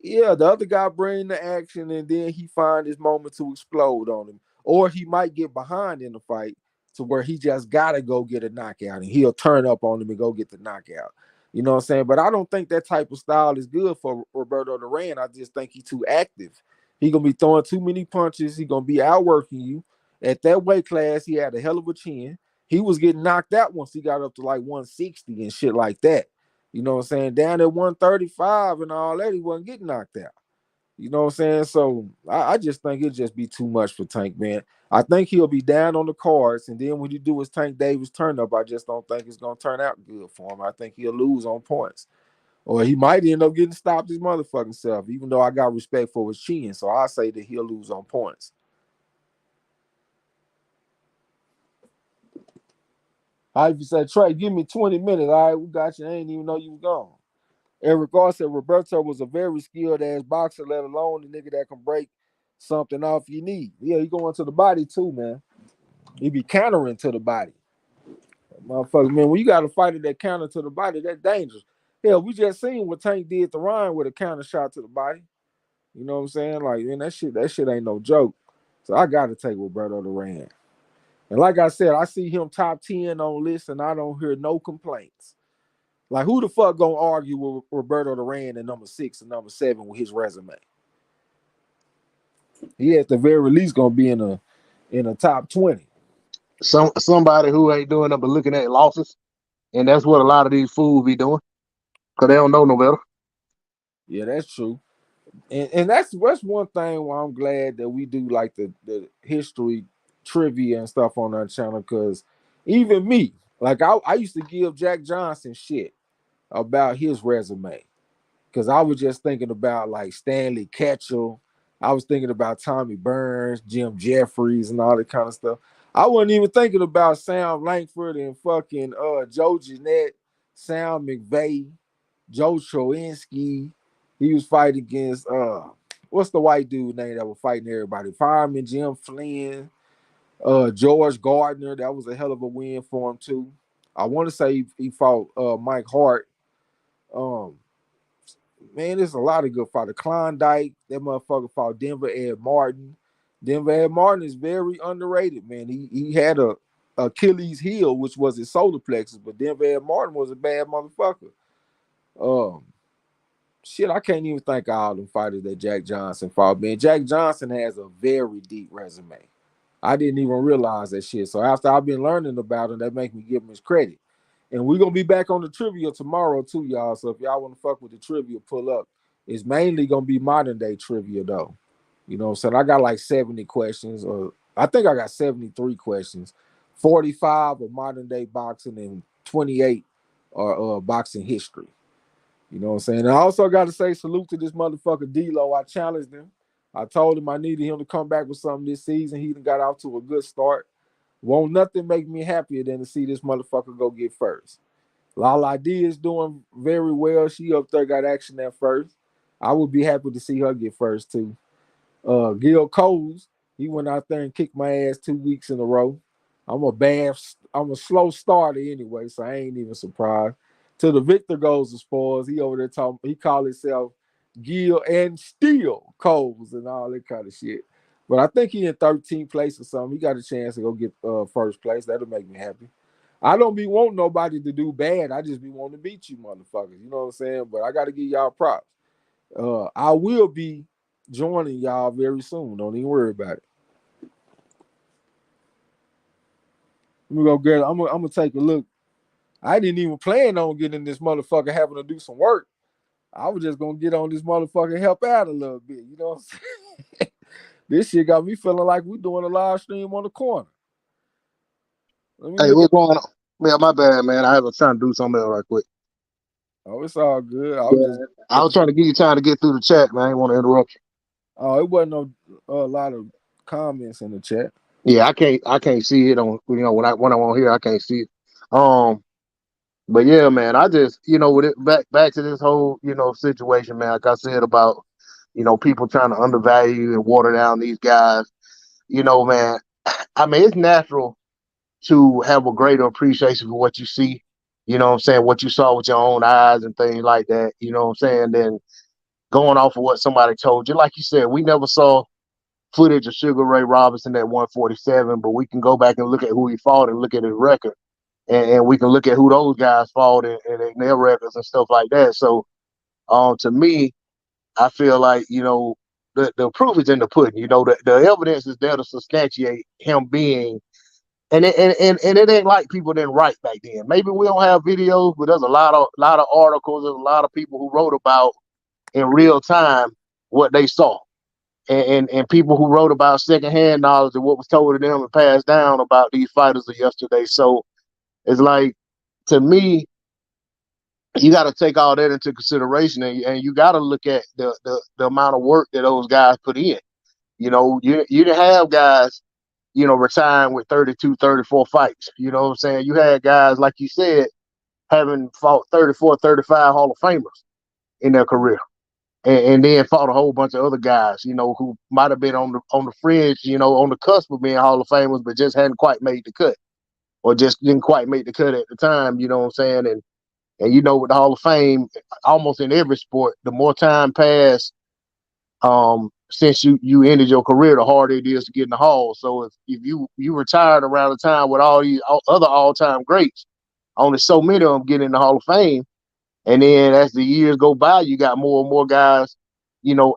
Yeah, the other guy bring the action, and then he find his moment to explode on him, or he might get behind in the fight to where he just gotta go get a knockout, and he'll turn up on him and go get the knockout. You know what I'm saying? But I don't think that type of style is good for Roberto Duran. I just think he's too active. He gonna be throwing too many punches. He gonna be outworking you. At that weight class, he had a hell of a chin. He was getting knocked out once he got up to like 160 and shit like that. You know what I'm saying? Down at 135 and all that, he wasn't getting knocked out. You know what I'm saying? So I just think it'd just be too much for Tank, man. I think he'll be down on the cards, and then when you do his Tank Davis turn up, I just don't think it's gonna turn out good for him. I think he'll lose on points. Or he might end up getting stopped his motherfucking self, even though I got respect for his chin. So I say that he'll lose on points. How if you say, Trey, give me 20 minutes. All right, we got you. I ain't even know you was gone. Eric Ross said Roberto was a very skilled ass boxer, let alone the nigga that can break something off your knee. Yeah, he going to the body too, man. He be countering to the body. Motherfucker, man, when you got a fighter that counter to the body, that's dangerous. Hell, we just seen what Tank did to Ryan with a counter shot to the body. You know what I'm saying? Like, man, that shit ain't no joke. So I gotta take Roberto Duran. And like I said, I see him top 10 on list and I don't hear no complaints. Like, who the fuck gonna argue with Roberto Duran at number 6 and number 7 with his resume? He at the very least gonna be in a top 20. Somebody who ain't doing nothing but looking at losses, and that's what a lot of these fools be doing, because they don't know no better. Yeah, that's true. And that's one thing why I'm glad that we do like the history trivia and stuff on our channel, because even me, like I used to give Jack Johnson shit about his resume. Because I was just thinking about like Stanley Ketchel. I was thinking about Tommy Burns, Jim Jeffries, and all that kind of stuff. I wasn't even thinking about Sam Langford and fucking Joe Jeanette, Sam McVeigh, Joe Troinski. He was fighting against what's the white dude name that was fighting everybody? Fireman Jim Flynn, George Gardner. That was a hell of a win for him too. I want to say he fought Mike Hart. Um, Man, there's a lot of good fighters. Klondike, that motherfucker fought Denver Ed Martin. Denver Ed Martin is very underrated, man. He had a Achilles heel, which was his solar plexus, but Denver Ed Martin was a bad motherfucker. Um, Shit, I can't even think of all them fighters that Jack Johnson fought. Man, Jack Johnson has a very deep resume. I didn't even realize that shit. So after I've been learning about him, that make me give him his credit. And we're gonna be back on the trivia tomorrow too, y'all. So if y'all want to fuck with the trivia, pull up. It's mainly gonna be modern day trivia though. You know what I'm saying? I got like 70 questions, or I think I got 73 questions. 45 of modern day boxing and 28 are boxing history. You know what I'm saying? And I also got to say salute to this motherfucker D-Lo. I challenged him. I told him I needed him to come back with something this season. He got off to a good start. Won't nothing make me happier than to see this motherfucker go get first. Lala D is doing very well. She up there got action at first. I would be happy to see her get first too. Gil Coles, he went out there and kicked my ass 2 weeks in a row. I'm a slow starter anyway, so I ain't even surprised. Till the victor goes the spoils. He over there talking, he called himself Gil and Steel Coles and all that kind of shit. But I think he in 13th place or something. He got a chance to go get first place. That'll make me happy. I don't be wanting nobody to do bad. I just be wanting to beat you, motherfuckers. You know what I'm saying? But I got to give y'all props. I will be joining y'all very soon. Don't even worry about it. Let me go get it. I'm gonna take a look. I didn't even plan on getting this motherfucker having to do some work. I was just gonna get on this motherfucker and help out a little bit. You know what I'm saying? This shit got me feeling like we doing a live stream on the corner. Let me Hey, look at. what's going on? Man, my bad, man. I was trying to do something else right quick. Oh, it's all good. I was Yeah, just. I was trying to give you time to get through the chat, man. I didn't want to interrupt you. Oh, it wasn't no a lot of comments in the chat. Yeah, I can't see it on when I'm on here. I can't see it. Um, But yeah, man, I just, with it back to this whole, situation, man, like I said about, people trying to undervalue and water down these guys, man, I mean, it's natural to have a greater appreciation for what you see, what I'm saying, what you saw with your own eyes and things like that, what I'm saying, then going off of what somebody told you. Like you said, we never saw footage of Sugar Ray Robinson at 147, but we can go back and look at who he fought and look at his record. And we can look at who those guys fought and their records and stuff like that. So, to me, I feel like, the proof is in the pudding. The evidence is there to substantiate him being. And it ain't like people didn't write back then. Maybe we don't have videos, but there's a lot of articles. There's a lot of people who wrote about in real time what they saw, and people who wrote about secondhand knowledge of what was told to them and passed down about these fighters of yesterday. So it's like, to me, you got to take all that into consideration, and you got to look at the amount of work that those guys put in. You didn't have guys, retiring with 32, 34 fights. You know what I'm saying? You had guys, like you said, having fought 34, 35 Hall of Famers in their career. And then fought a whole bunch of other guys, who might have been on the fringe, on the cusp of being Hall of Famers, but just hadn't quite made the cut, or just didn't quite make the cut at the time. You know what I'm saying? And with the Hall of Fame, almost in every sport, the more time passed, since you ended your career, the harder it is to get in the Hall. So if you retired around the time with all these other all time greats, only so many of them get in the Hall of Fame. And then as the years go by, you got more and more guys,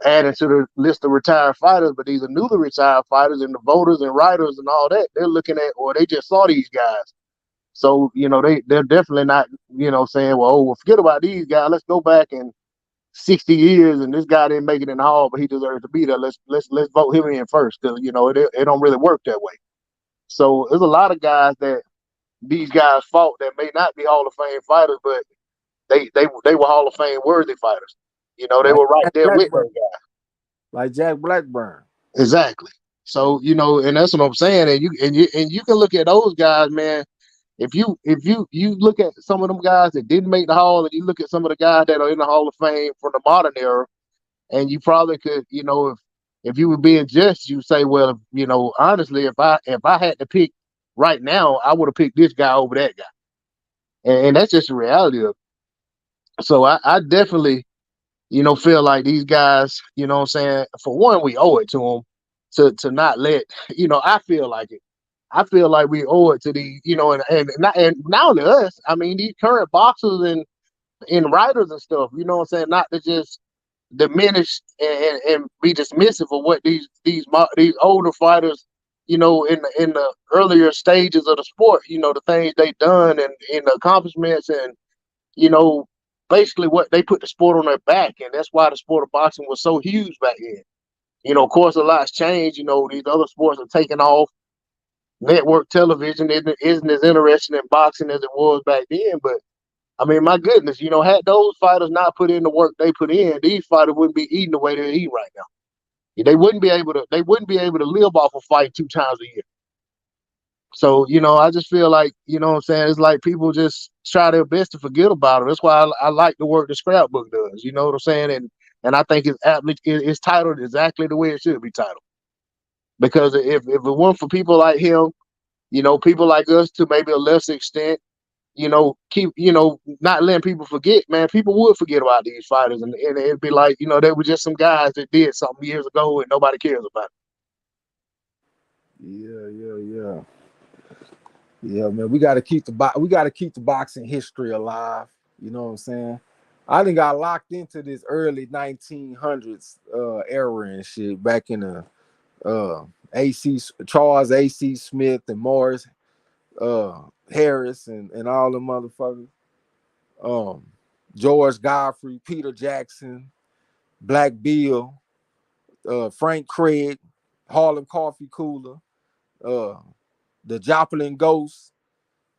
adding to the list of retired fighters. But these are newly retired fighters, and the voters and writers and all that, they're looking at, or they just saw these guys. So, they're definitely not, saying, well, forget about these guys. Let's go back and 60 years and this guy didn't make it in the Hall, but he deserves to be there. Let's vote him in first, because it don't really work that way. So there's a lot of guys that these guys fought that may not be Hall of Fame fighters, but they were Hall of Fame worthy fighters. They Like were right Jack there with Blackburn. those guys. Like Jack Blackburn. Exactly. So, and that's what I'm saying. And you can look at those guys, man. If you look at some of them guys that didn't make the Hall, and you look at some of the guys that are in the Hall of Fame from the modern era, and you probably could, if you were being just, you say, well, honestly, if I had to pick right now, I would have picked this guy over that guy, and that's just the reality of it. So I definitely, feel like these guys, what I'm saying, for one, we owe it to them to not let, I feel like it. I feel like we owe it to these, and not only us. I mean, these current boxers and writers and stuff. You know what I'm saying? Not to just diminish and be dismissive of what these older fighters, in the earlier stages of the sport, the things they done and the accomplishments, and you know basically what they put the sport on their back, and that's why the sport of boxing was so huge back then. Of course, a lot's changed. These other sports are taking off. Network television isn't as interesting in boxing as it was back then, but I mean, my goodness, had those fighters not put in the work they put in, these fighters wouldn't be eating the way they're eating right now. They wouldn't be able to. They wouldn't be able to live off a fight 2 times a year. So, I just feel like, what I'm saying, it's like people just try their best to forget about it. That's why I like the work the scrapbook does. You know what I'm saying? And I think it's titled exactly the way it should be titled. Because if it weren't for people like him, people like us to maybe a lesser extent, keep, not letting people forget, man, people would forget about these fighters, and it'd be like, they were just some guys that did something years ago and nobody cares about it. Yeah, yeah, yeah. Yeah, man. We gotta keep the boxing history alive. You know what I'm saying? I done got locked into this early 1900s era and shit back in the AC Charles AC Smith and Morris Harris and all the motherfuckers. Um George Godfrey, Peter Jackson, Black Bill, Frank Craig, Harlem Coffee Cooler, uh, the Joplin Ghost,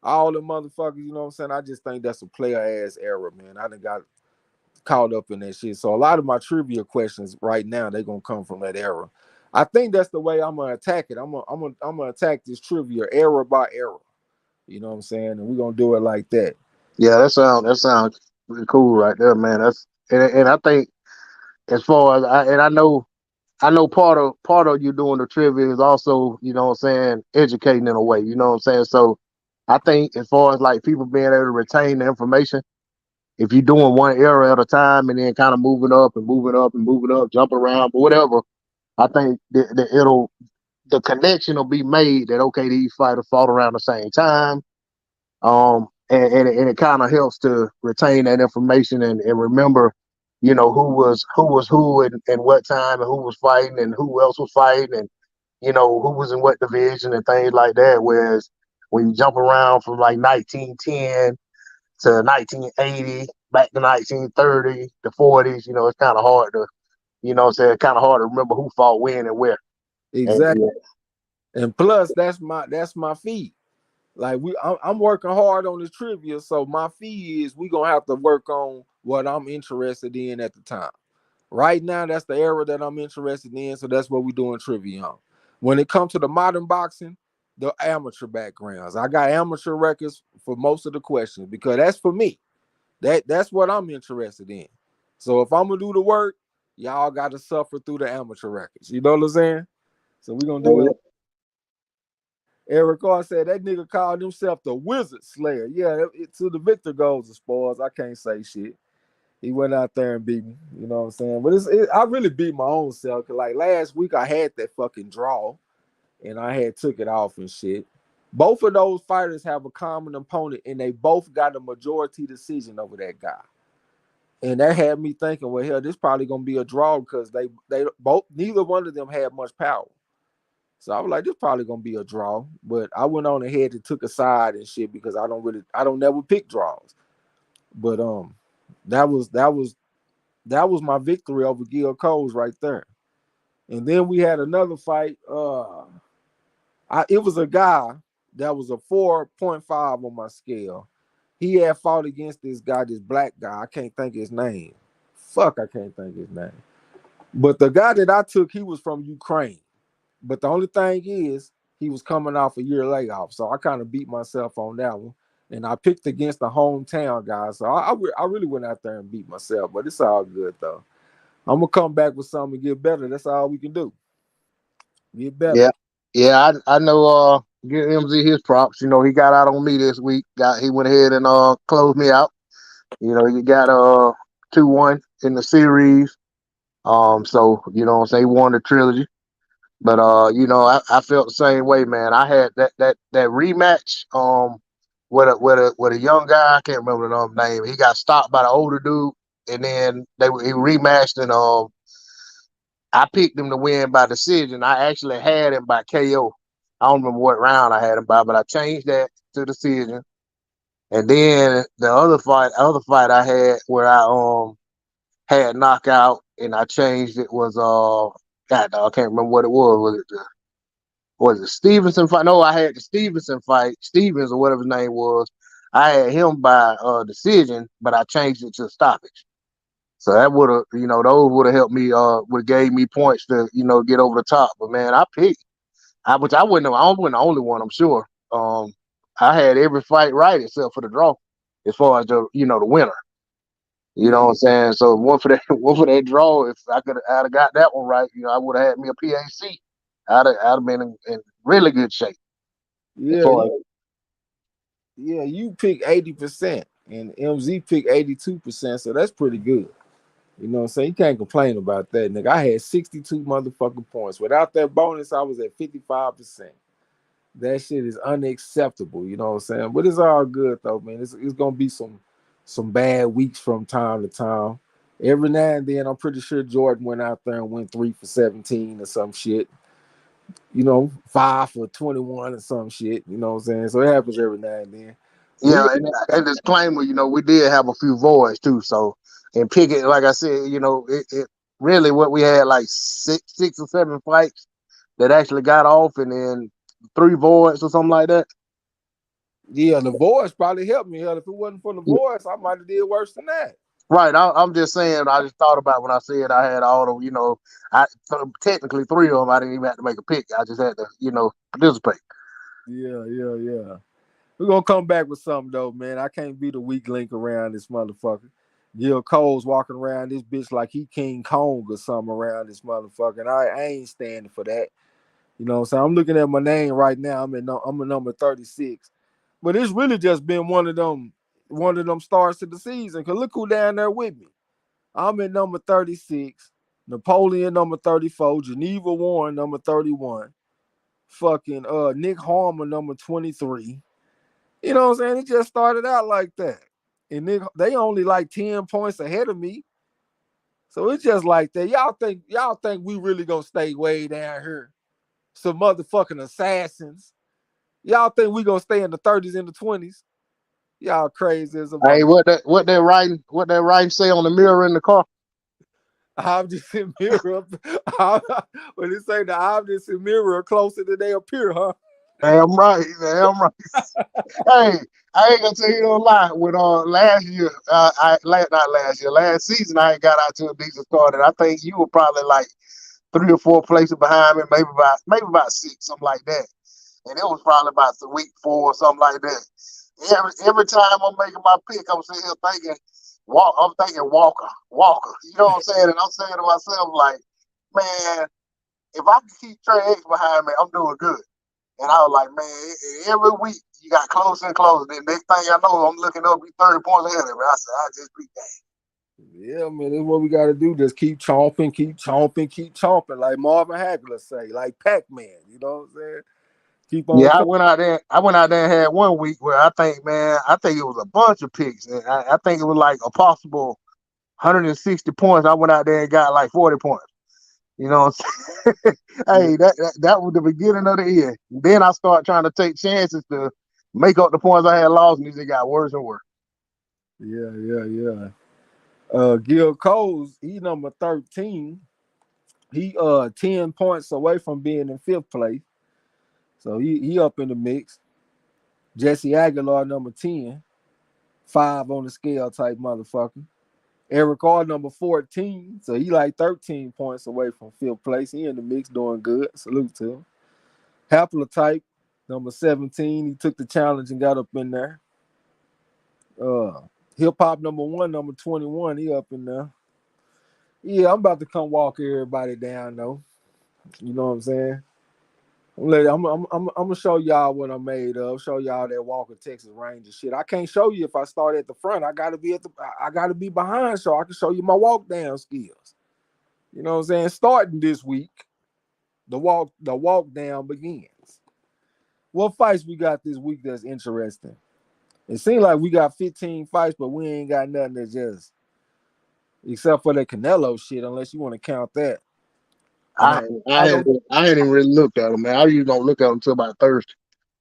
all the motherfuckers, you know what I'm saying? I just think that's a player ass era, man. I done got caught up in that shit. So a lot of my trivia questions right now, they're gonna come from that era. I think that's the way I'm gonna attack it. I'm gonna attack this trivia era by era. You know what I'm saying? And we're gonna do it like that. Yeah, that sounds pretty cool right there, man. And I think as far as I know part of you doing the trivia is also, you know what I'm saying, educating in a way, you know what I'm saying? So I think as far as like people being able to retain the information, if you're doing one era at a time and then kind of moving up and moving up and moving up, jump around, but whatever, I think that the connection will be made that okay, these fighters fought around the same time. And it kind of helps to retain that information and remember, you know, who was who and what time and who was fighting and who else was fighting and you know who was in what division and things like that. Whereas when you jump around from like 1910 to 1980 back to 1930 the 40s, you know, it's kind of hard to, you know, say it's kind of hard to remember who fought when and where. And Exactly. yeah, And plus, that's my fee. Like I'm working hard on the trivia, so my fee is we gonna have to work on what I'm interested in at the time. Right now, that's the era that I'm interested in, so that's what we doing trivia on. When it comes to the modern boxing, the amateur backgrounds, I got amateur records for most of the questions because that's for me. That's what I'm interested in. So if I'm gonna do the work, y'all got to suffer through the amateur records. You know what I'm saying? So we're gonna do it. Eric Carr said that nigga called himself the Wizard Slayer. Yeah, to the victor goes the spoils. I can't say shit. He went out there and beat me. You know what I'm saying? But I really beat my own self. Cause like last week I had that fucking draw and I had took it off and shit. Both of those fighters have a common opponent and they both got a majority decision over that guy. And that had me thinking, well, hell, this probably gonna be a draw because they both neither one of them had much power. So I was like, this probably gonna be a draw. But I went on ahead and took a side and shit because I don't never pick draws. But that was that was that was my victory over Gil Coles right there. And then we had another fight. It was a guy that was a 4.5 on my scale. He had fought against this guy, this black guy. I can't think his name. Fuck, I can't think his name. But the guy that I took, he was from Ukraine. But the only thing is, he was coming off a year layoff. So I kind of beat myself on that one. And I picked against the hometown guy. So I really went out there and beat myself. But it's all good, though. I'm going to come back with something and get better. That's all we can do. Get better. yeah, yeah. I know. Give MZ his props. You know, he got out on me this week. He went ahead and closed me out. You know, you got 2-1 in the series. So you know what I'm saying, he won the trilogy. But you know, I felt the same way, man. I had that rematch with a young guy, I can't remember the name. He got stopped by the older dude, and then he rematched and I picked him to win by decision. I actually had him by KO. I don't remember what round I had him by, but I changed that to decision. And then the other fight I had where I had knockout and I changed it was God, I can't remember what it was. Was it Stevenson fight? No, I had the Stevenson fight, Stevens or whatever his name was. I had him by decision, but I changed it to stoppage. So that would have, you know, those would have helped me, would have gave me points to, you know, get over the top. But man, which I wouldn't have, I wasn't the only one, I'm sure. I had every fight right except for the draw, as far as the winner. You Yeah, know what I'm saying? So one for that, one for that draw. If I'd have got that one right, you know, I would have had me a PAC. I'd have been in really good shape. As yeah, far as, you pick 80% and MZ picked 82%, so that's pretty good. You know what I'm saying? You can't complain about that, nigga. I had 62 motherfucking points. Without that bonus, I was at 55%. That shit is unacceptable, you know what I'm saying? But it's all good though, man. It's gonna be some bad weeks from time to time. Every now and then, I'm pretty sure Jordan went out there and went 3 for 17 or some shit. You know, 5 for 21 or some shit. You know what I'm saying? So it happens every now and then. We yeah, and disclaimer, you know, we did have a few voids too. So and pick it, like I said, you know, it really what we had like six or seven fights that actually got off, and then three voids or something like that. Yeah, the voice probably helped me. Hell, if it wasn't for the voice, I might have did worse than that. Right. I'm just saying. I just thought about when I said I had all the, you know, technically three of them. I didn't even have to make a pick. I just had to, you know, participate. Yeah. We're gonna come back with something though, man. I can't be the weak link around this motherfucker. Gil Cole's walking around this bitch like he King Kong or something around this motherfucker. And I ain't standing for that. You know what I'm saying? I'm looking at my name right now. I'm a number 36. But it's really just been one of them starts to the season. Cause look who down there with me. I'm at number 36, Napoleon number 34, Geneva Warren number 31, fucking Nick Harmer number 23. You know what I'm saying? It just started out like that. And they only like 10 points ahead of me. So it's just like that. Y'all think we really gonna stay way down here? Some motherfucking assassins. Y'all think we gonna stay in the 30s and the 20s? Y'all crazy as a Hey, mother. what that writing say on the mirror in the car? Opposite mirror. When they say the opposite mirror closer than they appear, huh? Damn right, damn right. Hey, I ain't gonna tell you no lie. With last year, not last year, last season, I ain't got out to a decent start, and I think you were probably like 3 or 4 places behind me, maybe about six, something like that. And it was probably about the week 4 or something like that. Every time I'm making my pick, I'm sitting here thinking, I'm thinking Walker. You know what I'm saying? And I'm saying to myself, like, man, if I can keep Trey X behind me, I'm doing good. And I was like, man, every week you got closer and closer. Then next thing I know, I'm looking up, be 30 points ahead of me. I said, I just beat that. Yeah, man, that's what we gotta do. Just keep chomping, keep chomping, keep chomping, like Marvin Hagler say, like Pac-Man. You know what I'm saying? Keep on Yeah, I chomping. went out there. I went out there and had one week where I think it was a bunch of picks. And I think it was like a possible 160 points. I went out there and got like 40 points. You know what I'm saying? Yeah, Hey, that was the beginning of the end. Then I started trying to take chances to make up the points I had lost, and it got worse and worse. yeah. Gil Coles, he number 13. He 10 points away from being in fifth place. So he up in the mix. Jesse Aguilar, number 10, 5 on the scale type motherfucker. Eric R, number 14. So he like 13 points away from fifth place. He in the mix doing good. Salute to him. Haplotype, number 17. He took the challenge and got up in there. Uh Hip hop number 1, number 21. He up in there. Yeah, I'm about to come walk everybody down though. You know what I'm saying? I'm gonna show y'all what I'm made of. Show y'all that Walker Texas Ranger shit. I can't show you if I start at the front. I gotta be behind so I can show you my walk down skills. You know what I'm saying? Starting this week, the walk down begins. What fights we got this week that's interesting? It seems like we got 15 fights, but we ain't got nothing that just except for that Canelo shit, unless you want to count that. And I I I hadn't don't I hadn't even really looked at them, man. I usually don't look at them until about Thursday.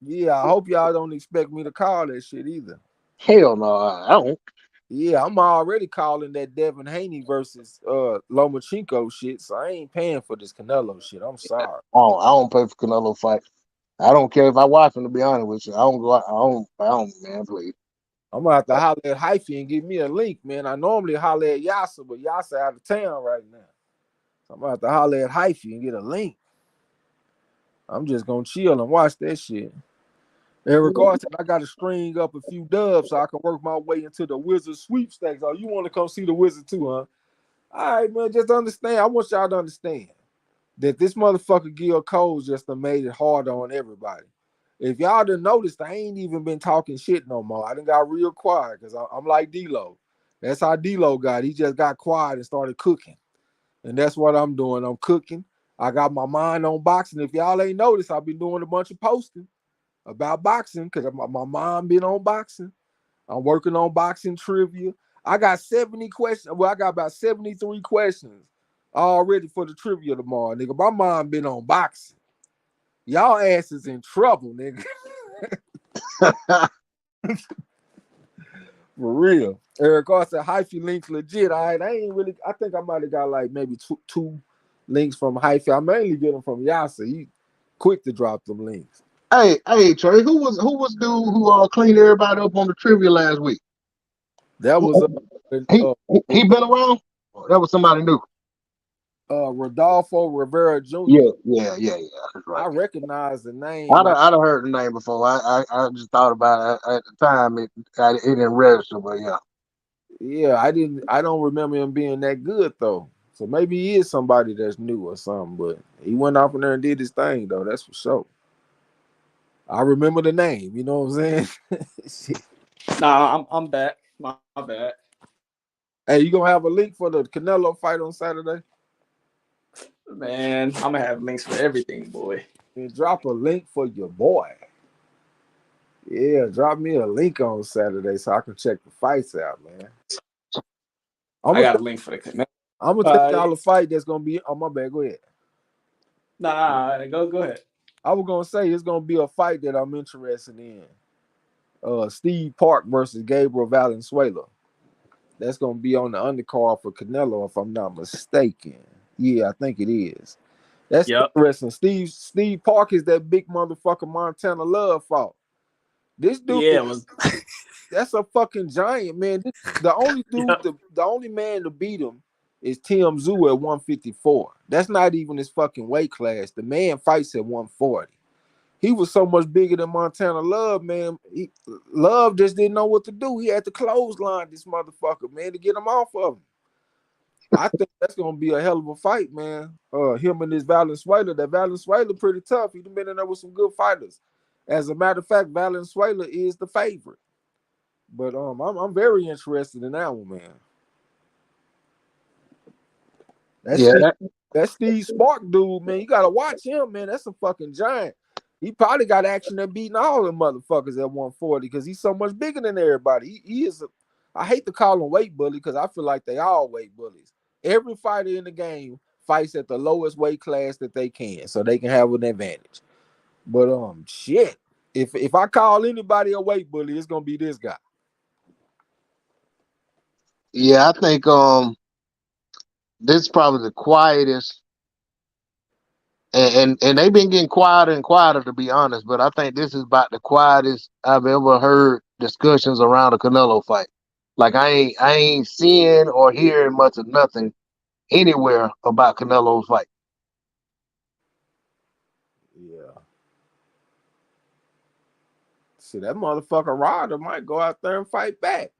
yeah, I hope y'all don't expect me to call that shit either. Hell no, I don't. Yeah, I'm already calling that Devin Haney versus Lomachenko shit, so I ain't paying for this Canelo shit. I'm sorry. I don't pay for Canelo fight. I don't care if I watch them. To be honest with you, I don't go. I don't. Man, please. I'm gonna have to holler at Hyphy and give me a link, man. I normally holler at Yasa, but Yasa out of town right now. So I'm gonna have to holler at Hyphy and get a link. I'm just gonna chill and watch that shit. Eric Arson, I gotta string up a few dubs so I can work my way into the Wizard sweepstakes. Oh, you want to come see the Wizard too, huh? All right, man. Just understand. I want y'all to understand that this motherfucker Gil Cole just done made it harder on everybody. If y'all done noticed, I ain't even been talking shit no more. I done got real quiet because I'm like D-Lo. That's how D-Lo got. He just got quiet and started cooking. And that's what I'm doing. I'm cooking. I got my mind on boxing. If y'all ain't noticed, I've been doing a bunch of posting about boxing because my mind been on boxing. I'm working on boxing trivia. I got 70 questions. Well, I got about 73 questions all ready for the trivia tomorrow, nigga. My mind been on boxing. Y'all asses in trouble, nigga. For real. Eric R said Hyphy links legit. All right, I think I might have got like maybe two links from Hyphy. I mainly get them from Yasa. He quick to drop them links. Hey, Trey, who was dude who cleaned everybody up on the trivia last week? That was He uh, he been around. Or that was somebody new. Rodolfo Rivera Jr. Yeah. That's right. I recognize the name. I'd have heard the name before. I just thought about it at the time. It didn't register, but yeah. Yeah, I didn't. I don't remember him being that good though. So maybe he is somebody that's new or something. But he went off in there and did his thing though. That's for sure. I remember the name. You know what I'm saying? Shit. Nah, I'm back. My bad. Hey, you gonna have a link for the Canelo fight on Saturday? Man, I'm gonna have links for everything, boy. Then drop a link for your boy. Yeah, drop me a link on Saturday so I can check the fights out, man. I'm I gonna got a link for the connect. I'm gonna tell y'all the fight that's gonna be on my bad. Go ahead. Nah, go ahead. I was gonna say it's gonna be a fight that I'm interested in. Steve Park versus Gabriel Valenzuela. That's gonna be on the undercard for Canelo, if I'm not mistaken. Yeah, I think it is. That's Yep. interesting. Steve Park is that big motherfucker Montana Love fought. This dude, Yeah, it was. that's a fucking giant, man. The only dude, Yep. the only man to beat him is Tim Zoo at 154. That's not even his fucking weight class. The man fights at 140. He was so much bigger than Montana Love, man. Love just didn't know what to do. He had to clothesline this motherfucker, man, to get him off of him. I think that's gonna be a hell of a fight, man. Him and this Valenzuela. That Valenzuela pretty tough. He's been in there with some good fighters. As a matter of fact, Valenzuela is the favorite. But I'm very interested in that one, man. That's Yeah, Steve, that Steve Spark dude, man. You gotta watch him, man. That's a fucking giant. He probably got action at beating all the motherfuckers at 140 because he's so much bigger than everybody. He is a, I hate to call him weight bully because I feel like they all weight bullies. Every fighter in the game fights at the lowest weight class that they can, so they can have an advantage. But shit. If I call anybody a weight bully, it's gonna be this guy. yeah. I think this is probably the quietest, and they've been getting quieter and quieter to be honest. But I think this is about the quietest I've ever heard discussions around a Canelo fight. Like I ain't seeing or hearing much of nothing anywhere about Canelo's fight. Yeah. See, that motherfucker Ryder might go out there and fight back.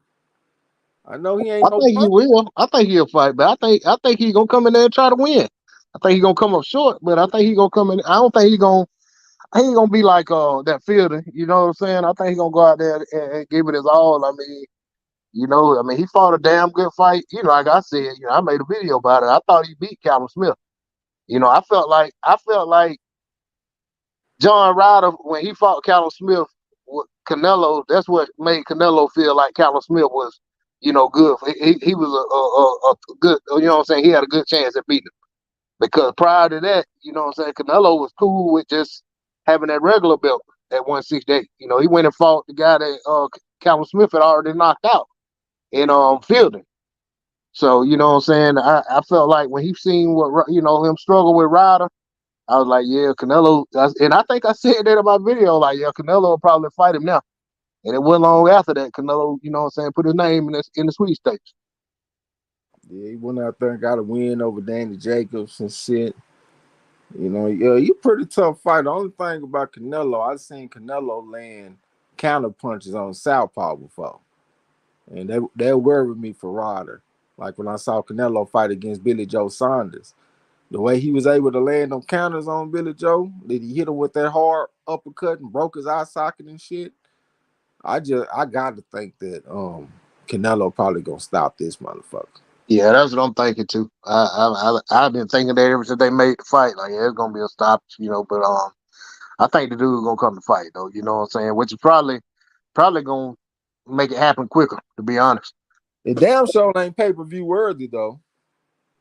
I know he ain't I no think he punk. will. I think he'll fight, but I think he's gonna come in there and try to win. I think he's gonna come up short, but I think he's gonna come in. I don't think he's gonna. He ain't gonna be like that fielder. You know what I'm saying? I think he's gonna go out there and give it his all. I mean, he fought a damn good fight. Like I said, I made a video about it. I thought he beat Callum Smith. I felt like John Ryder when he fought Callum Smith with Canelo. That's what made Canelo feel like Callum Smith was, good. He was a good. You know what I'm saying? He had a good chance at beating him because prior to that, you know what I'm saying, Canelo was cool with just having that regular belt at 168. He went and fought the guy that Callum Smith had already knocked out in fielding. So you know what I'm saying. I felt like when he seen what him struggle with Ryder, I was like, yeah, Canelo, and I think I said that in my video, like, yeah, Canelo will probably fight him now. And it wasn't long after that, Canelo, you know what I'm saying, put his name in the sweepstakes. Yeah, he went out there and got a win over Danny Jacobs and shit. Yeah, you pretty tough fighter. The only thing about Canelo, I've seen Canelo land counter punches on Southpaw before. And that worried me for Ryder. Like when I saw Canelo fight against Billy Joe Saunders. The way he was able to land on counters on Billy Joe, did he hit him with that hard uppercut and broke his eye socket and shit? I got to think that Canelo probably gonna stop this motherfucker. Yeah, that's what I'm thinking too. I've been thinking that ever since they made the fight, like, yeah, it's gonna be a stop, but I think the dude's gonna come to fight though, you know what I'm saying, which is probably gonna make it happen quicker, to be honest. The damn show ain't pay-per-view worthy though.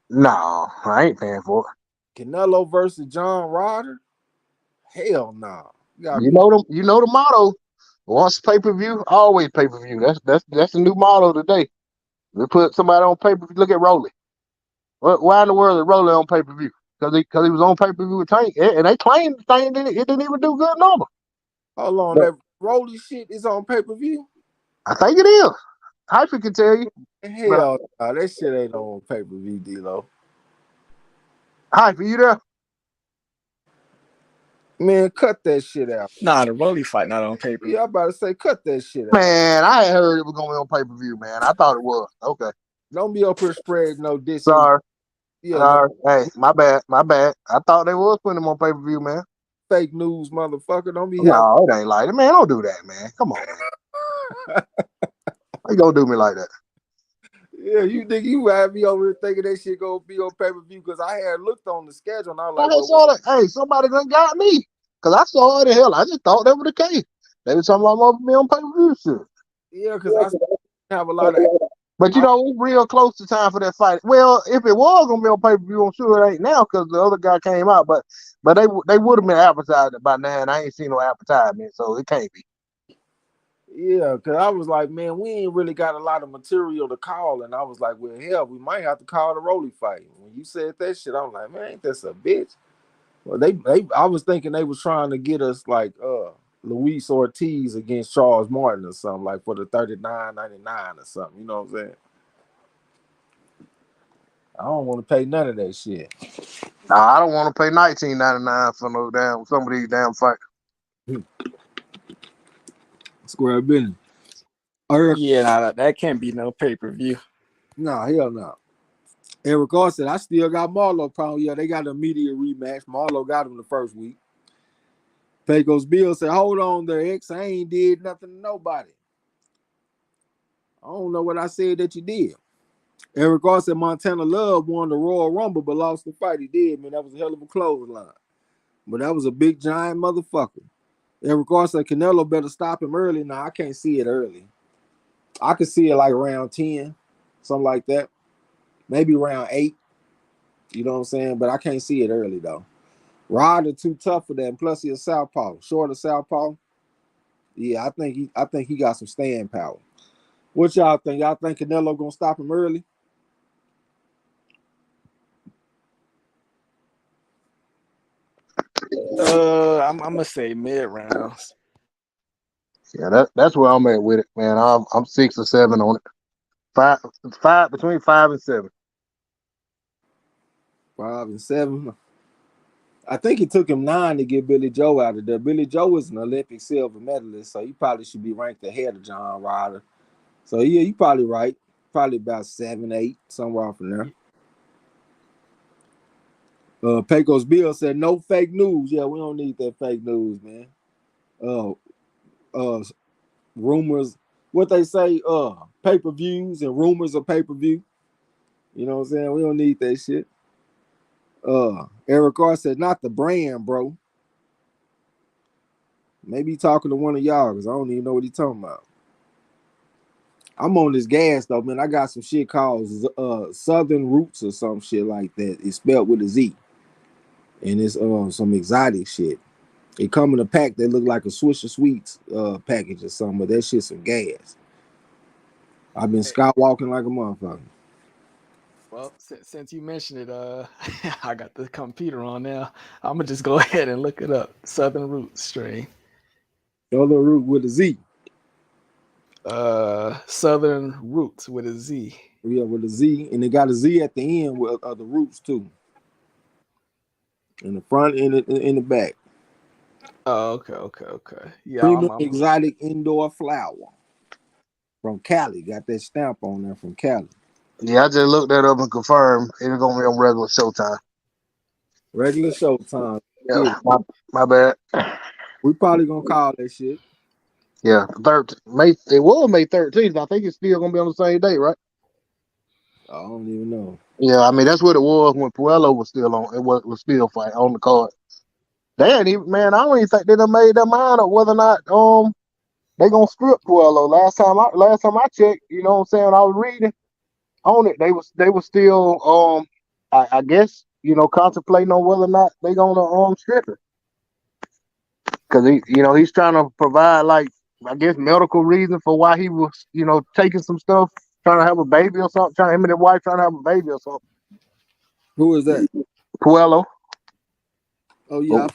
No, I ain't paying for it. Canelo versus John Ryder? Hell no. Nah. You gotta be You know the motto. Once pay per view, always pay per view. That's the new motto today. We put somebody on pay per view. Look at Rolly. Why in the world is Rolly on pay per view? Because he was on pay per view with Tank, and they claimed the thing it didn't even do good number. hold on, But that Rolly shit is on pay-per-view? I think it is. Hyphen can tell you. But Hell nah, that shit ain't on pay-per-view, D-Lo. Hype, are you there? Man, cut that shit out. Nah, the Rolly fight not on paper. Yeah, I'm about to say, cut that shit out. Man, I ain't heard it was gonna be on pay-per-view, man. I thought it was. Okay. Don't be up here spreading no disinformation. Sorry. Yeah, no Sorry. Hey, my bad. My bad. I thought they was putting them on pay-per-view, man. fake news, motherfucker. Don't be having. No, it ain't like that. Man, don't do that, man. Come on, man. How you gonna do me like that? Yeah, you think you have me over here thinking that shit gonna be on pay per view because I had looked on the schedule and I was I like, well, saw that. Hey, somebody done got me. Cause I saw it in hell. I just thought that was the case. They was talking about me on pay-per-view shit. yeah, because I have a lot of. But you know, it's real close to time for that fight. Well, if it was gonna be on pay-per-view, I'm sure it ain't now because the other guy came out. But they would have been advertised by now, and I ain't seen no advertisement, so it can't be. Yeah, because I was like, man, we ain't really got a lot of material to call, and I was like, well, hell, we might have to call the Rolly fight. When you said that shit, I was like, man, ain't this a bitch? Well, I was thinking they was trying to get us like Luis Ortiz against Charles Martin or something like for the 39.99 or something. You know what I'm saying? I don't want to pay none of that shit. Nah, I don't want to pay $19.99 for no damn some of these damn fights. Square business. Yeah, nah, that can't be no pay-per-view. Nah, hell no. Eric Carr said, I still got Marlo problem. Yeah, they got an immediate rematch. Marlo got him the first week. Pecos Bill said, hold on there, X. I ain't did nothing to nobody. I don't know what I said that you did. Eric Carr said Montana Love won the Royal Rumble but lost the fight. He did, man. That was a hell of a clothesline. But that was a big, giant motherfucker. Eric Carr said Canelo better stop him early. Now, I can't see it early. I could see it like round 10, something like that. Maybe round 8. You know what I'm saying? But I can't see it early, though. Ryder too tough for that. And plus, he a southpaw. Short of southpaw. Yeah, I think he got some staying power. What y'all think? Y'all think Canelo gonna stop him early? I'm gonna say mid rounds. Yeah, that's where I'm at with it, man. I'm 6 or 7 on it. Five between 5 and 7. 5 and 7. I think it took him 9 to get Billy Joe out of there. Billy Joe is an Olympic silver medalist, so he probably should be ranked ahead of John Ryder. So yeah, you probably right. Probably about 7, 8, somewhere off from there. Pecos Bill said no fake news. Yeah, we don't need that fake news, man. Uh, uh, rumors, what they say, pay-per-views and rumors of pay-per-view. You know what I'm saying? We don't need that shit. Eric Carr said, not the brand, bro. Maybe he talking to one of y'all because I don't even know what he talking about. I'm on this gas though, man. I got some shit called Southern Roots or some shit like that. It's spelled with a Z. And it's some exotic shit. It come in a pack that look like a Swisher Sweets package or something, but that shit's some gas. I've been skywalking like a motherfucker. Well, since you mentioned it, I got the computer on now. I'm gonna just go ahead and look it up. Southern Roots strain. Southern Root with a Z. Southern Roots with a Z. Yeah, with a Z, and it got a Z at the end with the roots too. In the front and in the back. Oh, okay. Yeah, Premium exotic indoor flower from Cali. Got that stamp on there from Cali. Yeah, I just looked that up and confirmed it's gonna be on regular Showtime. Regular showtime. Yeah, my bad. We probably gonna call that shit. Yeah, it was May 13th. I think it's still gonna be on the same day, right? I don't even know. Yeah, I mean that's what it was when Puello was still on. It was still fight on the card. They ain't even, man. I don't even think they done made their mind up whether or not they gonna strip Puello. Last time I checked, you know what I'm saying, when I was reading on it, they was still I guess, contemplating on whether or not they gonna strip it. Cause he's trying to provide, like, I guess, medical reason for why he was, taking some stuff, trying to have a baby or something, him and his wife trying to have a baby or something. Who is that? Puello. Oh yeah,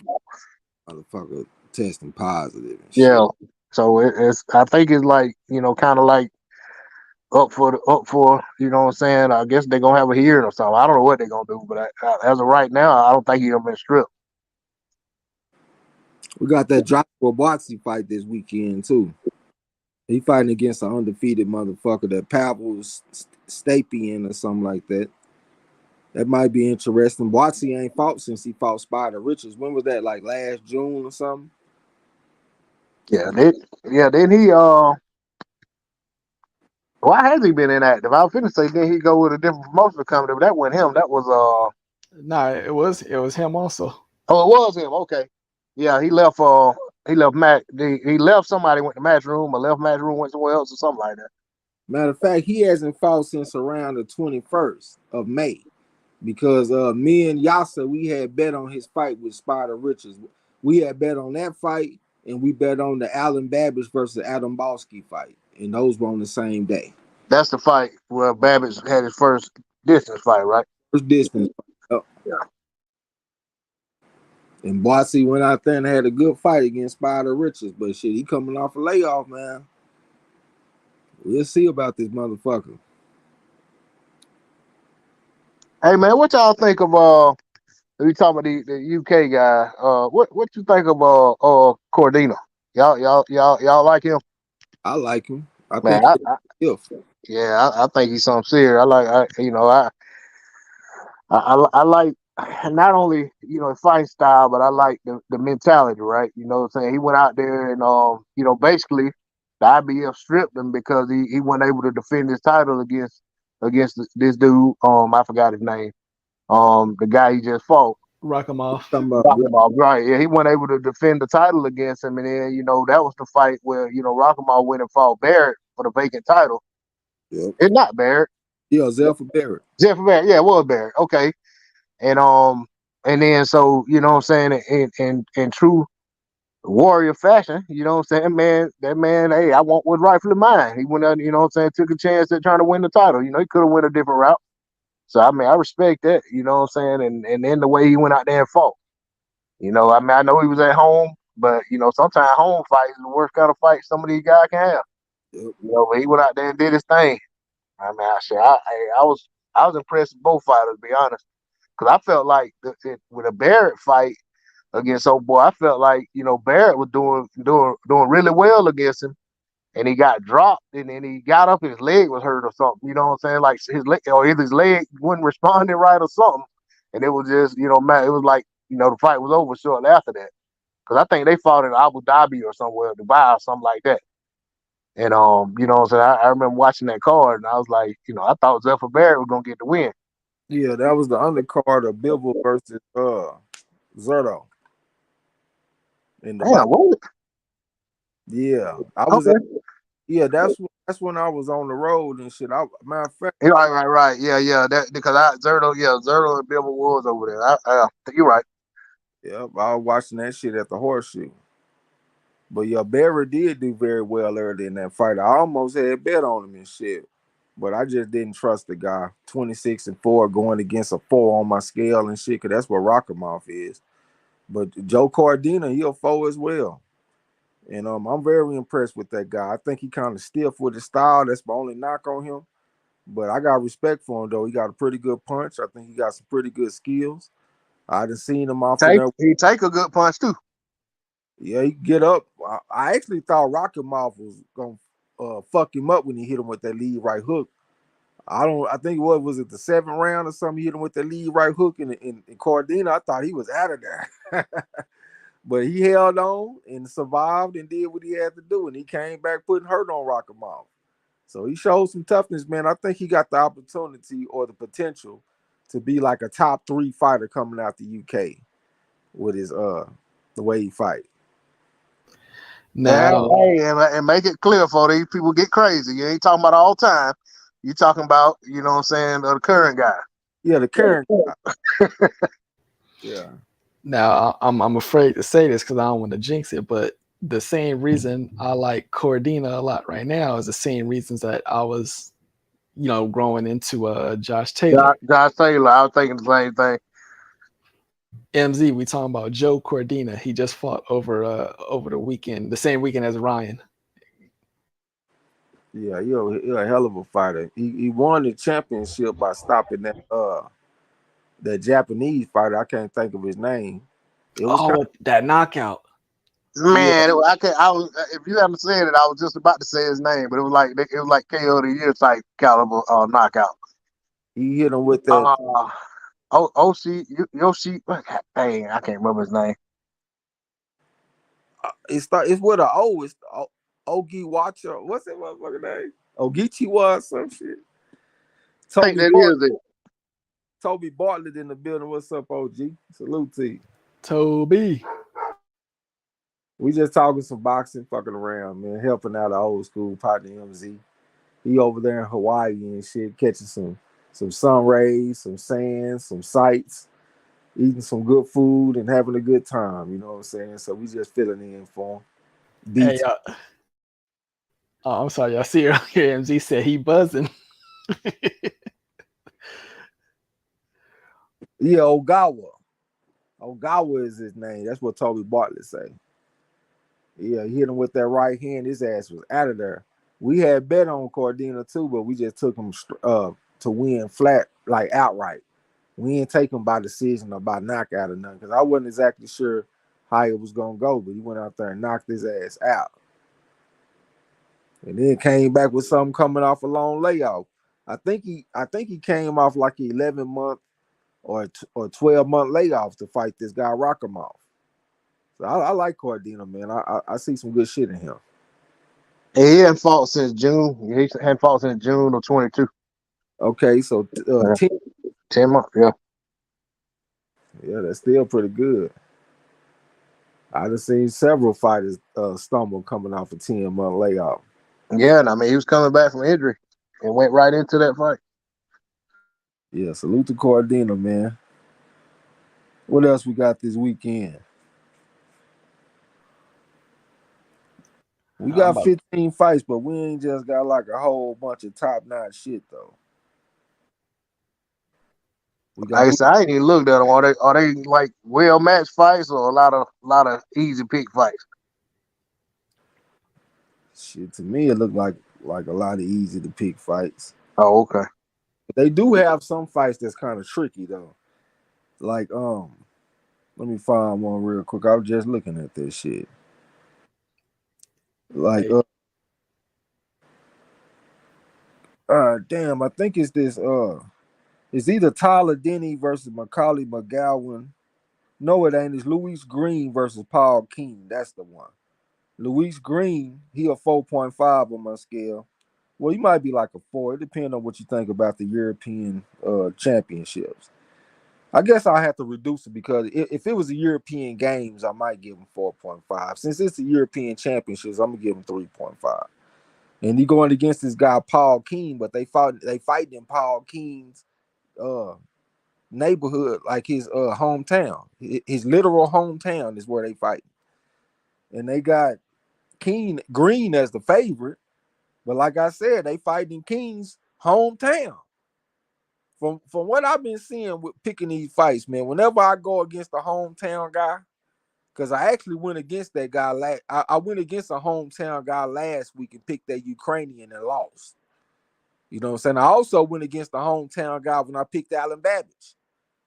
motherfucker testing positive and shit. Yeah. So I think it's like, kind of like you know what I'm saying. I guess they're gonna have a hearing or something. I don't know what they're gonna do, but as of right now, I don't think he's been stripped. We got that Joshua Botsy fight this weekend too. He fighting against an undefeated motherfucker, that Pavel Stapien or something like that. That might be interesting. Botsy ain't fought since he fought Spider Richards. When was that? Like last June or something? Yeah, then he why has he been inactive? I was finna say then he go with a different promotional company, but that wasn't him. That was Nah, it was him also. oh, it was him. Okay, yeah, he left he left. Somebody went to Matchroom or left Matchroom, went somewhere else or something like that. Matter of fact, he hasn't fought since around the 21st of May. Because me and Yasa, we had bet on his fight with Spider Richards. We had bet on that fight, and we bet on the Alan Babish versus Adam Balski fight, and those were on the same day. That's the fight where Babbage had his first distance fight, right? First distance fight. Yep. Yeah. And Bossy went out there and had a good fight against Spider Richards, but shit, he coming off a layoff, man. We'll see about this motherfucker. Hey man, what y'all think of we talking about the UK guy? What you think of Cordino? Y'all like him? I like him. I Man, think he's I think he's something serious. I like not only his fight style, but I like the mentality, right? You know what I'm saying? He went out there and basically the IBF stripped him because he wasn't able to defend his title against this dude. I forgot his name. The guy he just fought. Rock him off. talking about Rock'emall, right? Yeah, he wasn't able to defend the title against him, and then that was the fight where Rock'emall went and fought Barrett for the vacant title. yep. It's not Barrett. Yeah, Zelfa Barrett. Jeff Barrett. Yeah, it was Barrett. Okay. And then so what I'm saying, in true warrior fashion, what I'm saying, man, that man, hey, I want what's rightfully mine. He went out, what I'm saying, took a chance at trying to win the title. He could have went a different route. So I mean, I respect that, what I'm saying, and then the way he went out there and fought. I know he was at home, but sometimes home fights is the worst kind of fight some of these guys can have. Yep. But he went out there and did his thing. I mean, I was impressed with both fighters, to be honest. Because I felt like with a Barrett fight against old boy, I felt like Barrett was doing really well against him, and he got dropped, and then he got up, and his leg was hurt or something. You know what I'm saying? Like his leg, or either his leg wasn't responding right or something, and it was just man, it was like the fight was over shortly after that. Because I think they fought in Abu Dhabi or somewhere, Dubai or something like that. And what I'm saying, I remember watching that card, and I was like, I thought Zephyr Barrett was gonna get the win. Yeah, that was the undercard of Bivol versus Zerto in the Damn, box. what? Yeah, I was Okay. at. Yeah, that's when I was on the road and shit. Matter of fact, Right. Yeah. That because Zerto and Bill was over there. You're right. yeah, I was watching that shit at the Horseshoe. But yeah, Barry did do very well early in that fight. I almost had a bet on him and shit, but I just didn't trust the guy. 26-4 going against a 4 on my scale and shit, cause that's what Rockamoff is. But Joe Cardina, he a 4 as well. And I'm very impressed with that guy. I think he kind of stiff with his style. That's my only knock on him. But I got respect for him though. He got a pretty good punch. I think he got some pretty good skills. I done seen him off of there. He take a good punch too. Yeah, he get up. I actually thought Rocket Mouth was gonna fuck him up when he hit him with that lead right hook. I think what was it, the 7th round or something? He hit him with the lead right hook in Cardina. I thought he was out of there. But he held on and survived and did what he had to do, and he came back putting hurt on Rocket Mouth. So he showed some toughness, man. I think he got the opportunity or the potential to be like a top 3 fighter coming out the UK with his the way he fight. Now, And make it clear for these people get crazy. You ain't talking about all time. You talking about, what I'm saying, the current guy. Yeah, the current guy. Yeah. now I'm afraid to say this because I don't want to jinx it, but the same reason I like Cordina a lot right now is the same reasons that I was, growing into Josh Taylor. Josh Taylor, I was thinking the same thing. MZ, we talking about Joe Cordina. He just fought over the weekend, the same weekend as Ryan. Yeah, he a hell of a fighter. He won the championship by stopping that Japanese fighter. I can't think of his name. It was kind Oh, that knockout. of yeah. Man, I can. I was. If you haven't said it, I was just about to say his name, but it was like KO of the year type caliber knockout. He hit him with that. Uh, Oshi Yoshi. Dang, I can't remember his name. It's with a O. It's Ogi Watcher. What's that motherfucker name? Ogichi was some shit. I think Toby that Bartlett. is it. Toby Bartlett in the building. What's up, OG? Salute to you. Toby. We just talking some boxing, fucking around, man. Helping out an old school partner MZ. He over there in Hawaii and shit, catching some sun rays, some sand, some sights, eating some good food and having a good time. You know what I'm saying? So we just filling in for him. Hey, Beats. oh, I'm sorry. Y'all see it here. MZ said he buzzing. Yeah, Ogawa. Ogawa is his name. That's what Toby Bartlett say. Yeah, he hit him with that right hand. His ass was out of there. We had bet on Cordina too, but we just took him to win flat, like outright. We didn't take him by decision or by knockout or nothing because I wasn't exactly sure how it was gonna go, but he went out there and knocked his ass out, and then came back with something coming off a long layoff. I think he came off like an 11-month or 12-month layoff to fight this guy Rockamoff. So I like Cordina, man. I see some good shit in him. He hadn't fought since June. He hadn't fought since June of 22. Okay, so 10, 10 months. Yeah. yeah, that's still pretty good. I done seen several fighters stumble coming off a 10-month layoff. Yeah, and I mean he was coming back from injury and went right into that fight. Yeah, salute to Cordina, man. What else we got this weekend? We I'm got about 15 fights, but we ain't just got like a whole bunch of top-notch shit though. We Like got I who said, I ain't even looked at them. Are they like well matched fights or a lot of easy pick fights? shit to me. It looked like a lot of easy to pick fights. Oh, okay. But they do have some fights that's kind of tricky though. Like let me find one real quick. I was just looking at this shit. Like hey, damn, I think it's this it's either Tyler Denny versus Macaulay McGowan. No, it ain't. It's Luis Green versus Paul King. That's the one. Luis Green, he a 4.5 on my scale. Well, he might be like a 4. It depends on what you think about the European championships. I guess I have to reduce it because if it was the European games, I might give him 4.5. Since it's the European championships, I'm gonna give him 3.5. And he going against this guy Paul King, but they fighting in Paul King's uh neighborhood, like his hometown. His literal hometown is where they fight. And they got King Green as the favorite. But like I said, they fighting in King's hometown. From what I've been seeing with picking these fights, man, whenever I go against a hometown guy, because I actually went against that guy. I went against a hometown guy last week and picked that Ukrainian and lost. You know what I'm saying? I also went against the hometown guy when I picked Alan Babbage.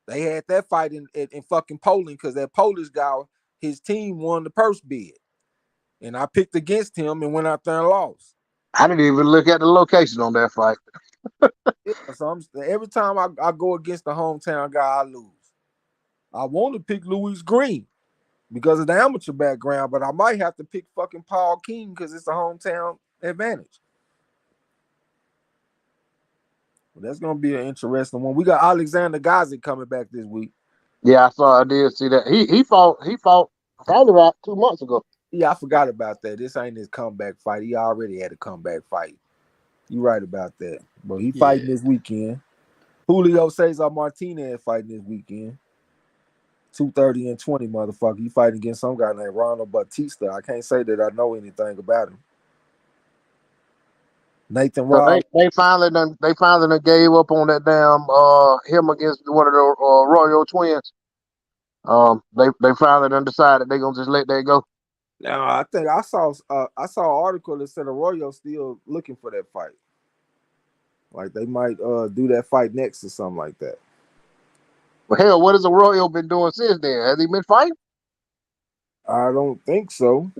They had that fight in fucking Poland because that Polish guy, his team won the purse bid. And I picked against him and went out there and lost. I didn't even look at the location on that fight. Yeah, so every time I go against the hometown guy, I lose. I want to pick Luis Green because of the amateur background, but I might have to pick fucking Paul King because it's a hometown advantage. Well, that's gonna be an interesting one. We got Alexander Ghazi coming back this week. Yeah, I did see that. He fought probably about 2 months ago. Yeah, I forgot about that. This ain't his comeback fight. He already had a comeback fight. You right about that. But he yeah. fighting this weekend. Julio Cesar Martinez fighting this weekend. 230 and 20, motherfucker. He fighting against some guy named Ronald Batista. I can't say that I know anything about him. Nathan So Ross. they finally done gave up on that damn him against one of the Royal twins. They finally done decided they gonna just let that go. Now I think I saw an article that said Arroyo still looking for that fight. Like they might do that fight next or something like that. But hell, what has Arroyo been doing since then? Has he been fighting? I don't think so.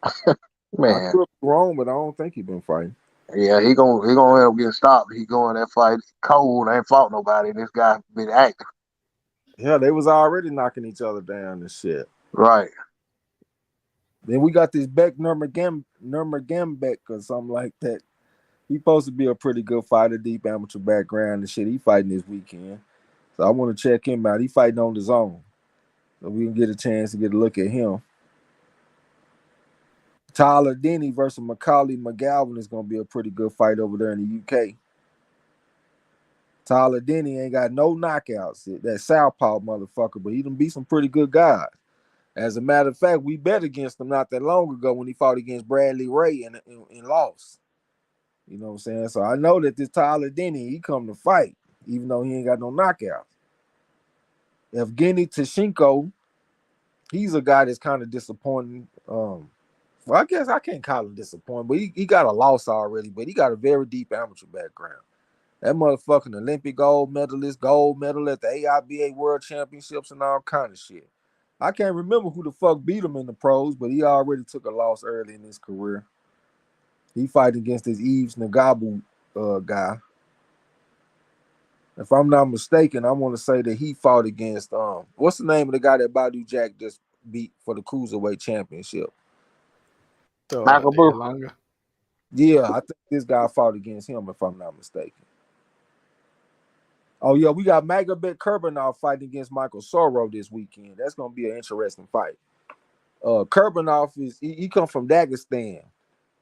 I Man, could be wrong, but I don't think he's been fighting. yeah, he gonna end up getting stopped. He going that fight cold. Ain't fought nobody. And this guy been active. Yeah, they was already knocking each other down and shit. Right. Then we got this Beck Nurmagomedov or something like that. He supposed to be a pretty good fighter, deep amateur background and shit. He fighting this weekend. So I want to check him out. He fighting on his own. So we can get a chance to get a look at him. Tyler Denny versus Macaulay McGowan is going to be a pretty good fight over there in the UK. Tyler Denny ain't got no knockouts. That southpaw motherfucker, but he done beat some pretty good guys. As a matter of fact, we bet against him not that long ago when he fought against Bradley Ray and lost. You know what I'm saying? So I know that this Tyler Denny, he come to fight, even though he ain't got no knockouts. Evgeny Tishenko, he's a guy that's kind of disappointing. Well, I guess I can't call him disappointing, but he got a loss already, but he got a very deep amateur background. That motherfucking Olympic gold medalist, gold medal at the AIBA World Championships and all kind of shit. I can't remember who the fuck beat him in the pros, but he already took a loss early in his career. He fighting against this Yves Nagabu guy. If I'm not mistaken, I want to say that he fought against what's the name of the guy that Badu Jack just beat for the cruiserweight championship? Michael David Booth. Longa. Yeah, I think this guy fought against him, if I'm not mistaken. Oh yeah, we got Magomed Kurbanov fighting against Michael Soro this weekend. That's gonna be an interesting fight. Kurbanov he come from Dagestan.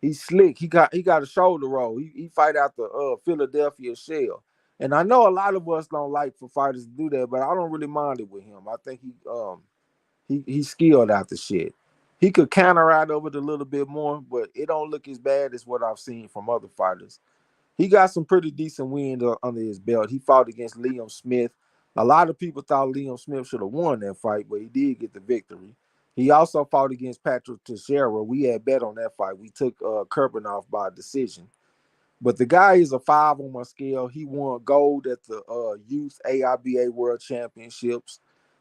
He's slick. He got a shoulder roll. He fight out the Philadelphia shell. And I know a lot of us don't like for fighters to do that, but I don't really mind it with him. I think he's skilled out the shit. He could counter out of it a little bit more, but it don't look as bad as what I've seen from other fighters. He got some pretty decent wins under his belt. He fought against Liam Smith. A lot of people thought Liam Smith should have won that fight, but he did get the victory. He also fought against Patrick Teixeira. We had bet on that fight. We took Kurbanov by decision. But the guy is a 5 on my scale. He won gold at the Youth AIBA World Championships.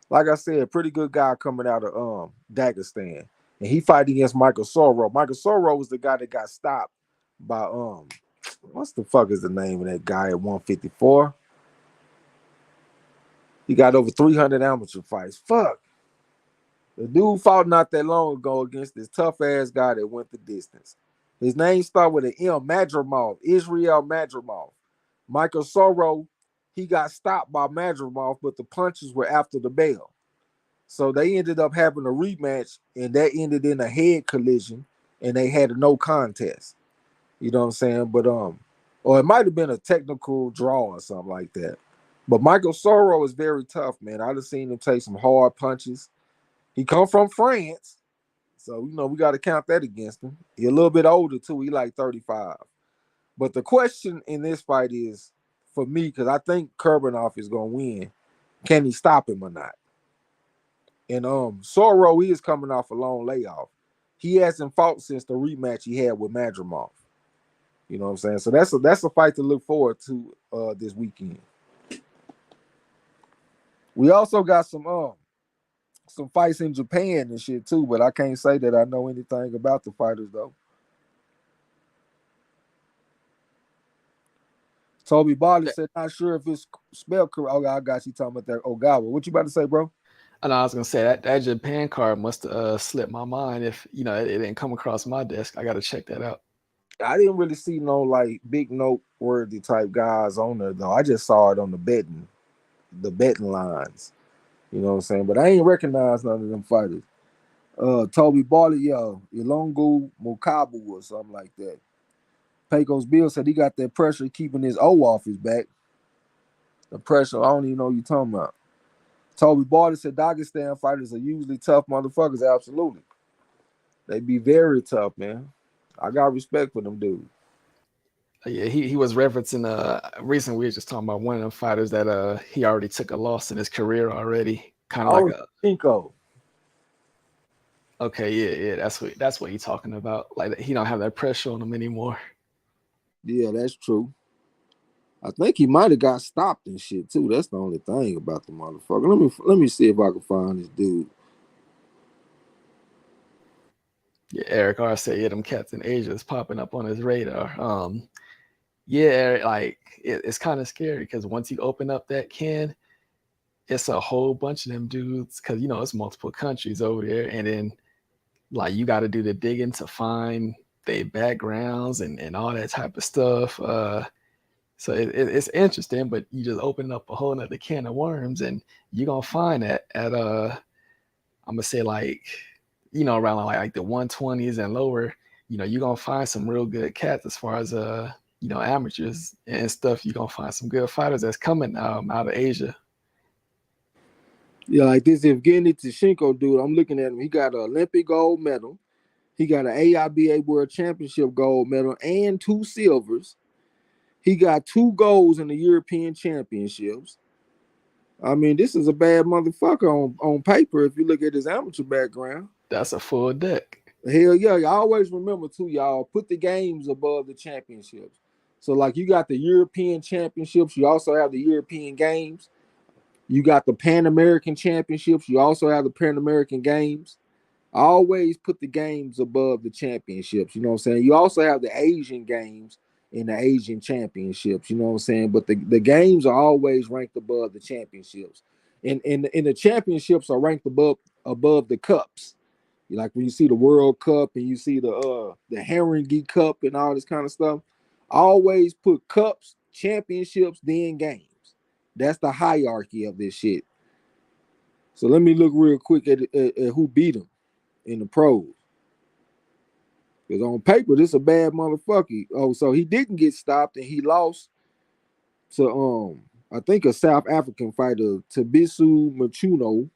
Like I said, pretty good guy coming out of Dagestan. And he fight against Michael Soro. Michael Soro was the guy that got stopped by what's the fuck is the name of that guy at 154? He got over 300 amateur fights. Fuck. The dude fought not that long ago against this tough ass guy that went the distance. His name started with an M, Madrimov, Israel Madrimov. Michael Soro, he got stopped by Madrimov, but the punches were after the bell. So they ended up having a rematch, and that ended in a head collision, and they had a no contest. You know what I'm saying? But or it might have been a technical draw or something like that. But Michael Soro is very tough, man. I've seen him take some hard punches. He come from France, so we got to count that against him. He's a little bit older too. He like 35. But the question in this fight is for me, because I think Kurbanov is gonna win. Can he stop him or not? And Soro is coming off a long layoff. He hasn't fought since the rematch he had with Madrimov. You know what I'm saying? So that's a fight to look forward to this weekend. We also got some fights in Japan and shit too, but I can't say that I know anything about the fighters though. Toby Barley said, not sure if it's spelled correct. Oh, I got you talking about that Ogawa. What you about to say, bro? And I was gonna say that Japan card must have slipped my mind. If it didn't come across my desk, I got to check that out. I didn't really see no like big noteworthy type guys on there though. I just saw it on the betting lines. You know what I'm saying? But I ain't recognize none of them fighters. Toby Barley, Ilongu Mukabu or something like that. Pecos Bill said he got that pressure keeping his O off his back. The pressure, I don't even know what you're talking about. Toby Barley said Dagestan fighters are usually tough motherfuckers. Absolutely. They be very tough, man. I got respect for them dudes. Yeah, he was referencing recently we were just talking about one of them fighters that he already took a loss in his career already. Kind of like Oh, Cinco. Okay, yeah, that's what he's talking about. Like he don't have that pressure on him anymore. Yeah, that's true. I think he might have got stopped and shit too. That's the only thing about the motherfucker. Let me see if I can find this dude. Yeah, Eric R said, yeah, them cats in Asia is popping up on his radar. Yeah, like it's kind of scary because once you open up that can, it's a whole bunch of them dudes because it's multiple countries over there, and then like you got to do the digging to find their backgrounds and all that type of stuff. So it's interesting, but you just open up a whole nother can of worms, and you're gonna find that at I'm gonna say like around like the 120s and lower. You're gonna find some real good cats as far as amateurs and stuff. You're gonna find some good fighters that's coming out of Asia. Yeah, like this Evgeny Tishenko dude. I'm looking at him. He got an Olympic gold medal. He got an AIBA World Championship gold medal and 2 silvers. He got 2 golds in the European Championships. I mean, this is a bad motherfucker on paper if you look at his amateur background. That's a full deck. Hell yeah, y'all always remember too, y'all put the games above the championships. So like you got the European Championships, you also have the European Games. You got the Pan American Championships, you also have the Pan American Games. I always put the games above the championships. You know what I'm saying? You also have the Asian games and the Asian championships. You know what I'm saying? But the games are always ranked above the championships, and the championships are ranked above the cups. Like when you see the World Cup and you see the Haringey Cup and all this kind of stuff, I always put cups, championships, then games. That's the hierarchy of this shit. So let me look real quick at who beat him in the pros. Because on paper, this is a bad motherfucker. Oh, so he didn't get stopped and he lost to I think a South African fighter, Tabisu Machuno,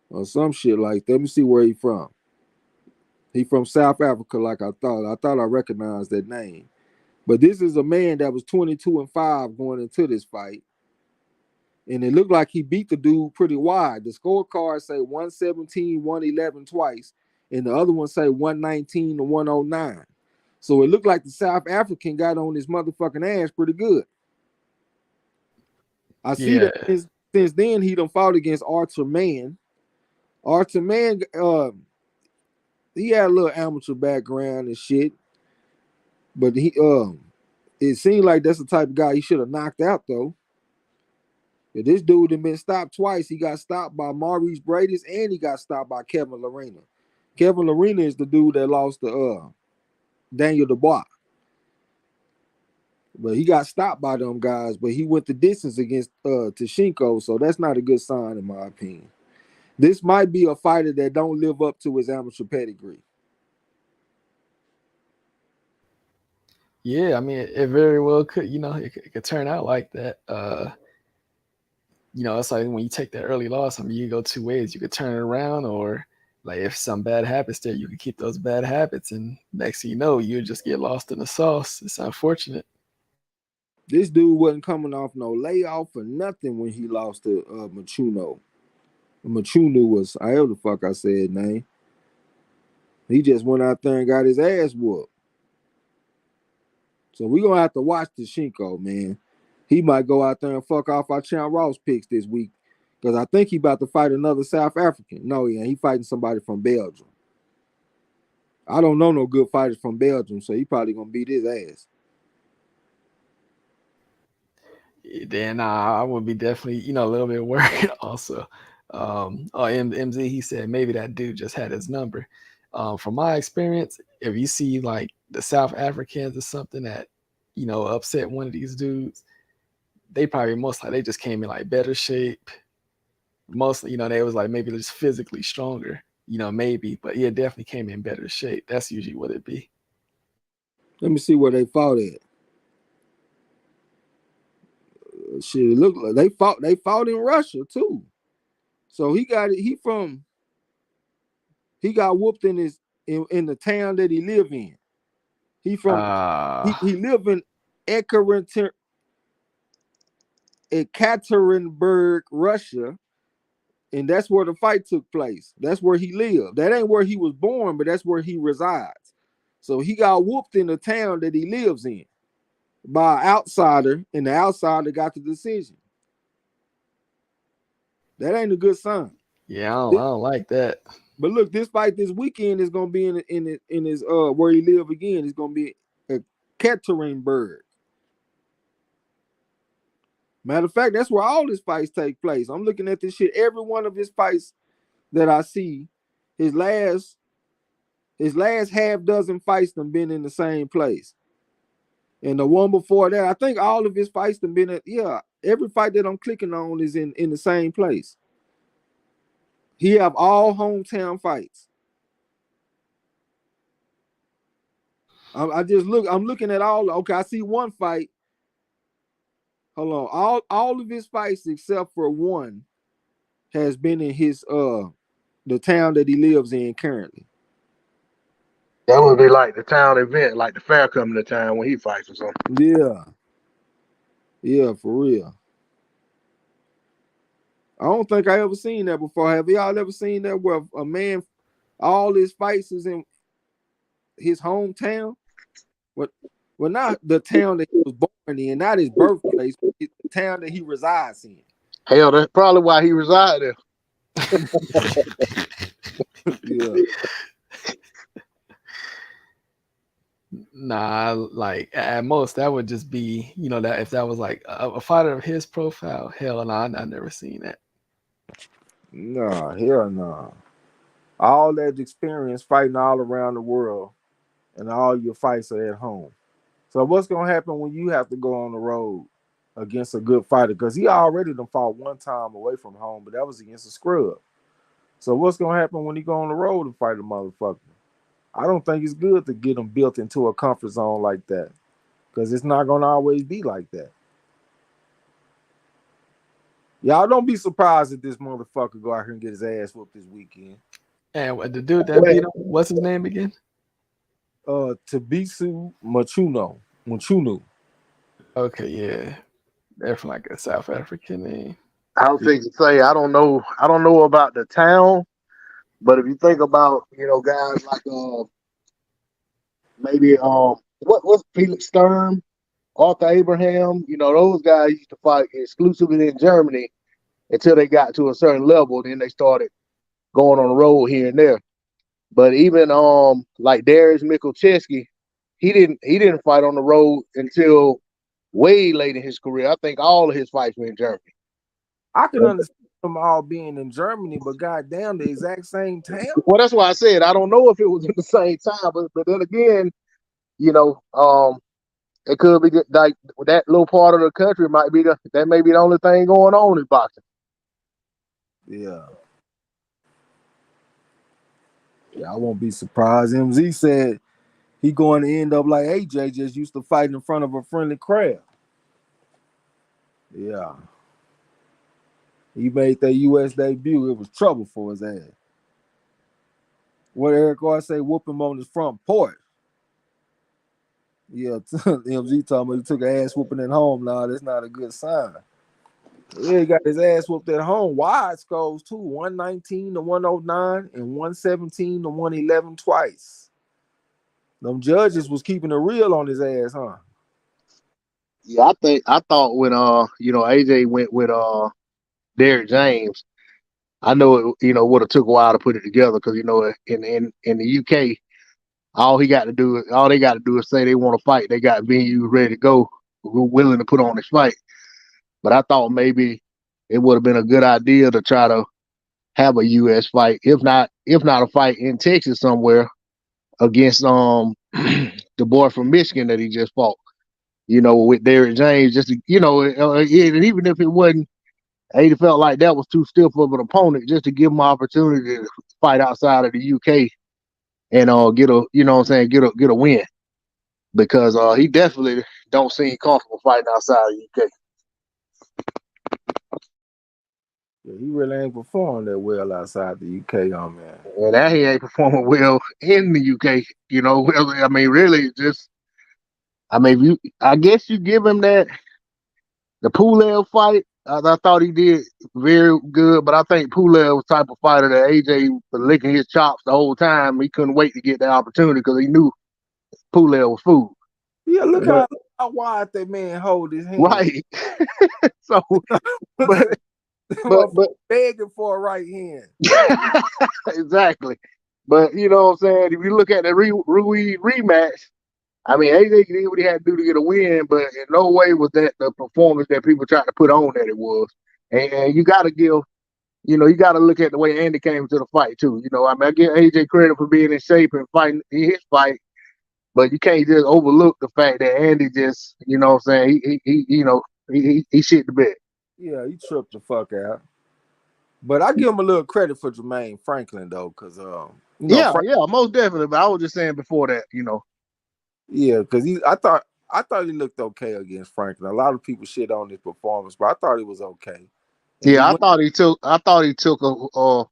or some shit like that. Let me see where he from. He from South Africa, like I thought. I thought I recognized that name. But this is a man that was 22-5 going into this fight. And it looked like he beat the dude pretty wide. The scorecard say 117, 111 twice, and the other one say 119 to 109. So it looked like the South African got on his motherfucking ass pretty good. I see that Yeah, since then he done fought against Arthur Mann. Arthur Mann, he had a little amateur background and shit, but it seemed like that's the type of guy he should have knocked out though. This dude had been stopped twice. He got stopped by Maurice Bradis and he got stopped by Kevin Lorena. Kevin Lorena is the dude that lost to Daniel Dubois. But he got stopped by them guys, but he went the distance against Tishenko, so that's not a good sign in my opinion. This might be a fighter that don't live up to his amateur pedigree. yeah. I mean, it very well could. It could turn out like that. It's like when you take that early loss. I mean, you go two ways. You could turn it around, or like if some bad habits there, you can keep those bad habits, and next thing you know, you just get lost in the sauce. It's unfortunate. This dude wasn't coming off no layoff or nothing when he lost to Machuno. Machunu was, however the fuck I said name. He just went out there and got his ass whooped. So we gonna have to watch the Shinko, man. He might go out there and fuck off our Champ Ross picks this week. Because I think he about to fight another South African. No, yeah, he fighting somebody from Belgium. I don't know no good fighters from Belgium, so he probably gonna beat his ass. Then I would be definitely a little bit worried also. MZ, he said maybe that dude just had his number. From my experience, if you see like the South Africans or something that upset one of these dudes, they probably most like they just came in like better shape. Mostly, they was like maybe just physically stronger. Maybe, but yeah, definitely came in better shape. That's usually what it be. Let me see where they fought at. Shit, it looked like they fought in Russia too. So he got it. He got whooped in the town that he live in. He from Uh he live in Ekaterinburg, Russia, and that's where the fight took place. That's where he lived. That ain't where he was born, but that's where he resides. So he got whooped in the town that he lives in by an outsider, and the outsider got the decision. That ain't a good sign. Yeah, I don't like that. But look, this fight this weekend is gonna be in his where he live again. It's gonna be at Katerinburg. Matter of fact, that's where all his fights take place. I'm looking at this shit. Every one of his fights that I see, his last half dozen fights done been in the same place. And the one before that, I think all of his fights done been at, yeah, every fight that I'm clicking on is in the same place. He have all hometown fights. I'm looking at all. Okay, I see one fight. Hold on. All of his fights except for one has been in his the town that he lives in currently. That would be like the town event, like the fair coming to town when he fights or something. Yeah. Yeah, for real. I don't think I ever seen that before. Have y'all ever seen that where a man all his fights is in his hometown? Well, not the town that he was born in, not his birthplace, but the town that he resides in. Hell, that's probably why he resided there. Yeah. Nah, like at most that would just be, that if that was like a fighter of his profile, hell no, I never seen that. Nah, hell nah. All that experience fighting all around the world, and all your fights are at home. So what's gonna happen when you have to go on the road against a good fighter? Because he already done fought one time away from home, but that was against a scrub. So what's gonna happen when he go on the road and fight a motherfucker? I don't think it's good to get him built into a comfort zone like that, because it's not gonna always be like that. Y'all don't be surprised if this motherfucker go out here and get his ass whooped this weekend. And the dude that beat him, what's his name again? Tabisu Machunu. Okay, yeah. They're from like a South African name. I was thinking to say I don't know about the town, but if you think about guys like maybe what's Felix Sturm, Arthur Abraham, those guys used to fight exclusively in Germany until they got to a certain level, then they started going on the road here and there. But even like Darius Michalczewski, he didn't fight on the road until way late in his career. I think all of his fights were in Germany. I can understand them all being in Germany, but goddamn, the exact same town. Well, that's why I said I don't know if it was at the same time, but then again, it could be like that little part of the country that may be the only thing going on in boxing. Yeah. Yeah, I won't be surprised. MZ said he going to end up like AJ just used to fight in front of a friendly crowd. Yeah. He made that U.S. debut. It was trouble for his ass. What Eric Roy say, whoop him on his front porch. Yeah, MZ talking about he took an ass whooping at home. Nah, that's not a good sign. Yeah, he got his ass whooped at home. Wide scores too, 119 to 109 and 117 to 111 twice. Them judges was keeping it real on his ass, huh? Yeah, I thought when AJ went with Derrick James, I know it would have took a while to put it together because in the UK, all they got to do is say they want to fight. They got venues ready to go, willing to put on this fight. But I thought maybe it would have been a good idea to try to have a U.S. fight, if not a fight in Texas somewhere against the boy from Michigan that he just fought. With Derrick James, just and even if it wasn't, he felt like that was too stiff of an opponent, just to give him an opportunity to fight outside of the UK and get a win, because he definitely don't seem comfortable fighting outside of the UK. Yeah, he really ain't performing that well outside the UK, man. And that he ain't performing well in the UK. Really, I guess you give him the Pulev fight I thought he did very good, but I think Pulev was the type of fighter that AJ was licking his chops the whole time. He couldn't wait to get the opportunity because he knew Pulev was food. Yeah, But how wide that man hold his hand. right, so but That but motherfucker begging for a right hand. exactly. But you know what I'm saying? If you look at the Ruiz rematch, I mean AJ did what he had to do to get a win, but in no way was that the performance that people tried to put on that it was. And you got to give, you got to look at the way Andy came to the fight too. I mean, I give AJ credit for being in shape and fighting his fight, but you can't just overlook the fact that Andy just, what I'm saying, he shit the bed. Yeah, he tripped the fuck out. But I give him a little credit for Jermaine Franklin though, because Yeah, Frank, yeah, most definitely. But I was just saying before that. yeah, because I thought he looked okay against Franklin. A lot of people shit on his performance, but I thought he was okay. And he Yeah, went I thought he took a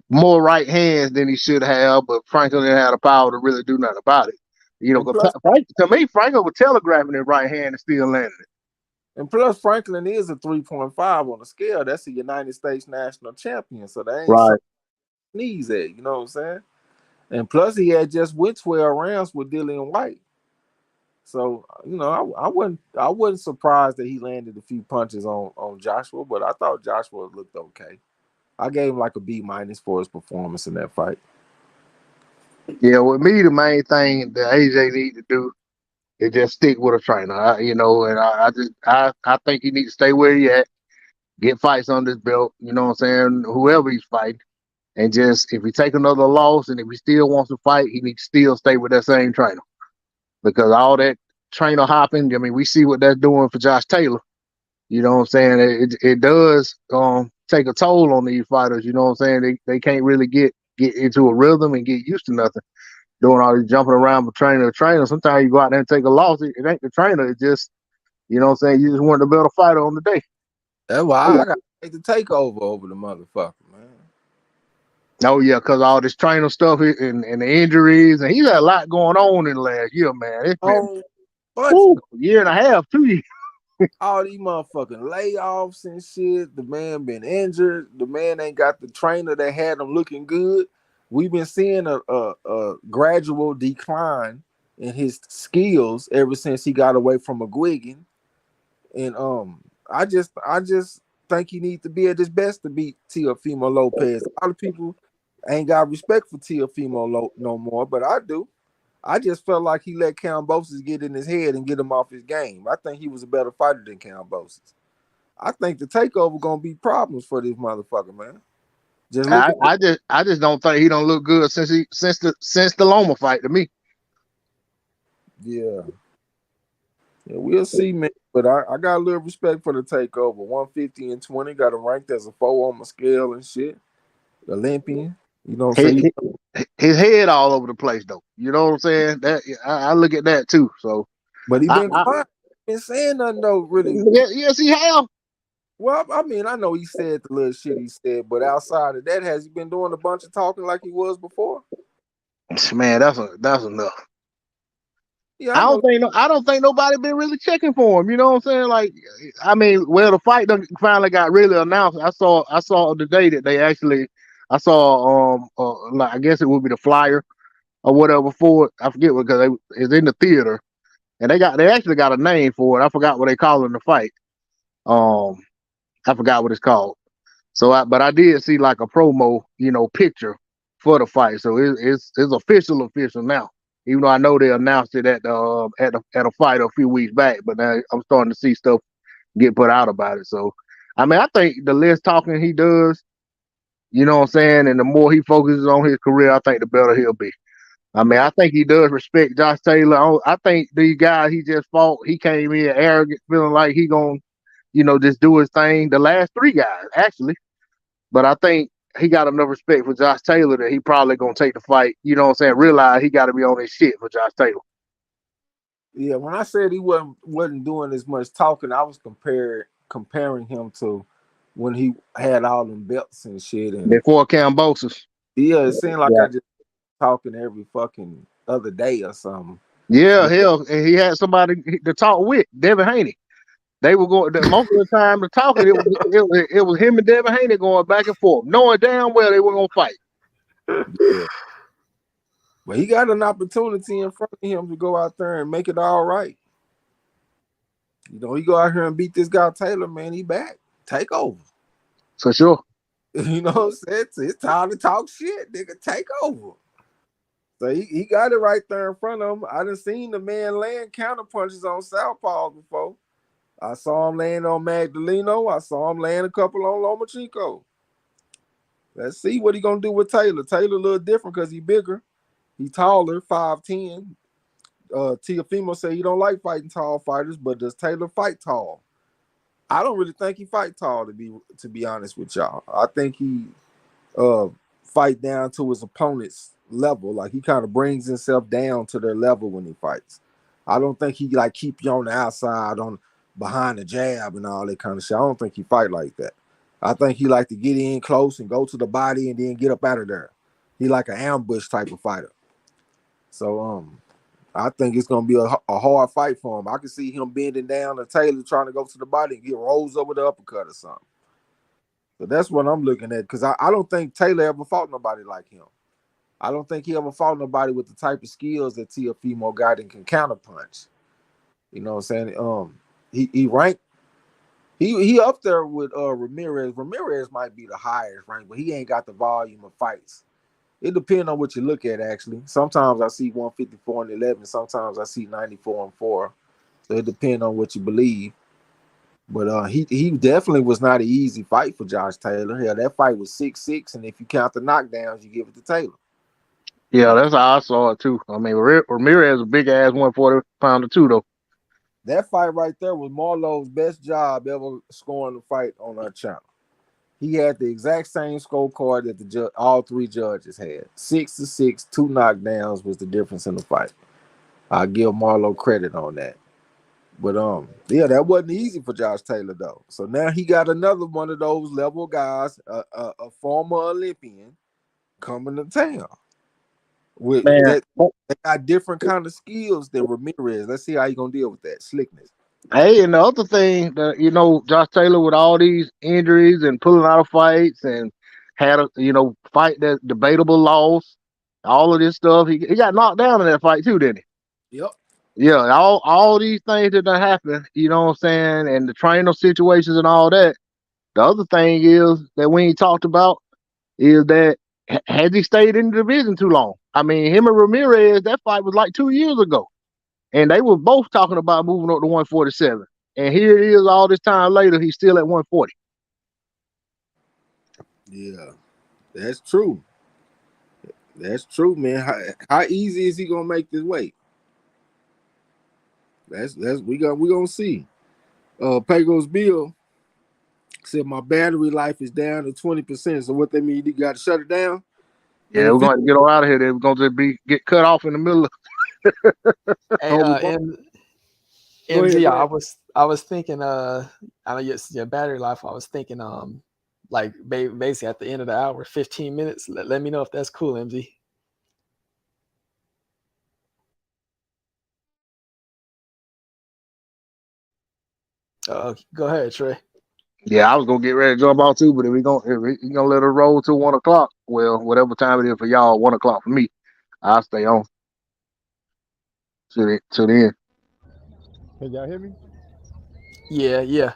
more right hands than he should have, but Franklin didn't have the power to really do nothing about it. and plus To me, Franklin was telegraphing his right hand and still landing it. Franklin is a 3.5 on the scale. That's a United States national champion, so that ain't Right. something to sneeze at. You know what I'm saying? And plus, he had just went 12 rounds with Dillian White. So I wasn't surprised that he landed a few punches on Joshua, but I thought Joshua looked okay. I gave him like a B minus for his performance in that fight. Yeah, with me, the main thing that AJ need to do is just stick with a trainer. And I think he needs to stay where he at, get fights on this belt. You know what I'm saying? Whoever he's fighting, and just if he take another loss and if he still wants to fight, he needs to still stay with that same trainer because all that trainer hopping. I mean, we see what that's doing for Josh Taylor. You know what I'm saying? It does take a toll on these fighters. You know what I'm saying? They can't really get into a rhythm and get used to nothing. Doing all this jumping around from trainer to trainer. Sometimes you go out there and take a loss. It ain't the trainer. It's just, you know what I'm saying? You just weren't the better fighter on the day. That's why I got to take the takeover over the motherfucker, man. Oh yeah, because all this trainer stuff and the injuries, and he's had a lot going on in the last year, man. It's been Oh, bunch of year and a half, 2 years. all these motherfucking layoffs and shit. The man been injured. The man ain't got the trainer that had him looking good. We've been seeing a gradual decline in his skills ever since he got away from McGuigan. And I just think he needs to be at his best to beat Teofimo Lopez. A lot of people ain't got respect for Teofimo no more, but I do. I just felt like he let Kambosos get in his head and get him off his game. I think he was a better fighter than Kambosos. I think the takeover gonna be problems for this motherfucker, man. Just look I, at I just I just don't think he don't look good since the Loma fight to me. yeah. Yeah, we'll see, man. But I got a little respect for the takeover. 150 and 20 got him ranked as a 4 on my scale and shit. Olympian. You know what I'm saying? He, his head all over the place though. You know what I'm saying? That I look at that too. So But he I, been I quiet. Been saying nothing though, really. yes, he have. Well, I mean, I know he said the little shit he said, but outside of that, has he been doing a bunch of talking like he was before? Man, that's enough. Yeah, I know. I don't think nobody been really checking for him. You know what I'm saying? Like, I mean, well, the fight finally got really announced. I saw today that they actually, I saw like I guess it would be the flyer or whatever for it. I forget what because it's in the theater and they actually got a name for it. I forgot what they call it in the fight. Um, I forgot what it's called. But I did see like a promo, picture for the fight. So it's official now. Even though I know they announced it at a fight a few weeks back, but now I'm starting to see stuff get put out about it. So, I mean, I think the less talking he does, you know what I'm saying, and the more he focuses on his career, I think the better he'll be. I mean, Yeah, I think he does respect Josh Taylor. I think these guys he just fought, he came in arrogant, feeling like he gonna, just do his thing. The last three guys, actually. But I think he got enough respect for Josh Taylor that he probably gonna take the fight. You know what I'm saying? Realize he got to be on his shit for Josh Taylor. yeah. When I said he wasn't doing as much talking, I was comparing him to when he had all them belts and shit. And Before Kambosos. yeah, it seemed like Yeah. I just talking every fucking other day or something. Yeah, But hell, and he had somebody to talk with, Devin Haney. They were going most of the time. The talking, it was him and Devin Haney going back and forth, knowing damn well they were gonna fight. Yeah. But he got an opportunity in front of him to go out there and make it all right. You know, he go out here and beat this guy Taylor, man. He back. Take over. For sure. You know what I'm saying? It's time to talk shit, nigga. Take over. So he got it right there in front of him. I done seen the man land counter punches on Southpaw before. I saw him laying on Magdaleno. I saw him laying a couple on Lomachenko. Let's see what he gonna do with Taylor. Taylor a little different because he bigger. He taller, 5'10". Teofimo say he don't like fighting tall fighters, but does Taylor fight tall? I don't really think he fight tall, to be honest with y'all. I think he fight down to his opponent's level. Like he kind of brings himself down to their level when he fights. I don't think he like keep you on the outside on behind the jab and all that kind of shit. I don't think he fight like that. I think he like to get in close and go to the body and then get up out of there. He like an ambush type of fighter. So I think it's gonna be a hard fight for him. I can see him bending down to Taylor trying to go to the body and get rolls over the uppercut or something. So that's what I'm looking at because I don't think Taylor ever fought nobody like him. I don't think he ever fought nobody with the type of skills that Teofimo got and can counterpunch. You know what I'm saying? He ranked. He up there with Ramirez. Ramirez might be the highest rank, but he ain't got the volume of fights. It depends on what you look at, actually. Sometimes I see 154 and 11. Sometimes I see 94 and 4. So it depends on what you believe. But he definitely was not an easy fight for Josh Taylor. Yeah, that fight was 6-6, and if you count the knockdowns, you give it to Taylor. Yeah, that's how I saw it too. I mean, Ramirez is a big ass 140-pounder too, though. That fight right there was Marlowe's best job ever scoring the fight on our channel. He had the exact same scorecard that all three judges had. 6-6, 2 knockdowns was the difference in the fight. I give Marlowe credit on that. But yeah, that wasn't easy for Josh Taylor though. So now he got another one of those level guys, a former Olympian, coming to town. With Man, that, they got different kind of skills than Ramirez. Let's see how you gonna deal with that slickness. hey, and the other thing that Josh Taylor with all these injuries and pulling out of fights and had a fight that debatable loss, all of this stuff. He got knocked down in that fight too, didn't Yep. he? Yeah, all these things that done happened, you know what I'm saying, and the trainer situations and all that. The other thing is that we ain't talked about is that has he stayed in the division too long? I mean, him and Ramirez, that fight was like 2 years ago. And they were both talking about moving up to 147. And here it is all this time later, he's still at 140. Yeah, that's true. That's true, man. How easy is he gonna make this weight? That's we gonna see. Pagos Bill said my battery life is down to 20%. So what that mean? You got to shut it down. Yeah, we're going to get out of here. We're going to get cut off in the middle of. Hey, MZ, I was thinking I know your battery life. I was thinking like basically at the end of the hour, 15 minutes. Let me know if that's cool, MZ. Go ahead, Trey. Yeah, I was gonna get ready to jump off too, but if we gonna let it roll till 1 o'clock, well, whatever time it is for y'all, 1 o'clock for me, I'll stay on till the end. Can y'all hear me? Yeah.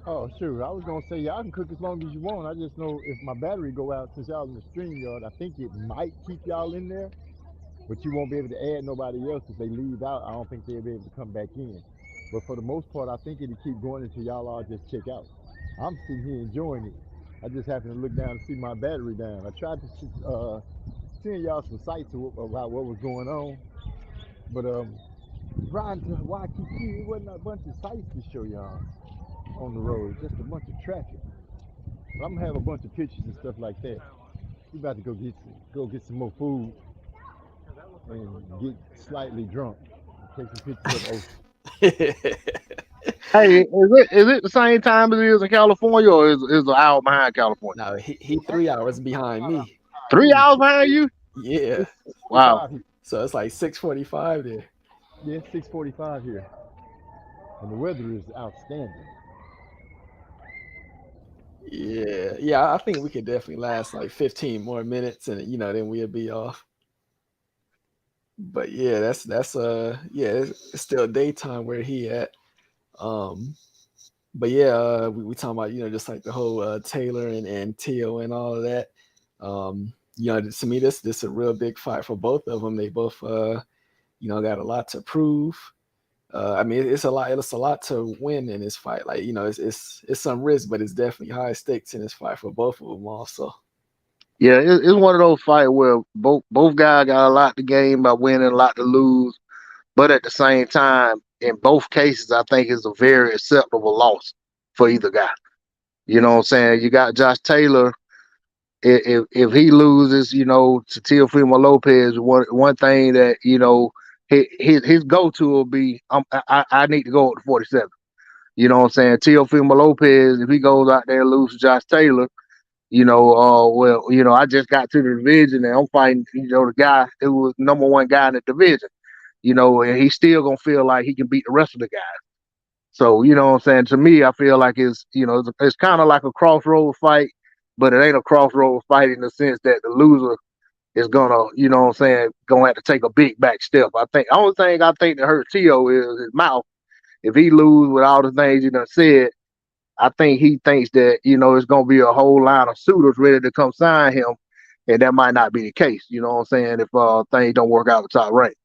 Oh, sure. I was gonna say y'all can cook as long as you want. I just know if my battery go out since y'all in the stream yard, I think it might keep y'all in there, but you won't be able to add nobody else if they leave out. I don't think they'll be able to come back in. But for the most part, I think it'll keep going until y'all all just check out. I'm sitting here enjoying it. I just happened to look down and see my battery down. I tried to send y'all some sites about what was going on, but Brian, why I keep seeing it wasn't a bunch of sites to show y'all on the road, just a bunch of traffic. But I'm gonna have a bunch of pictures and stuff like that. We about to go get some more food and get slightly drunk. Take some pictures of Hey, is it the same time as it is in California, or is an hour behind California? No, he 3 hours behind me. 3 hours behind you? Yeah. Wow. So it's like 6:45 there. Yeah, 6:45 here. and the weather is outstanding. Yeah. I think we could definitely last like 15 more minutes, and then we'll be off. But yeah, yeah, it's still daytime where he at. Um, but yeah, we talking about just like the whole Taylor and Tio and all of that. To me, this a real big fight for both of them. They both got a lot to prove. I mean, it's a lot to win in this fight. Like it's some risk, but it's definitely high stakes in this fight for both of them. Also, Yeah, it's one of those fights where both guys got a lot to gain by winning, a lot to lose. But at the same time, in both cases, I think it's a very acceptable loss for either guy. You know what I'm saying? You got Josh Taylor. If he loses, to Teofimo Lopez, one thing that his go to will be, I need to go up to 47. You know what I'm saying? Teofimo Lopez, if he goes out there and loses to Josh Taylor, I just got to the division and I'm fighting, the guy who was number one guy in the division, and he's still gonna feel like he can beat the rest of the guys. So, you know what I'm saying? To me, I feel like it's kind of like a crossroad fight, but it ain't a crossroad fight in the sense that the loser is gonna, gonna have to take a big back step. I think the only thing I think that hurt Tio is his mouth. If he lose with all the things you done said, I think he thinks that, it's gonna be a whole line of suitors ready to come sign him, and that might not be the case. You know what I'm saying? If things don't work out the top rank.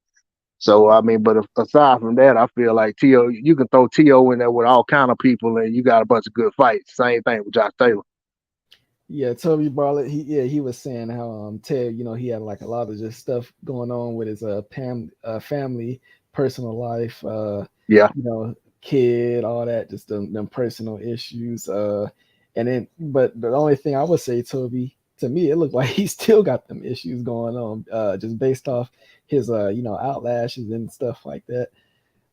So I mean, but aside from that, I feel like Tio, you can throw Tio in there with all kind of people, and you got a bunch of good fights. Same thing with Josh Taylor. yeah, Toby Barlett, he was saying how Ted, he had like a lot of just stuff going on with his family, personal life, Yeah. kid, all that, just them personal issues. And then, but the only thing I would say, Toby, to me, it looked like he still got them issues going on, just based off his outlashes and stuff like that.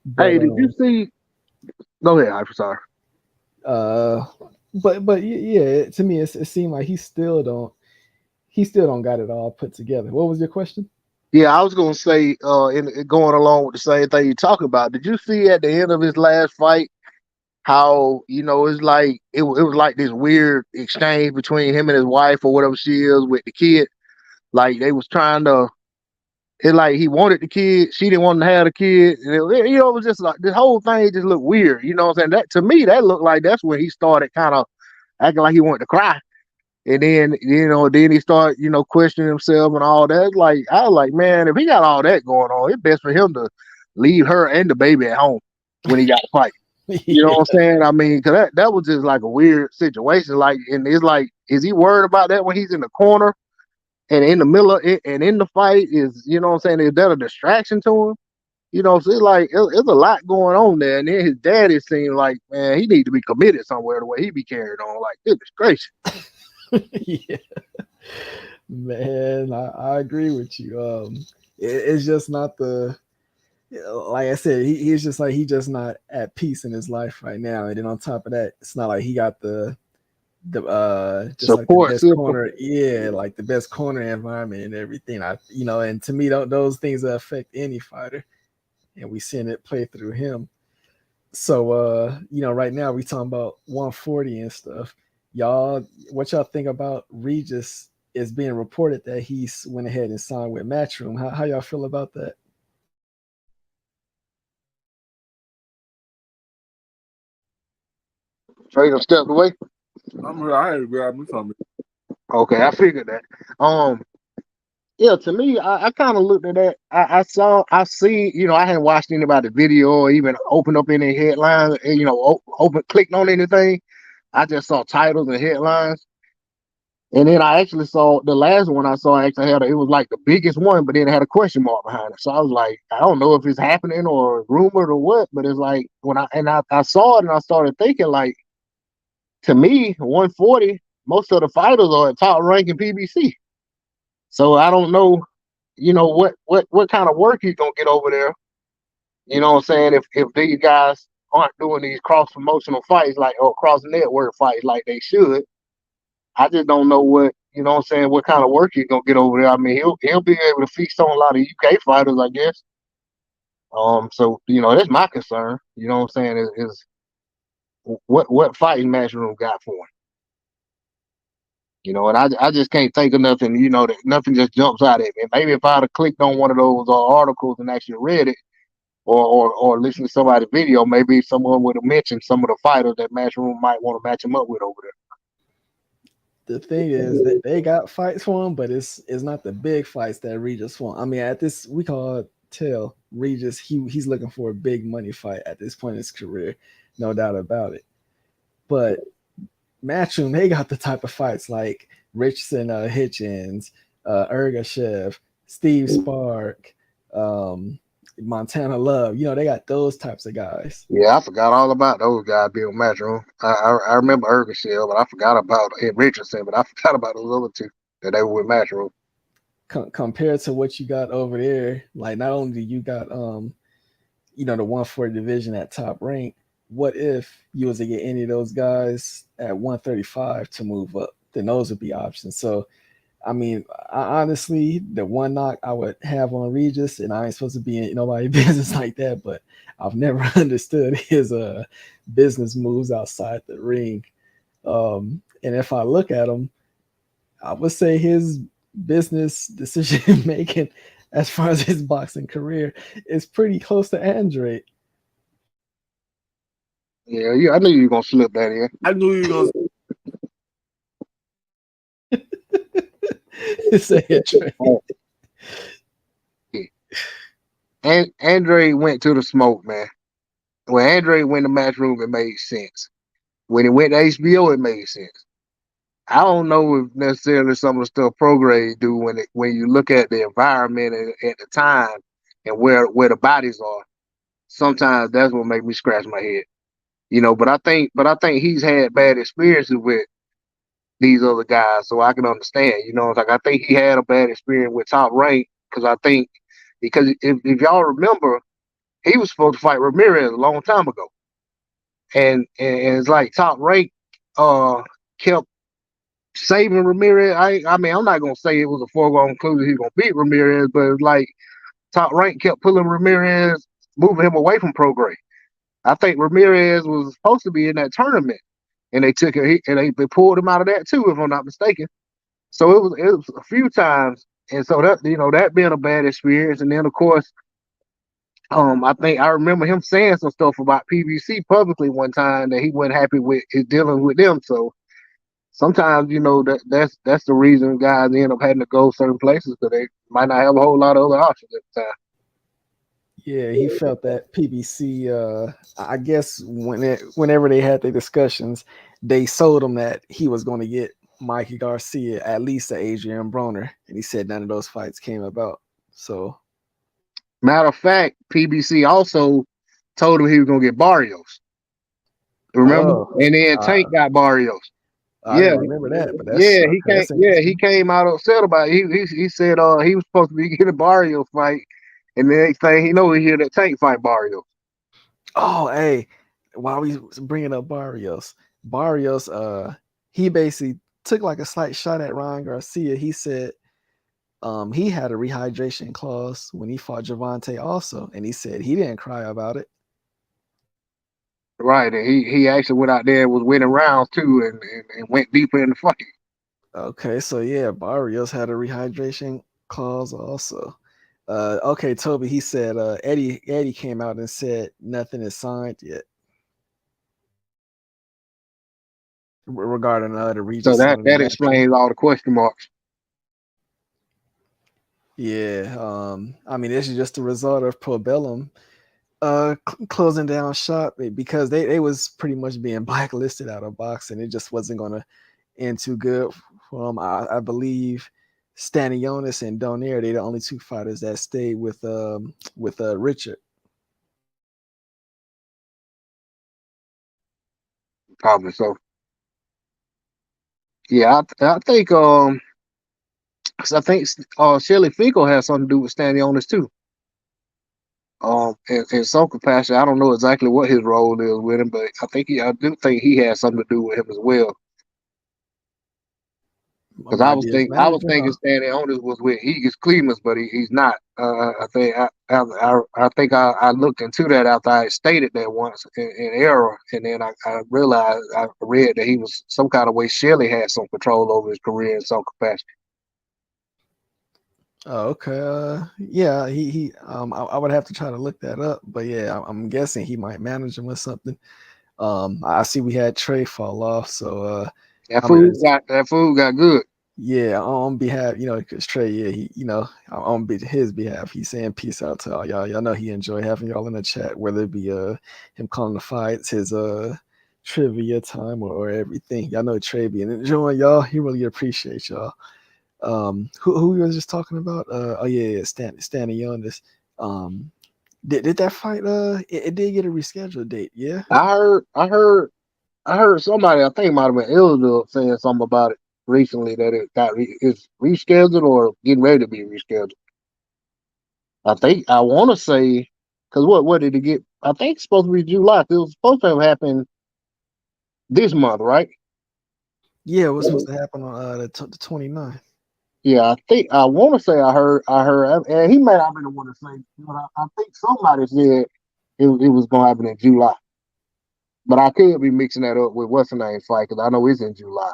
But Hey, did you see? Go ahead. I'm sorry. uh, but yeah, to me, it seemed like he still don't got it all put together. What was your question? Yeah, I was gonna say, going along with the same thing you talking about. Did you see at the end of his last fight how it's like it was like this weird exchange between him and his wife or whatever she is with the kid. Like they was trying to. It like he wanted the kid, she didn't want to have the kid. And it was just like this whole thing just looked weird. You know what I'm saying? That to me, that looked like that's when he started kind of acting like he wanted to cry. And then, then he started, questioning himself and all that. Like, I was like, man, if he got all that going on, it's best for him to leave her and the baby at home when he got to fight. You know Yeah. what I'm saying? I mean, cause that was just like a weird situation. Like, and it's like, is he worried about that when he's in the corner and in the middle of it and in the fight? Is, what I'm saying? Is that a distraction to him? So it's like it's a lot going on there. And then his daddy seemed like, man, he need to be committed somewhere the way he be carried on. Like, goodness gracious. Yeah, man, I agree with you. It's just not like I said, he's just like just not at peace in his life right now. And then on top of that, it's not like he got the just like the Support best system. corner, yeah, like the best corner environment and everything. And to me, those things affect any fighter, and we seen it play through him. So right now we talking about 140 and stuff. Y'all, what y'all think about Regis? Is being reported that he's went ahead and signed with Matchroom. How y'all feel about that? Trader stepped away. I'm here. I had to grab me something. Okay, I figured that. Yeah, to me, I kind of looked at that. I see, I hadn't watched anybody's video or even opened up any headlines, open, clicked on anything. I just saw titles and headlines. And then I actually saw the last one I saw actually it was like the biggest one, but then it had a question mark behind it. So I was like, I don't know if it's happening or rumored or what, but it's like I saw it and I started thinking like, to me, 140, most of the fighters are at top rank in PBC. So I don't know, what kind of work he's gonna get over there. You know what I'm saying? If these guys aren't doing these cross promotional fights like or cross network fights like they should, I just don't know what I'm saying, what kind of work he's gonna get over there. I mean, he'll be able to feast on a lot of UK fighters, I guess. So that's my concern. You know what I'm saying? Is what fighting Matchroom got for him? And I just can't think of nothing. That nothing just jumps out at me. Maybe if I'd have clicked on one of those articles and actually read it, or listened to somebody's video, maybe someone would have mentioned some of the fighters that Matchroom might want to match him up with over there. The thing is that they got fights for him, but it's not the big fights that Regis want. I mean, at this we call tell Regis he's looking for a big money fight at this point in his career, no doubt about it. But Matchroom, they got the type of fights like Richardson Hitchens, Ergashev, Steve Spark, Montana Love. They got those types of guys. Yeah, I forgot all about those guys being Matchroom. I remember Ergashell, but I forgot about Ed Richardson, but I forgot about those other two that they were with Matchroom. Compared to what you got over there, like not only do you got the 140 division at Top Rank, what if you was to get any of those guys at 135 to move up? Then those would be options. So I mean, honestly, the one knock I would have on Regis, and I ain't supposed to be in nobody's business like that, but I've never understood his business moves outside the ring. And if I look at him, I would say his business decision making, as far as his boxing career, is pretty close to Andre. Yeah, I knew you were gonna slip that in. I knew you were gonna say it. And Andre went to the smoke, man. When Andre went to Matchroom, it made sense. When he went to HBO, it made sense. I don't know if necessarily some of the stuff Prograde do when you look at the environment at the time and where the bodies are. Sometimes that's what make me scratch my head. But I think he's had bad experiences with these other guys, so I can understand. Like I think he had a bad experience with Top Rank because if y'all remember, he was supposed to fight Ramirez a long time ago, and it's like Top Rank kept saving Ramirez. I mean, I'm not gonna say it was a foregone conclusion he's gonna beat Ramirez, but it's like Top Rank kept pulling Ramirez, moving him away from Prograde. I think Ramirez was supposed to be in that tournament, and they took it, and they pulled him out of that too, if I'm not mistaken. So it was a few times, and so that being a bad experience, and then of course, I think I remember him saying some stuff about PBC publicly one time that he wasn't happy with his dealing with them. So sometimes that's the reason guys end up having to go certain places because they might not have a whole lot of other options at the time. Yeah, he felt that PBC. I guess whenever they had their discussions, they sold him that he was going to get Mikey Garcia at least to Adrian Broner, and he said none of those fights came about. So, matter of fact, PBC also told him he was going to get Barrios. Remember? And then Tank got Barrios. I didn't remember that, but he came out upset about it. He said he was supposed to be getting a Barrios fight, and the next thing he know, he hear that Tank fight Barrios. Oh, hey, while we bringing up Barrios, he basically took like a slight shot at Ryan Garcia. He said he had a rehydration clause when he fought Javante also, and he said he didn't cry about it. Right, and he actually went out there and was winning rounds too, and went deeper in the fight. Okay, so yeah, Barrios had a rehydration clause also. Okay, Toby, he said Eddie came out and said nothing is signed yet regarding the Regis. So that explains all the question marks. Yeah, I mean, this is just the result of Probellum closing down shop because they was pretty much being blacklisted out of boxing. It just wasn't going to end too good for them. I believe Stanionis and Donaire, they're the only two fighters that stayed with Richard. Probably so. Yeah, I think Shelly Finkel has something to do with Stanionis too. In some capacity, I don't know exactly what his role is with him, but I do think he has something to do with him as well. I Because might be his I was manager. thinking Stanley Otis was with Eagles Cleveland, but he's not. I think I looked into that after I stated that once in error, and then I realized I read that he was some kind of way. Shelley had some control over his career in some capacity. Oh, okay. Yeah, I would have to try to look that up, but yeah, I'm guessing he might manage him or something. I see we had Trey fall off, so I mean, That food got good. yeah, on behalf, because Trey, yeah, his behalf, he's saying peace out to all y'all. Y'all know he enjoy having y'all in the chat, whether it be him calling the fights, his trivia time, or everything. Y'all know Trey being enjoying y'all. He really appreciates y'all. Who we was just talking about? Oh yeah, Stanley Young. This did that fight? It did get a rescheduled date. Yeah. I heard somebody. I think it might have been Elder saying something about it recently that it's rescheduled or getting ready to be rescheduled. I think I want to say because what did it get? I think it's supposed to be July. It was supposed to have happened this month, right? Yeah, it was supposed to happen on the 29th. Yeah, I think I want to say I heard, and he may not have been the one to say, but I think somebody said it was going to happen in July. But I could be mixing that up with what's the name fight because I know it's in July.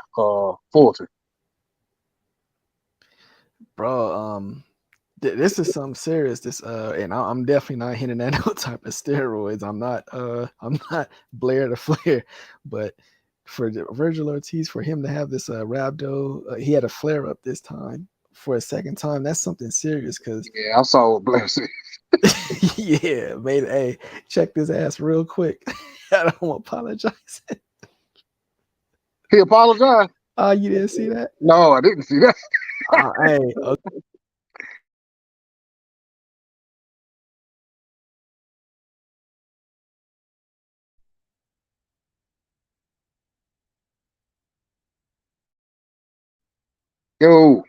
Fulton. Bro. This is something serious. This and I'm definitely not hinting at no type of steroids. I'm not Blair the Flair, but for Virgil Ortiz, for him to have this rhabdo, he had a flare up this time for a second time. That's something serious because Yeah, I saw what Blessing. yeah, made hey, check this ass real quick. I don't apologize. He apologized. Oh, you didn't see that? No, I didn't see that. Hey, Yo,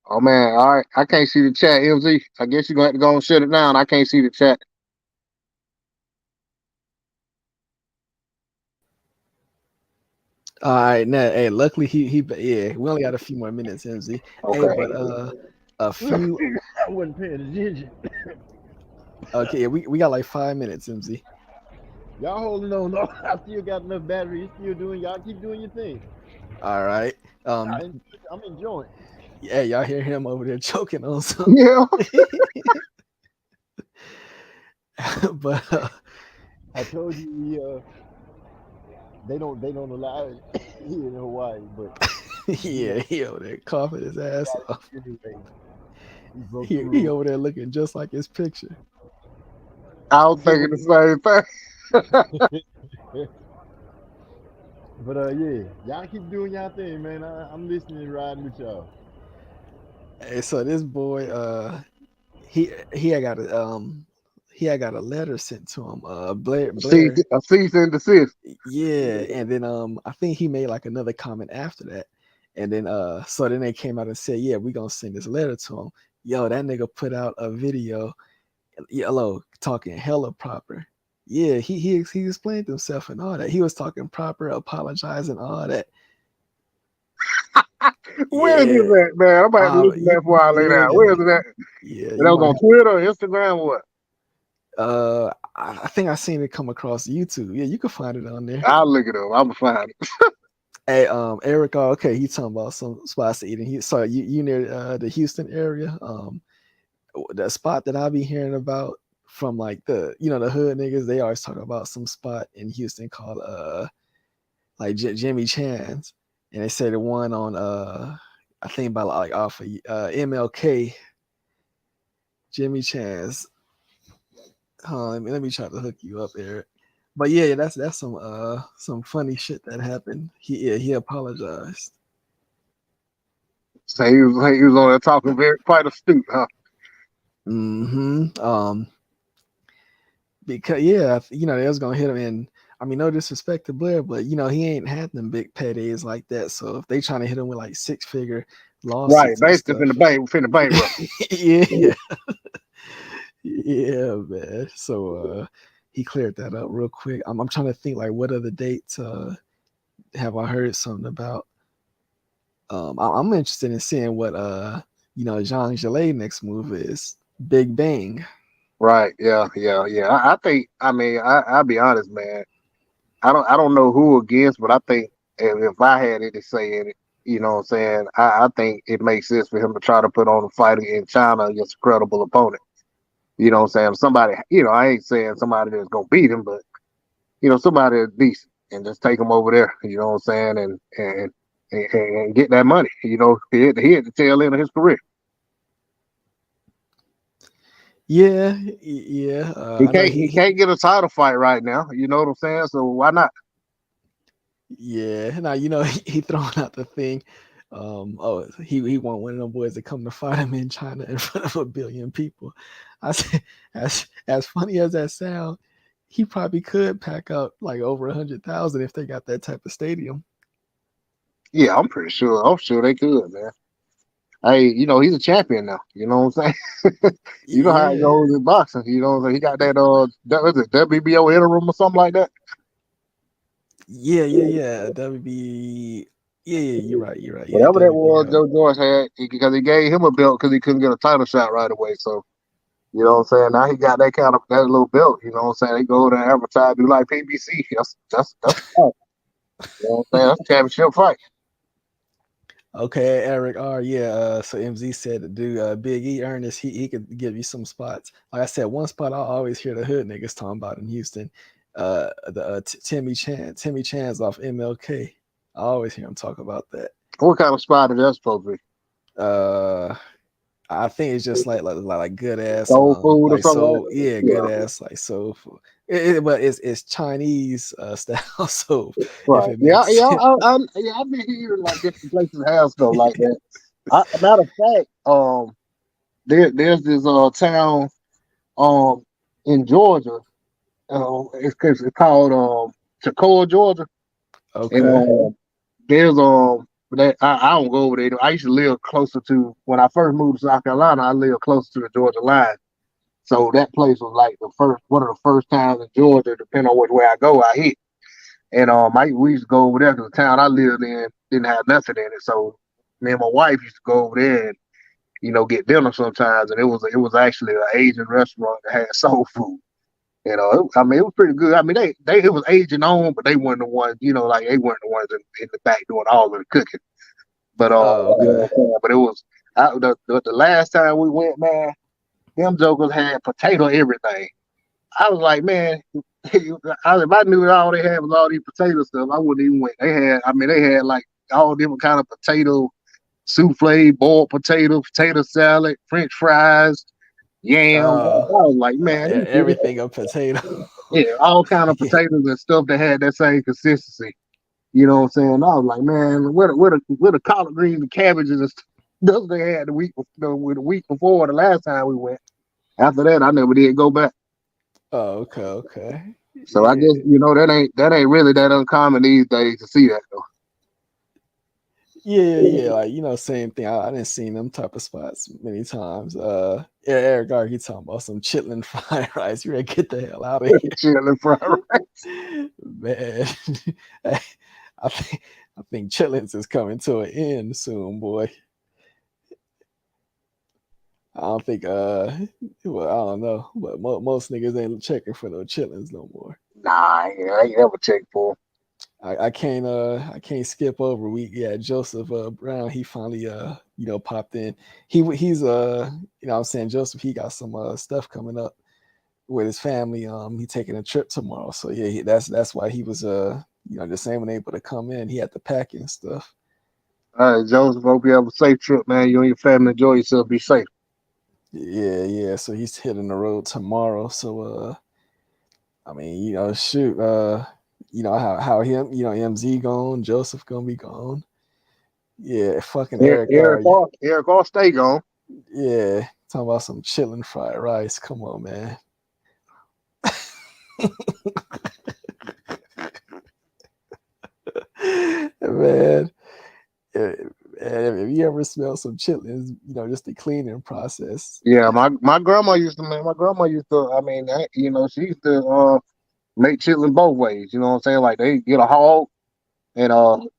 oh man, all right. I can't see the chat, MZ. I guess you're gonna have to go and shut it down. I can't see the chat. all right, now, hey, luckily yeah, we only got a few more minutes, MZ. Hey, Okay. but a few I wasn't paying attention. okay, yeah, we got like 5 minutes, MZ. Y'all holding on. No, I still got enough battery. You still doing. Y'all keep doing your thing. All right. I, I'm enjoying. Yeah, y'all hear him over there choking on something. Yeah. But I told you they don't allow it here in Hawaii, but you yeah, know he over there coughing his ass off. anyway. He broke the He rule. over there looking just like his picture. I was thinking the same thing. But yeah, y'all keep doing y'all thing, man. I'm listening and riding with y'all. Hey, so this boy, he had got a letter sent to him. Blair, A cease and desist. yeah, and then I think he made like another comment after that, and then so then they came out and said, yeah, we gonna send this letter to him. Yo, that nigga put out a video, yellow talking hella proper. Yeah, he explained himself and all that. He was talking proper, apologizing, all that. Where is Yeah, this at, man? I'm about to listen to that before I lay you down. ain't Where is got it at? yeah, And that you was might on have. Twitter, Instagram, or what? I think I seen it come across YouTube. Yeah, you can find it on there. I'll look it up. I'm gonna find it. Hey, Eric, okay, he's talking about some spots to eat, and you near the Houston area. The spot that I be hearing about from like the hood niggas, they always talk about some spot in Houston called like Jimmy Chan's, and they say the one on I think about like off of MLK, Jimmy Chan's. Let me try to hook you up, Eric. But yeah, that's some funny shit that happened. He apologized. So he was on there talking very quite astute, huh? Mm-hmm. Because yeah, they was gonna hit him in. I mean, no disrespect to Blair, but he ain't had them big paydays like that. So if they trying to hit him with like 6-figure, Right, lawsuits and basically stuff. finna bankrupt. Yeah, yeah, man. So he cleared that up real quick. I'm trying to think like what other dates have I heard something about. I'm interested in seeing what Jean Gelet next move is. Big Bang. Right, yeah. I think. I mean, I'll be honest, man. I don't know who against, but I think if I had it to say in it, you know what I'm saying, I think it makes sense for him to try to put on a fight in China against a credible opponent. You know what I'm saying? Somebody, I ain't saying somebody that's gonna beat him, but somebody that's decent and just take him over there, you know what I'm saying, and get that money. He had the tail end of his career. Yeah. He I know can't he he can't get a title fight right now, you know what I'm saying? So why not? Yeah, now he throwing out the thing. He want one of them boys to come to fight him in China in front of 1 billion people. I said, as funny as that sound, he probably could pack up like over 100,000 if they got that type of stadium. Yeah, I'm pretty sure. I'm sure they could, man. Hey, he's a champion now. You know what I'm saying? You know how it Yeah, goes in boxing. You know what I'm saying? He got was it WBO interim or something like that? yeah. WB, yeah. You're right. Yeah, Whatever that was, WBO. Joe George had because he gave him a belt because he couldn't get a title shot right away. So you know what I'm saying? Now he got that little belt. You know what I'm saying? They go there and advertise, do like PBC. That's fight. You know what I'm saying? That's a championship fight. Okay, Eric R. Yeah, so MZ said to do Big E Ernest, he could give you some spots. Like I said, one spot I always hear the hood niggas talking about in Houston, the Timmy Chan's off MLK. I always hear him talk about that. What kind of spot is that supposed to be? Uh, I think it's just like good ass Soul food or like something like soul, that? yeah, good Yeah. ass like soul food. But it's Chinese style so if Right. it Yeah, makes yeah, sense. I've been hearing like different places have stuff like that. Matter of fact, there's this town um in Georgia. It's called Toccoa, Georgia, and Okay. there's that I don't go over there. I used to live closer to when I first moved to South Carolina. I lived closer to the Georgia line, so that place was like one of the first towns in Georgia. Depending on which way I go, I hit. And we used to go over there because the town I lived in didn't have nothing in it. So me and my wife used to go over there and get dinner sometimes. And it was actually an Asian restaurant that had soul food. It was pretty good. I mean, they it was Asian owned, but they weren't the ones. Like they weren't the ones in the back doing all of the cooking. But Oh, okay. but it was the last time we went, man. Them jokers had potato everything. I was like, man, if I knew all they had was all these potato stuff, I wouldn't even went. They had like all different kind of potato souffle, boiled potato salad, French fries, yams. I Uh, was like, man, everything a potato. yeah, all kind of Yeah. potatoes and stuff that had that same consistency. You know what I'm saying? I was like, man, where the collard greens and cabbages and stuff they had the week before the last time we went. After that, I never did go back. Oh, okay. So I Yeah, guess that ain't really that uncommon these days to see that though. yeah. Like same thing. I didn't see them type of spots many times. Eric Gar, he talking about some chitlin fried rice. You ready to get the hell out of Chilling fried rice. here, man? I think I think chitlins is coming to an end soon, boy. I don't think well, I don't know, but most niggas ain't checking for no chitlins no more. Nah, I ain't never checked for. I can't skip over. Joseph Brown, he finally popped in. He's I'm saying Joseph, he got some stuff coming up with his family. He taking a trip tomorrow. So yeah, that's why he was just ain't able to come in. He had to pack and stuff. All right, Joseph, hope you have a safe trip, man. You and your family enjoy yourself. Be safe. Yeah. So he's hitting the road tomorrow. So I mean, shoot, how him, MZ gone, Joseph gonna be gone. Yeah, fucking Eric R. Eric all stay gone. Yeah, talking about some chillin' fried rice. Come on, man. Man, if you ever smell some chitlins? Just the cleaning process. Yeah, my grandma used to, man. My grandma used to. I mean, she used to make chitlins both ways. You know what I'm saying? Like they get a hog and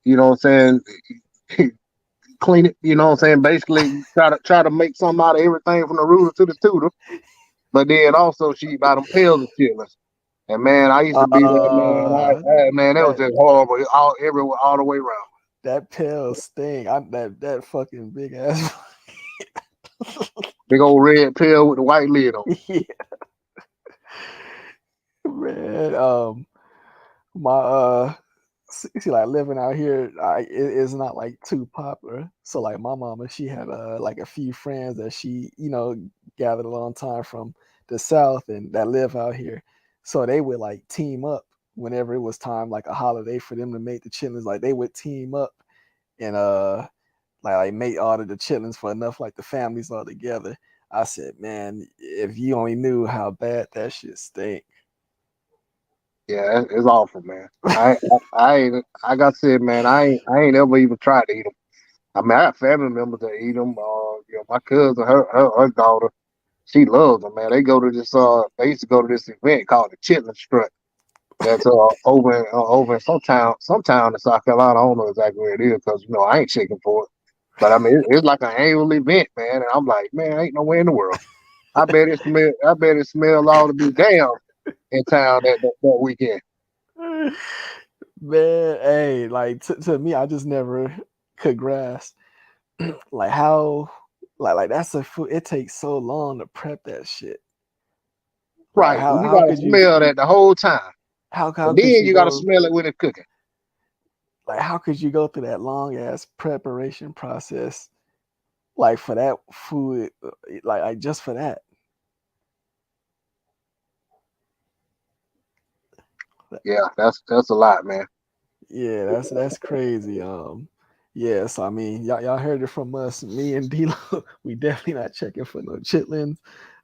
you know what I'm saying, clean it. You know what I'm saying? Basically, try to make something out of everything from the rooter to the tutor. But then also she buy them pills of chitlins. And man, I used to be there, man. Man, that was That just horrible, everywhere, all the way around. that pale sting. That fucking big ass. Big old red pill with the white lid on. Yeah, man. My see, like living out here, it's not like too popular. So like my mama, she had like a few friends that she gathered a long time from the south and that live out here. So they would like team up whenever it was time, like a holiday for them to make the chitlins. Like they would team up and like make all of the chitlins for enough like the families all together. I said, man, if you only knew how bad that shit stink. Yeah, it's awful, man. I ain't, like I said, man, I ain't ever even tried to eat them. I mean, I have family members that eat them. My cousin, her daughter, she loves them, man. They go to this, they used to go to this event called the Chitlin Strut. That's over in some town in South Carolina. I don't know exactly where it is because I ain't checking for it. But I mean, it's like an annual event, man. And I'm like, man, ain't nowhere in the world. I bet it smell all to be damn in town that weekend. Man, hey, like to me, I just never could grasp like how like that's a food. It takes so long to prep that shit. Like Right. how You how gotta could you smell that the whole time. how And could then you you gotta go smell it when it's cooking. like how could you go through that long ass preparation process like for that food like just for that. Yeah, that's a lot, man. Yeah, that's crazy. Yeah, so I mean, y'all heard it from us. Me and D'Lo, we definitely not checking for no chitlins.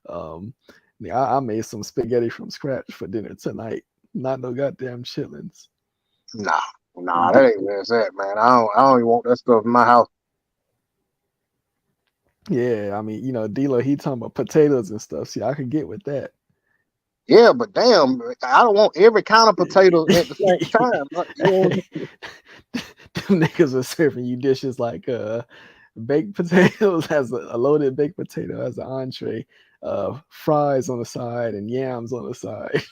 Um, yeah, I made some spaghetti from scratch for dinner tonight. Not no goddamn chitlins. Nah, nah, that D- ain't where it's at, man. I don't even want that stuff in my house. yeah, I mean, D'Lo, he talking about potatoes and stuff. See, I could get with that. Yeah, but damn, I don't want every kind of potato at the same time. Them niggas are serving you dishes like baked potatoes as a loaded baked potato as an entree, fries on the side and yams on the side.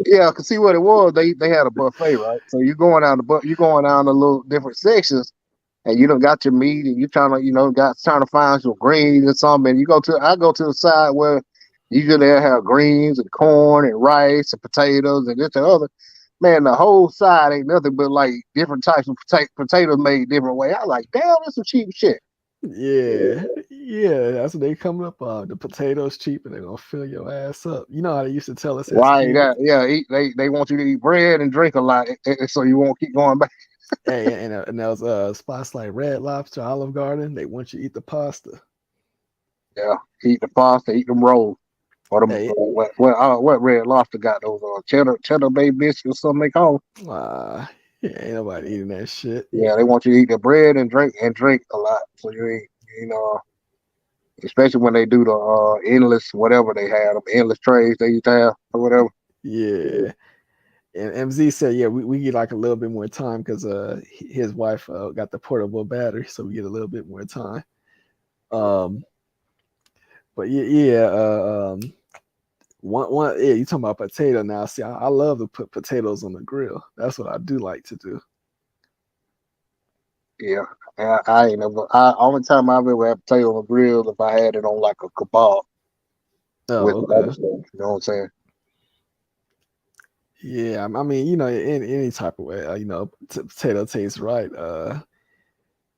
Yeah, cause see what it was. They had a buffet, right? So you going down the little different sections, and you done got your meat, and you trying to trying to find some greens or something. And I go to the side where usually they have greens and corn and rice and potatoes and this and other. Man, the whole side ain't nothing but like different types of potatoes made different way. I like, damn, that's some cheap shit. Yeah, yeah, that's what they coming up on. The potatoes cheap and they're gonna fill your ass up. You know how they used to tell us as Right? kids. They want you to eat bread and drink a lot, so you won't keep going back. Hey, and those spots like Red Lobster, Olive Garden, they want you to eat the pasta. Yeah, eat the pasta, eat them rolls. Or them Hey, what Red Lobster got those cheddar bay biscuits or something they call 'em. yeah, ain't nobody eating that shit. Yeah, they want you to eat the bread and drink a lot. So you eat, especially when they do the endless whatever they have, them endless trays they used to have or whatever. Yeah. And MZ said, yeah, we get like a little bit more time because his wife got the portable battery, so we get a little bit more time. Um, but yeah, one yeah, you talking about potato now? See, I love to put potatoes on the grill. That's what I do like to do. Yeah, I ain't never. Only time I've ever had potato on the grill if I had it on like a kebab with Oh, the other okay. stuff. You know what I'm saying? Yeah, I mean, in any type of way, potato tastes right.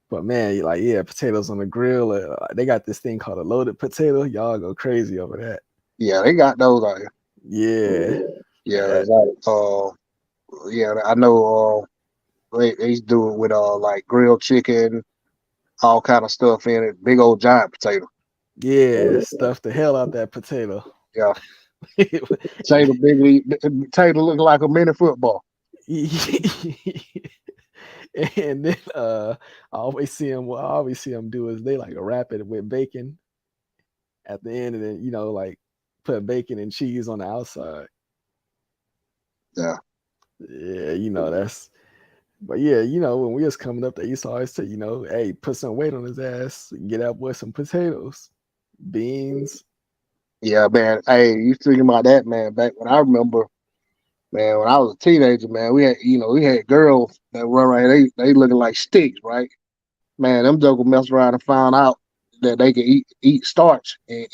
But man, like yeah, potatoes on the grill. They got this thing called a loaded potato. Y'all go crazy over that. Yeah, they got those out here. Yeah, Yeah, uh, it's like yeah, I know. They used to do it with like grilled chicken, all kind of stuff in it. Big old giant potato. yeah, stuff the hell out that potato. Yeah, And potato big. Potato look like a mini football. And then what I always see them do is they like wrap it with bacon at the end, and then like put bacon and cheese on the outside. Yeah. Yeah, that's. But yeah, when we was coming up, they used to always say, hey, put some weight on his ass, get out with some potatoes, beans. Yeah, man. Hey, you thinking about that, man? Back when I remember, man, when I was a teenager, man, we had girls that run around. They looking like sticks, right? Man, them jokers messed around and found out that they could eat starch and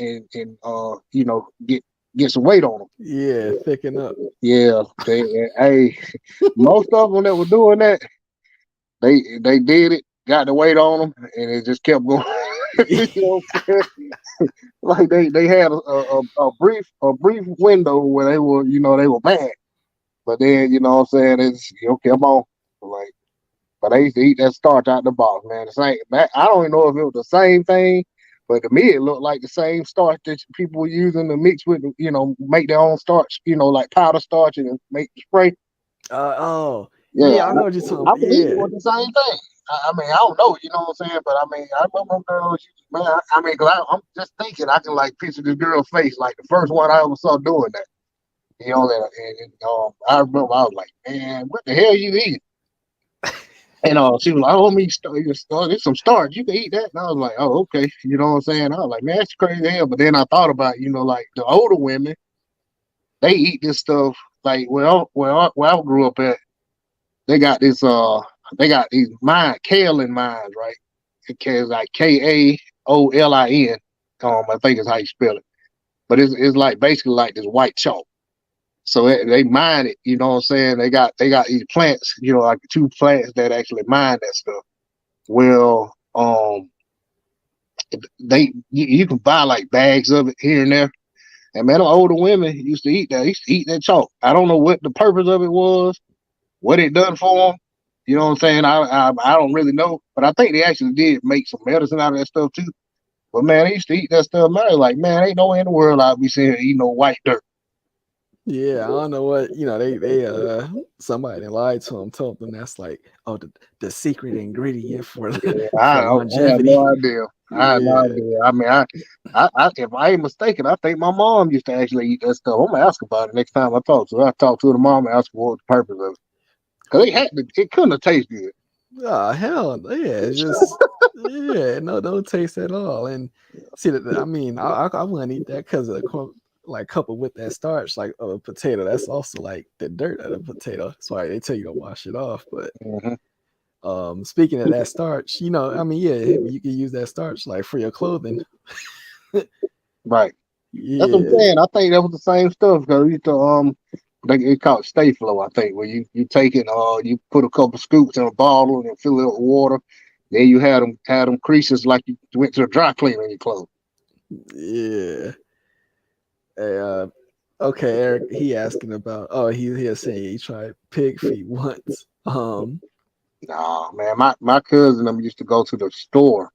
get some weight on them. Yeah, thicken up. Yeah, hey, most of them that were doing that, they did it, got the weight on them, and it just kept going. You know what I'm saying? Like they had a brief window where they were mad, but then what I'm saying it's kept on. Like, but I used to eat that starch out the box, man. The same. I don't even know if it was the same thing, but to me it looked like the same starch that people were using to mix with, make their own starch, like powder starch and make the spray. Oh, Yeah, yeah, I know what you're talking I about. believe it Yeah. was the same thing. I mean, I don't know, you know what I'm saying? But I mean, I remember them girls, man. I mean, cause I'm just thinking, I can like picture this girl's face, like the first one I ever saw doing that. I remember I was like, man, what the hell you eating? And she was like, oh, there's some starch. You can eat that. And I was like, oh, okay. You know what I'm saying? I was like, man, that's crazy hell. But then I thought about, like the older women, they eat this stuff. Like where I grew up at, they got they got these kaolin mines, right? It's like Kaolin. I think is how you spell it. But it's like basically like this white chalk. So they mine it, you know what I'm saying? They got these plants, like two plants that actually mine that stuff. Well, you can buy like bags of it here and there. And man, the older women used to eat that. Used to eat that chalk. I don't know what the purpose of it was, what it done for them. You know what I'm saying? I don't really know, but I think they actually did make some medicine out of that stuff too. But man, they used to eat that stuff. Man, I was like, man, ain't no way in the world I'd be sitting here eating no white dirt. Yeah, I don't know what they somebody lied to them, told them that's like, oh, the secret ingredient for Yeah, for I had no longevity. idea. I had no Yeah. idea. I mean, if I ain't mistaken, I think my mom used to actually eat that stuff. I'm gonna ask about it next time I talk to her. I talk to the mom and ask her what the purpose of it. Cause it couldn't have tasted good. Oh hell yeah, it's just yeah, no, don't taste at all. And see that I mean, I wouldn't eat that because of like coupled with that starch, like a potato. That's also like the dirt of the potato. That's why they tell you to wash it off. But Hmm. speaking of that starch, I mean, yeah, you can use that starch like for your clothing. Right. That's what I'm Yeah, saying. I think that was the same stuff because we used to they call it stay flow. I think where you take it, you put a couple scoops in a bottle and fill it up with water. Then you had them creases like you went to a dry cleaner in your clothes. yeah. Hey, okay, Eric, he asking about. Oh, he is saying he tried pig feet once. Nah, man, my cousin them used to go to the store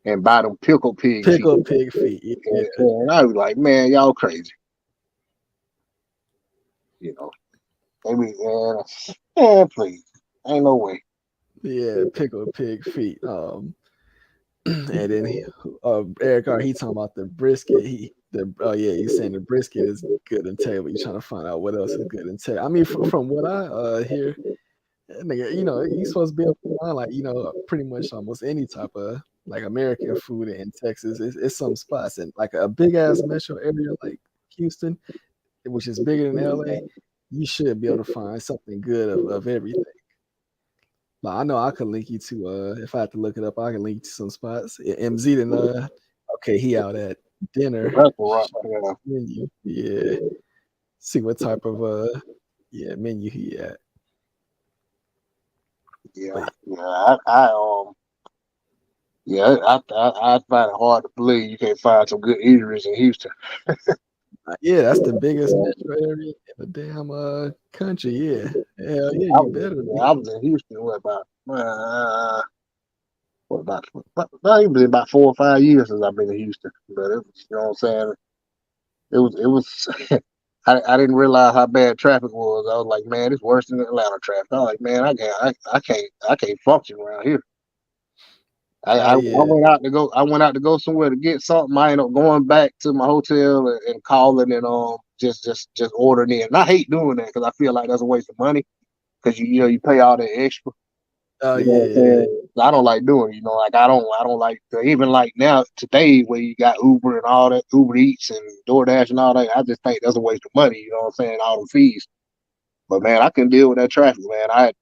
and buy them pickled pig feet. Pickled pig feet. Yeah, And I was like, man, y'all crazy. You know, maybe, please, ain't no way. yeah, pickled pig feet. And then Eric, he talking about the brisket. Yeah, he's saying the brisket is good in table. You trying to find out what else is good in table. I mean, from what I hear, nigga, you supposed to be able to find like pretty much almost any type of like American food in Texas. It's some spots and like a big ass metro area like Houston, which is bigger than LA. You should be able to find something good of everything. Like, I know I could link you to if I had to look it up, I can link you to some spots. MZ then okay, he out at dinner. That's right. Yeah, Menu. Yeah. See what type of menu he at. yeah, But yeah. I find it hard to believe you can't find some good eateries in Houston. yeah, that's the biggest metro area in the damn country. Yeah. Hell yeah, you better be. I was in Houston what about not even about 4 or 5 years since I've been in Houston. But it was, you know what I'm saying? It was I didn't realize how bad traffic was. I was like, man, it's worse than Atlanta traffic. I was like, man, I can't function around here. Oh yeah. I went out to go somewhere to get something. I ended up going back to my hotel and calling and just ordering in. And I hate doing that because I feel like that's a waste of money because you pay all that extra. Oh You know what I'm yeah. saying? I don't like doing it. Like I don't like even like now today where you got Uber and all that, Uber Eats and DoorDash and all that. I just think that's a waste of money. You know what I'm saying? All the fees. But man, I couldn't deal with that traffic, man. I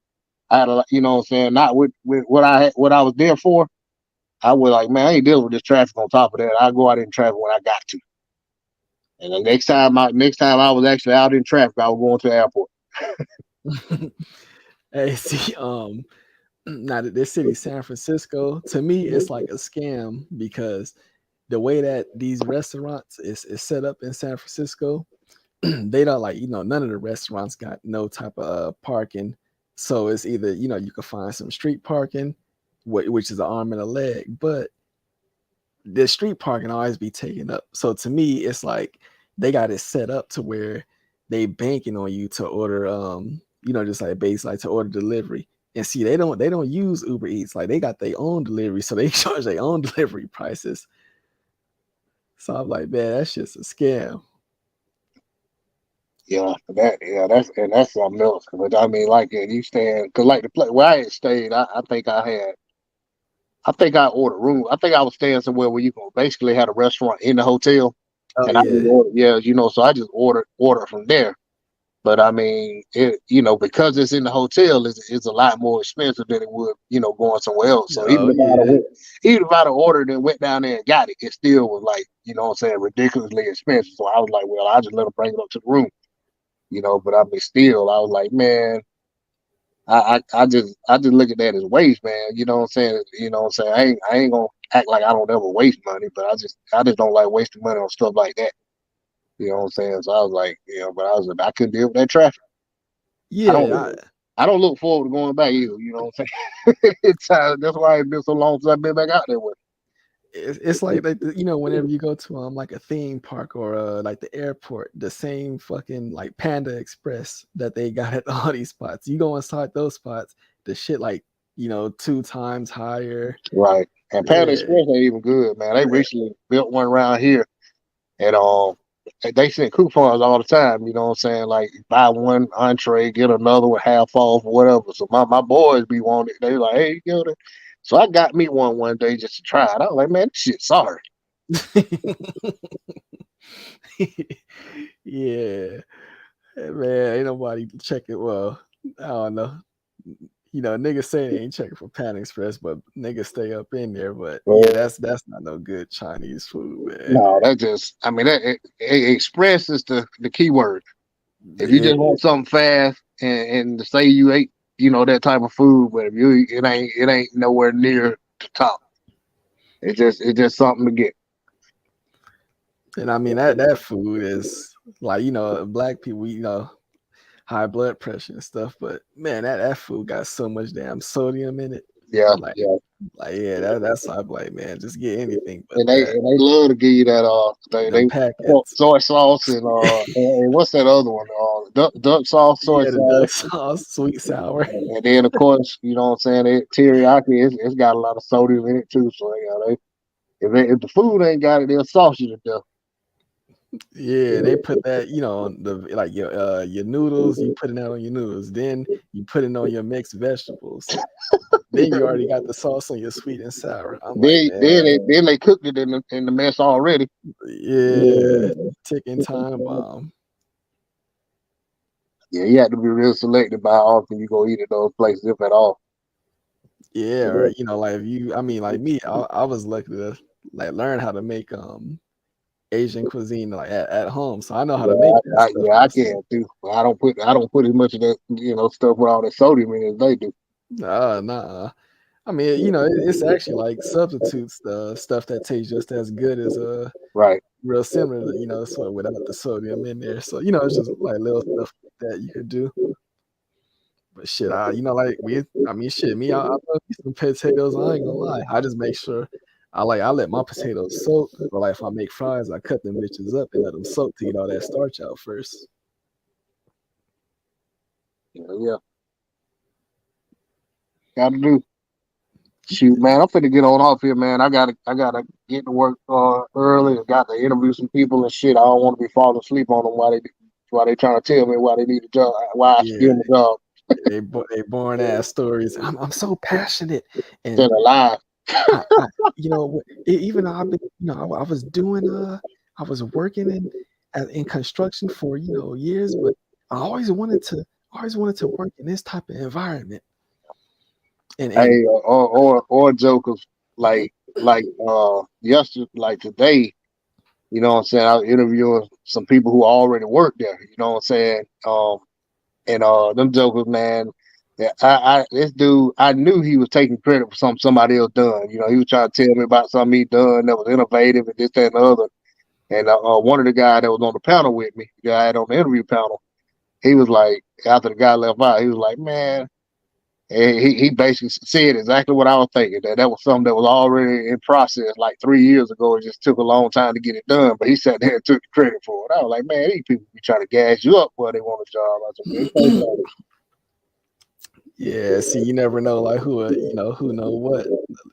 had a you know what I'm saying, not with what I was there for. I was like, man, I ain't dealing with this traffic on top of that. I go out in traffic when I got to. And the next time I was actually out in traffic, I was going to the airport. Hey, see, now that this city, San Francisco, to me, it's like a scam because the way that these restaurants is set up in San Francisco, they don't like, none of the restaurants got no type of parking. So it's either, you can find some street parking, which is an arm and a leg, but the street parking always be taken up. So to me, it's like they got it set up to where they banking on you to order, just like base like to order delivery. And see, they don't use Uber Eats. Like they got their own delivery, so they charge their own delivery prices. So I'm like, man, that's just a scam. That's something else. But I mean, like you stand because like the place where I had stayed, I think I ordered room. I think I was staying somewhere where you can basically had a restaurant in the hotel, Oh and I just yeah. ordered, so I just ordered from there. But I mean, because it's in the hotel, it's a lot more expensive than it would, going somewhere else. So Oh yeah. even if I'd have ordered and went down there and got it, it still was like, what I'm saying, ridiculously expensive. So I was like, well, I just let them bring it up to the room, But I mean, still, I was like, man, I just look at that as waste, man. You know what I'm saying? You know what I'm saying? I ain't gonna act like I don't ever waste money, but I just don't like wasting money on stuff like that. You know what I'm saying? So I was like, but I couldn't deal with that traffic. I don't Yeah. I don't look forward to going back either. You know what I'm saying? That's why it's been so long since I've been back out there with. It's like whenever you go to like a theme park or like the airport, the same fucking like Panda Express that they got at all these spots. You go inside those spots, the shit like two times higher. Right. And Panda Yeah. Express ain't even good, man. They recently built one around here, and they send coupons all the time. You know what I'm saying? Like buy one entree, get another one half off, or whatever. So my boys be wanting it. They like, hey, you know. So I got me one day just to try it. I was like, man, this shit sorry. Yeah. Hey, man, ain't nobody checking. Well, I don't know. Niggas say they ain't checking for Pan Express, but niggas stay up in there. But yeah, that's not no good Chinese food, man. No, that just, I mean, express is the key word. If you Yeah, just want something fast and to say you ate, that type of food, but if you, it ain't nowhere near the top. It's just something to get. and I mean that food is like black people, high blood pressure and stuff. But man, that food got so much damn sodium in it. Yeah, Like, yeah. yeah, that's why I'm like, man, just get anything but And that. they love to give you that Them they packets. soy sauce and what's that other one? Duck sauce, soy Yeah, the duck sauce. sauce, sweet sour. And then of course, you know what I'm saying, teriyaki, it's got a lot of sodium in it too. So if the food ain't got it, they'll sauce you to death. Yeah, they put that, on the like your noodles, you putting that on your noodles. Then you put it on your mixed vegetables. Then you already got the sauce on your sweet and sour. I'm like, man, Then they cooked it in the mess already. yeah, ticking time bomb. Yeah, you have to be real selective about how often you go eat at those places, if at all. Yeah, or like if you, I mean, like me, I was lucky to like learn how to make Asian cuisine like at home, so I know how to make that stuff. I can too. But I don't put as much of that stuff with all that sodium in it as they do. Nah, nah. I mean, it's actually like substitutes the stuff that tastes just as good as Right. real similar to, so without the sodium in there. So, it's just like little stuff like that you could do. But shit, like I mean, shit, me, I love me some potatoes. I ain't gonna lie. I just make sure I let my potatoes soak, or like if I make fries, I cut them bitches up and let them soak to get all that starch out first. Yeah, gotta do. Shoot, man, I'm finna get on off here, man. I gotta get to work early. I got to interview some people and shit. I don't want to be falling asleep on them while they trying to tell me why they need a job, why I should give Yeah, them a job. they born ass stories. I'm so passionate, Instead and of live. I even though I've been, I was doing I was working in construction for years, but I always wanted to work in this type of environment, and Hey, or jokers yesterday, like today. You know what I'm saying? I was interviewing some people who already work there. You know what I'm saying? And them jokers, man. Yeah, this dude, I knew he was taking credit for something somebody else done. You know, he was trying to tell me about something he done that was innovative and this, that, and the other. And one of the guys that was on the panel with me, the guy on the interview panel, he was like, after the guy left out, he was like, man, and he basically said exactly what I was thinking. That was something that was already in process like 3 years ago. It just took a long time to get it done. But he sat there and took the credit for it. I was like, man, these people be trying to gas you up while they want a job. I said, man, yeah, see, you never know like who know what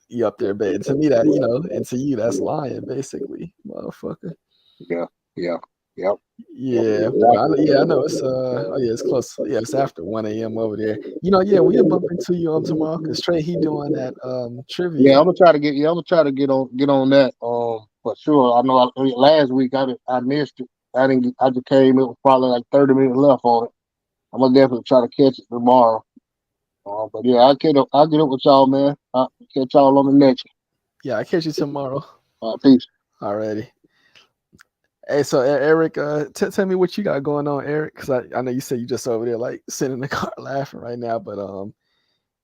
you up there, but to me that and to you that's lying basically, motherfucker. yeah, yeah, yep, yep, Yeah, but exactly. I know it's oh yeah, it's close. Yeah, it's after 1 a.m. over there. Yeah, we'll bump into you tomorrow because Trey he doing that Yeah, trivia. I'm gonna try to get. Yeah, I'm gonna try to get on that. For sure. I know. Last week I missed it. I didn't. I just came. It was probably like 30 minutes left on it. I'm gonna definitely try to catch it tomorrow. But yeah, I'll get up with y'all, man. I'll catch y'all on the next Yeah, I catch you tomorrow. one. Peace. Alrighty. Hey, so Eric, tell me what you got going on, Eric, because I know you said you just over there like sitting in the car laughing right now, but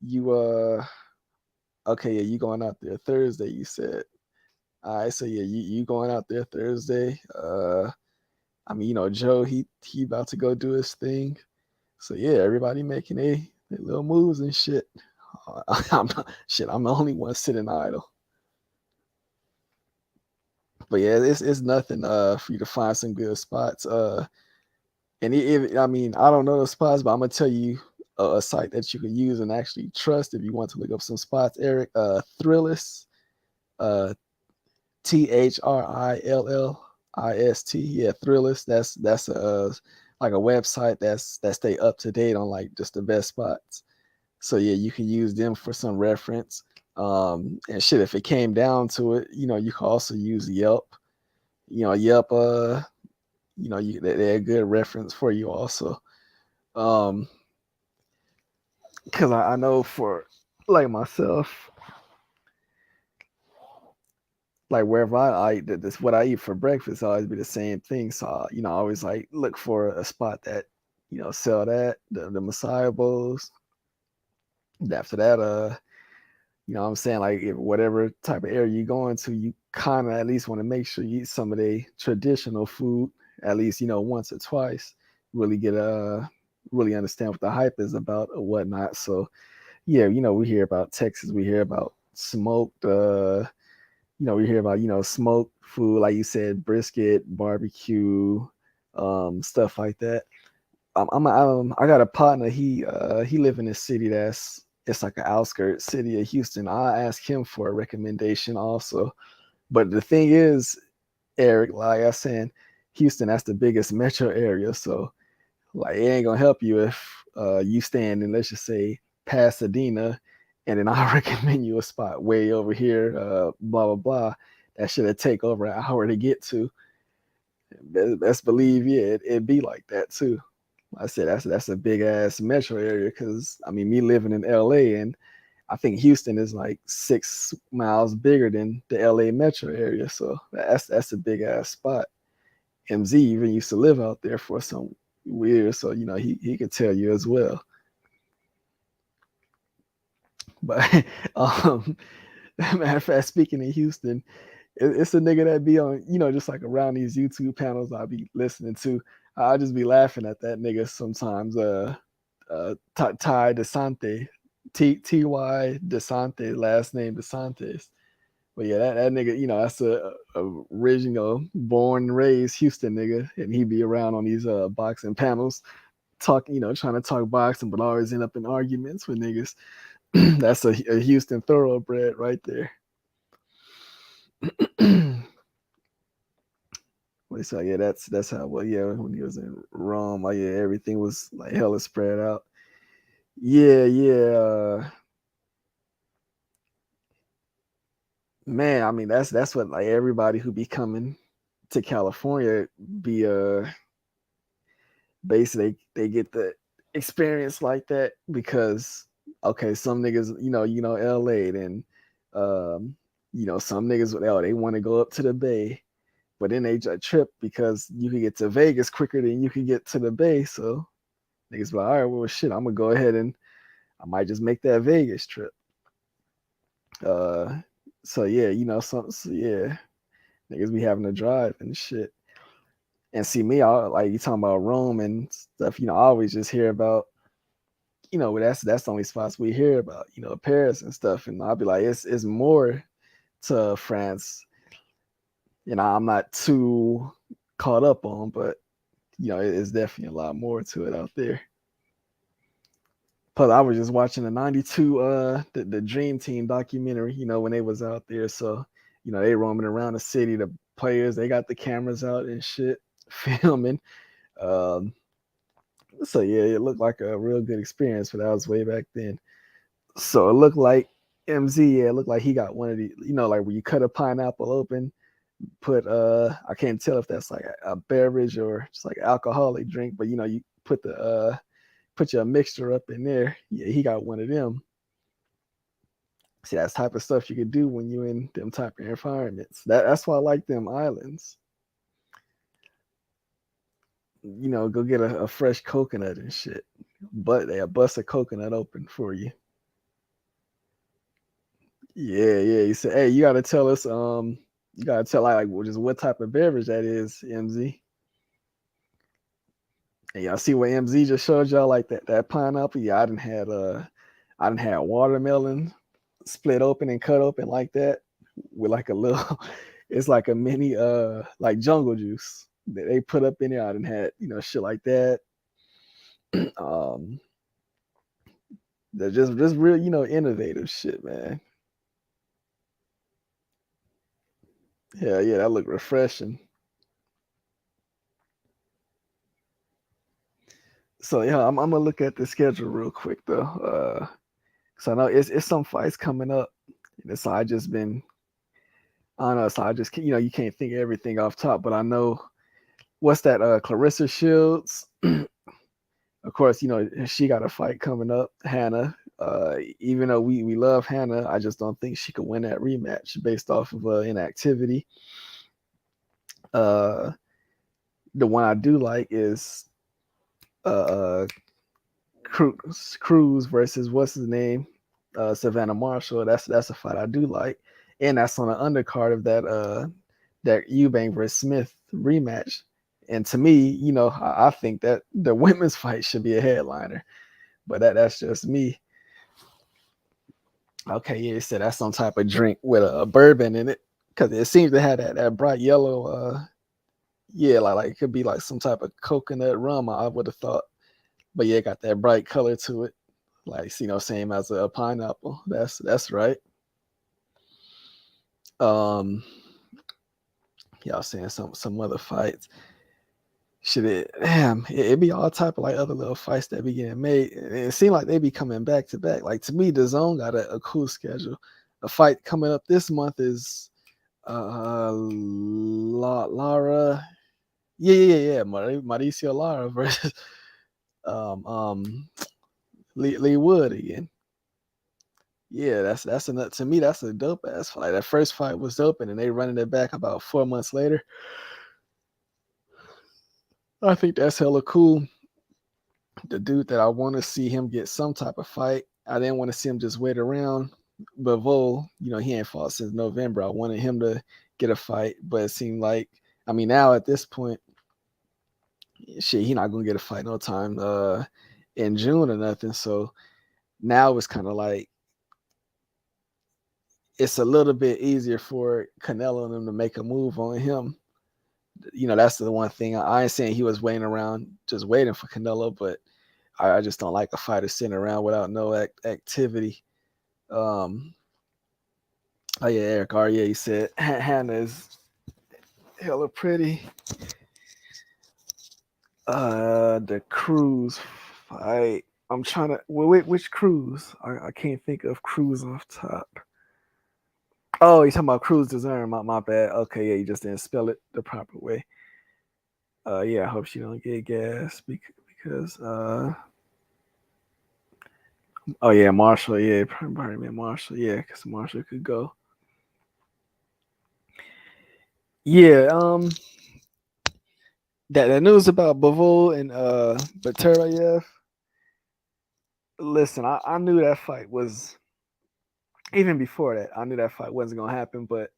you okay, yeah, you going out there Thursday, you said. All right, so yeah, you going out there Thursday. I mean, Joe, he about to go do his thing. So yeah, everybody making their little moves and shit. I'm the only one sitting idle. But yeah, it's nothing for you to find some good spots. And I mean, I don't know the spots, but I'm gonna tell you a site that you can use and actually trust if you want to look up some spots. Eric, Thrillist, uh, ThrillIst. Yeah, Thrillist. That's like a website that stay up to date on like just the best spots. So yeah, you can use them for some reference. And shit, if it came down to it, you can also use Yelp. Yelp. They're a good reference for you also. Um, because I know for like myself, like wherever I eat, this what I eat for breakfast always be the same thing. So I always like look for a spot that sell that the Messiah bowls. After that, what I'm saying, like if whatever type of area you go into, you kind of at least want to make sure you eat some of the traditional food at least once or twice. Really get really understand what the hype is about or whatnot. So yeah, we hear about Texas, we hear about smoked we hear about smoked food, like you said, brisket, barbecue, stuff like that. I got a partner. He live in a city it's like an outskirts city of Houston. I ask him for a recommendation also. But the thing is, Eric, like I said, Houston, that's the biggest metro area. So like it ain't gonna help you if you stand in, let's just say, Pasadena, and then I recommend you a spot way over here, blah blah blah. That should take over an hour to get to. Best believe, yeah, it'd be like that too. I said that's a big ass metro area because I mean me living in LA, and I think Houston is like 6 miles bigger than the LA metro area, so that's a big ass spot. MZ even used to live out there for some weird, so he could tell you as well. But matter of fact, speaking in Houston, it's a nigga that be on, just like around these YouTube panels I'll be listening to. I'll just be laughing at that nigga sometimes. Ty DeSante, Ty DeSante, last name DeSantis. But yeah, that nigga, that's a original born and raised Houston nigga, and he be around on these boxing panels, talking, trying to talk boxing, but always end up in arguments with niggas. That's a Houston thoroughbred right there. So yeah, that's how. Well, yeah, when he was in Rome, yeah, everything was like hella spread out. Yeah, yeah. Man, I mean that's what like everybody who be coming to California be basically they get the experience like that because okay, some niggas, LA, then some niggas they want to go up to the Bay, but then they just trip because you can get to Vegas quicker than you can get to the Bay. So niggas be like, all right, well shit, I'm gonna go ahead and I might just make that Vegas trip. Uh so yeah, yeah, niggas be having to drive and shit. And see me, like you talking about Rome and stuff, I always just hear about, that's the only spots we hear about, Paris and stuff. And I'll be like, it's more to France. I'm not too caught up on, but it's definitely a lot more to it out there. Plus, I was just watching the '92 the Dream Team documentary, when they was out there. So, they roaming around the city, the players, they got the cameras out and shit, filming. Um, so yeah, it looked like a real good experience, but that was way back then. So it looked like MZ, yeah, it looked like he got one of the, like when you cut a pineapple open, put I can't tell if that's like a beverage or just like an alcoholic drink, but you put your mixture up in there. Yeah, he got one of them. See, that's type of stuff you could do when you in them type of environments. That's why I like them islands. Go get a fresh coconut and shit. But they bust a coconut open for you. Yeah, yeah. He said, "Hey, you gotta tell us. You gotta tell like just what type of beverage that is, MZ." And y'all see what MZ just showed y'all, like that pineapple. Yeah, I didn't have watermelon split open and cut open like that with like a little. It's like a mini like jungle juice that they put up in there. I didn't had shit like that. um, they're just real innovative shit, man. Yeah, yeah, that looked refreshing. So yeah, I'm gonna look at the schedule real quick though. So I know it's some fights coming up. And so I just been I don't know. So I just you can't think of everything off top, but I know what's that? Clarissa Shields. Of course, she got a fight coming up. Hannah. Even though we love Hannah, I just don't think she could win that rematch based off of inactivity. Uh, the one I do like is uh Cruz versus what's his name, Savannah Marshall. That's a fight I do like, and that's on the undercard of that Eubank versus Smith rematch. And to me, I think that the women's fight should be a headliner, but that's just me. Okay, yeah, it said that's some type of drink with a bourbon in it because it seems to have that bright yellow. Yeah, like it could be like some type of coconut rum. I would have thought, but yeah, it got that bright color to it, like same as a pineapple. That's right. Um, y'all saying some other fights. Should it damn it be all type of like other little fights that be getting made. And it seemed like they be coming back to back. Like to me, the zone got a cool schedule. A fight coming up this month is Lara. Yeah. Mauricio Lara versus um um Lee Wood again. Yeah, that's a to me that's a dope ass fight. That first fight was dope, and then they running it back about 4 months later. I think that's hella cool. The dude that I want to see him get some type of fight. I didn't want to see him just wait around. Bivol, he ain't fought since November. I wanted him to get a fight, but it seemed like, I mean, now at this point, shit, he not gonna get a fight no time in June or nothing. So now it's kind of like it's a little bit easier for Canelo and them to make a move on him. That's the one thing. I ain't saying he was waiting around just waiting for Canelo, but I just don't like a fighter sitting around without no activity. Um, oh yeah, Eric R. Yeah, he said Hannah is hella pretty. The Cruz fight. I'm trying to. Wait, which Cruz? I can't think of Cruz off top. Oh, you're talking about Cruz Deserve. My bad. Okay, yeah, you just didn't spell it the proper way. Yeah, I hope she don't get gas because oh yeah, Marshall, yeah, probably Marshall, yeah, because Marshall could go. Yeah, that news about Bivol and Baturayev. Listen, I knew that fight was even before that. I knew that fight wasn't gonna happen, but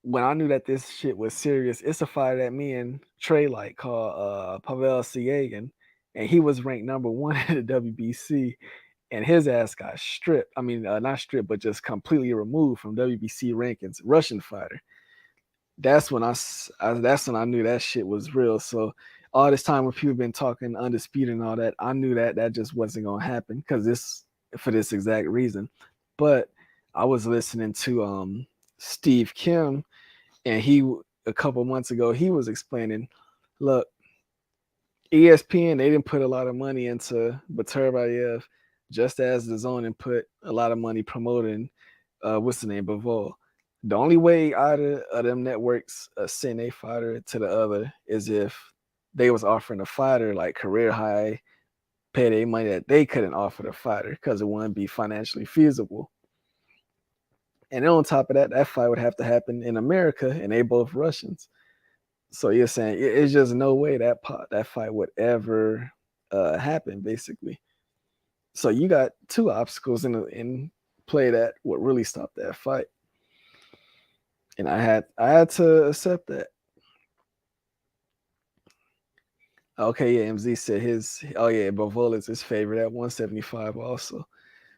when I knew that this shit was serious, it's a fight that me and Trey like called Pavel Siagan, and he was ranked number one in the WBC, and his ass got stripped. I mean, not stripped, but just completely removed from WBC rankings. Russian fighter. That's when I knew that shit was real. So all this time when people been talking undisputed and all that, I knew that just wasn't gonna happen because this for this exact reason. But I was listening to Steve Kim, and he a couple months ago he was explaining, look, ESPN, they didn't put a lot of money into Baturbayev, just as the Zone put a lot of money promoting what's the name, Bivol. The only way either of them networks send a fighter to the other is if they was offering a fighter like career high payday money that they couldn't offer the fighter because it wouldn't be financially feasible. And then on top of that, that fight would have to happen in America, and they both Russians. So you're saying it's just no way that fight would ever happen, basically. So you got two obstacles in play that would really stop that fight, and I had to accept that. Okay, yeah, MZ said Bivol is his favorite at 175 also.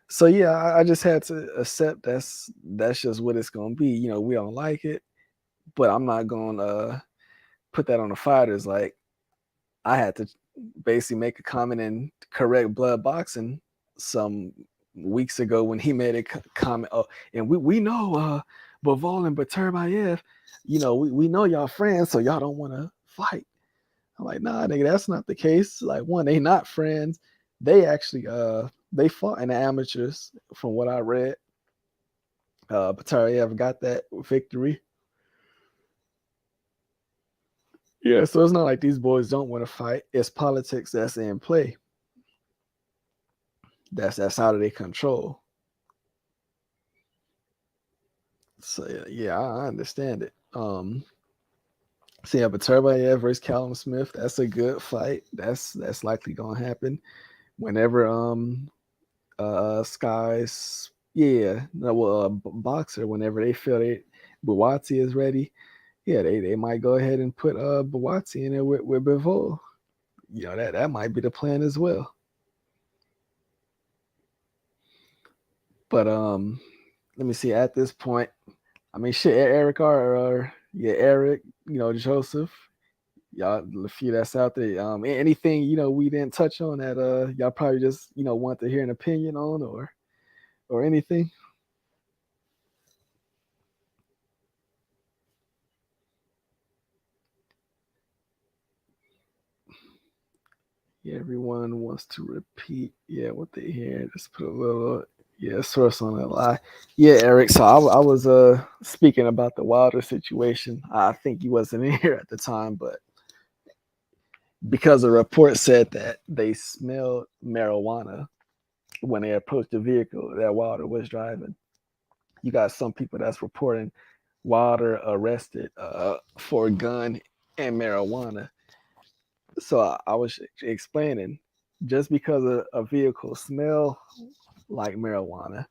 So yeah, I just had to accept that's just what it's gonna be. We don't like it, but I'm not gonna put that on the fighters. Like I had to basically make a comment and correct Blood Boxing some weeks ago when he made a comment. Oh, and we know Bivol and Baturbayev, we know y'all friends, so y'all don't want to fight. I'm like, nah, nigga, that's not the case. Like, one, they not friends. They actually they fought in the amateurs, from what I read. Baturbayev got that victory. Yeah, so it's not like these boys don't want to fight. It's politics that's in play. That's out of their control. So yeah, I understand it. So yeah, but Turbayev versus Callum Smith, that's a good fight. That's likely gonna happen whenever Skies, yeah, no, well, Boxer, whenever they feel Buwati is ready, yeah, they might go ahead and put Buwati in there with Bivol. That might be the plan as well. But let me see. At this point, I mean, shit, Eric or yeah, Eric, Joseph, y'all, a few that's out there. Anything we didn't touch on that y'all probably just want to hear an opinion on or anything. Yeah, everyone wants to repeat. Yeah, what they hear. Just put a little source on that lie. Yeah, Eric. So I was speaking about the Wilder situation. I think he wasn't in here at the time, but because a report said that they smelled marijuana when they approached the vehicle that Wilder was driving. You got some people that's reporting Wilder arrested for a gun and marijuana. So I was explaining, just because a vehicle smell like marijuana,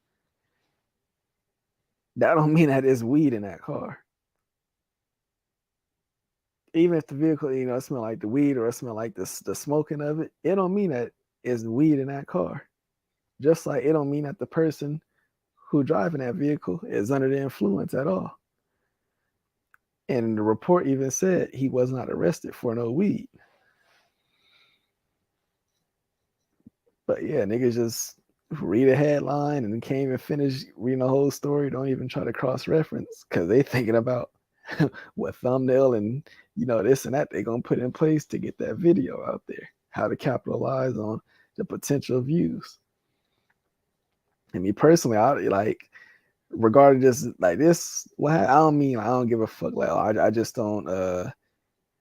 that don't mean that there's weed in that car. Even if the vehicle, smell like the weed or it smell like the smoking of it, it don't mean that it's weed in that car. Just like it don't mean that the person who driving that vehicle is under the influence at all. And the report even said he was not arrested for no weed. But yeah, niggas just read a headline and can't even finish reading the whole story. Don't even try to cross reference because they thinking about what thumbnail and this and that they gonna put in place to get that video out there. How to capitalize on the potential views. And me personally, I like regarding just like this. I don't mean I don't give a fuck. Like I just don't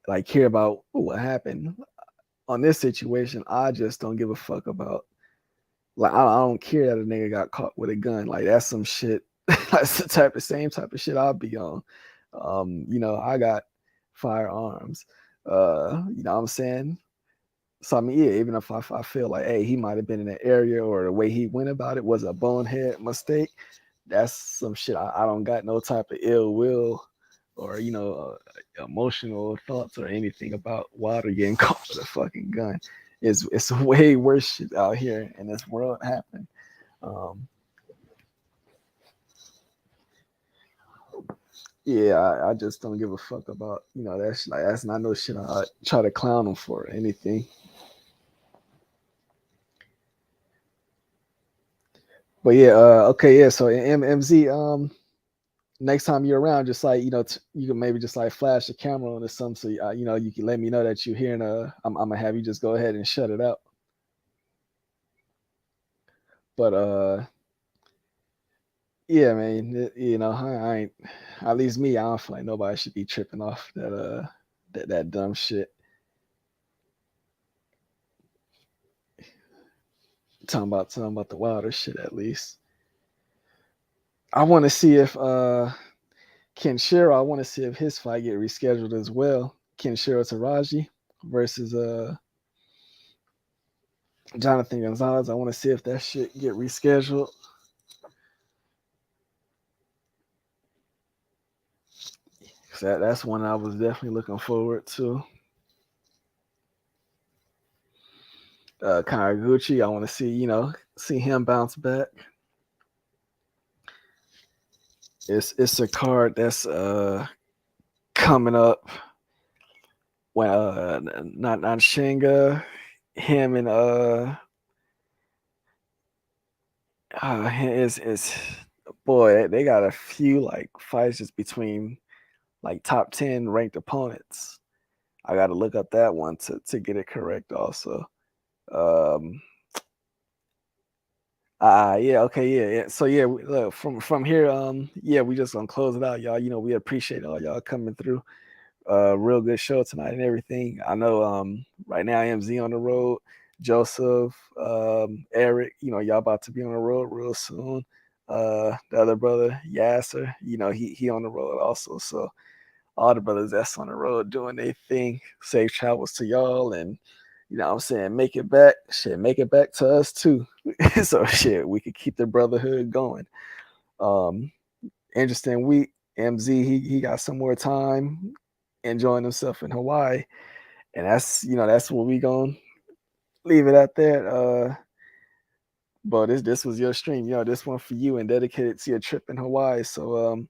like care about what happened on this situation. I just don't give a fuck about. Like I don't care that a nigga got caught with a gun. Like that's some shit. That's the same type of shit I'll be on. I got firearms. You know what I'm saying? So I mean, yeah, even if I feel like, hey, he might have been in that area or the way he went about it was a bonehead mistake, that's some shit. I don't got no type of ill will or emotional thoughts or anything about Water getting caught with a fucking gun. It's way worse shit out here in this world happening. Um, yeah, I just don't give a fuck about that's like that's not no shit I try to clown him for or anything. But yeah, okay, yeah. So MZ, next time you're around, just like you can maybe just like flash the camera on or something, so you can let me know that you're hearing. I'm gonna have you just go ahead and shut it out. But yeah, man, I ain't. At least me, I don't feel like nobody should be tripping off that dumb shit. Talking about the wilder shit. At least I want to see if Ken Shiro. I want to see if his fight get rescheduled as well. Ken Shiro Taraji versus Jonathan Gonzalez. I want to see if that shit get rescheduled. That's one I was definitely looking forward to. Karaguchi, I want to see him bounce back. It's a card that's coming up when not Shinga, him and is boy, they got a few like fights just between like top 10 ranked opponents. I got to look up that one to get it correct also. Um, yeah, okay, yeah. So yeah, look, from here, yeah, we just gonna close it out, y'all. We appreciate all y'all coming through. Real good show tonight and everything. I know, right now MZ on the road, Joseph, Eric, y'all about to be on the road real soon. The other brother, Yasser, he on the road also. So all the brothers that's on the road doing their thing. Safe travels to y'all, and what I'm saying, make it back. Shit, make it back to us too. So shit, we could keep the brotherhood going. Um, Interesting week. MZ, he got some more time enjoying himself in Hawaii, and that's what we gonna leave it at that. But this was your stream, this one for you and dedicated to your trip in Hawaii. So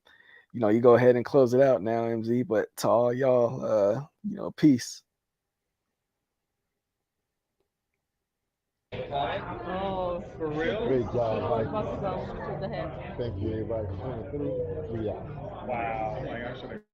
you go ahead and close it out now, MZ. But to all y'all, peace. Oh, for real? Great job, I was Mike. about to go to the head. Thank you, everybody, for coming through. We out. Wow. Like, I should have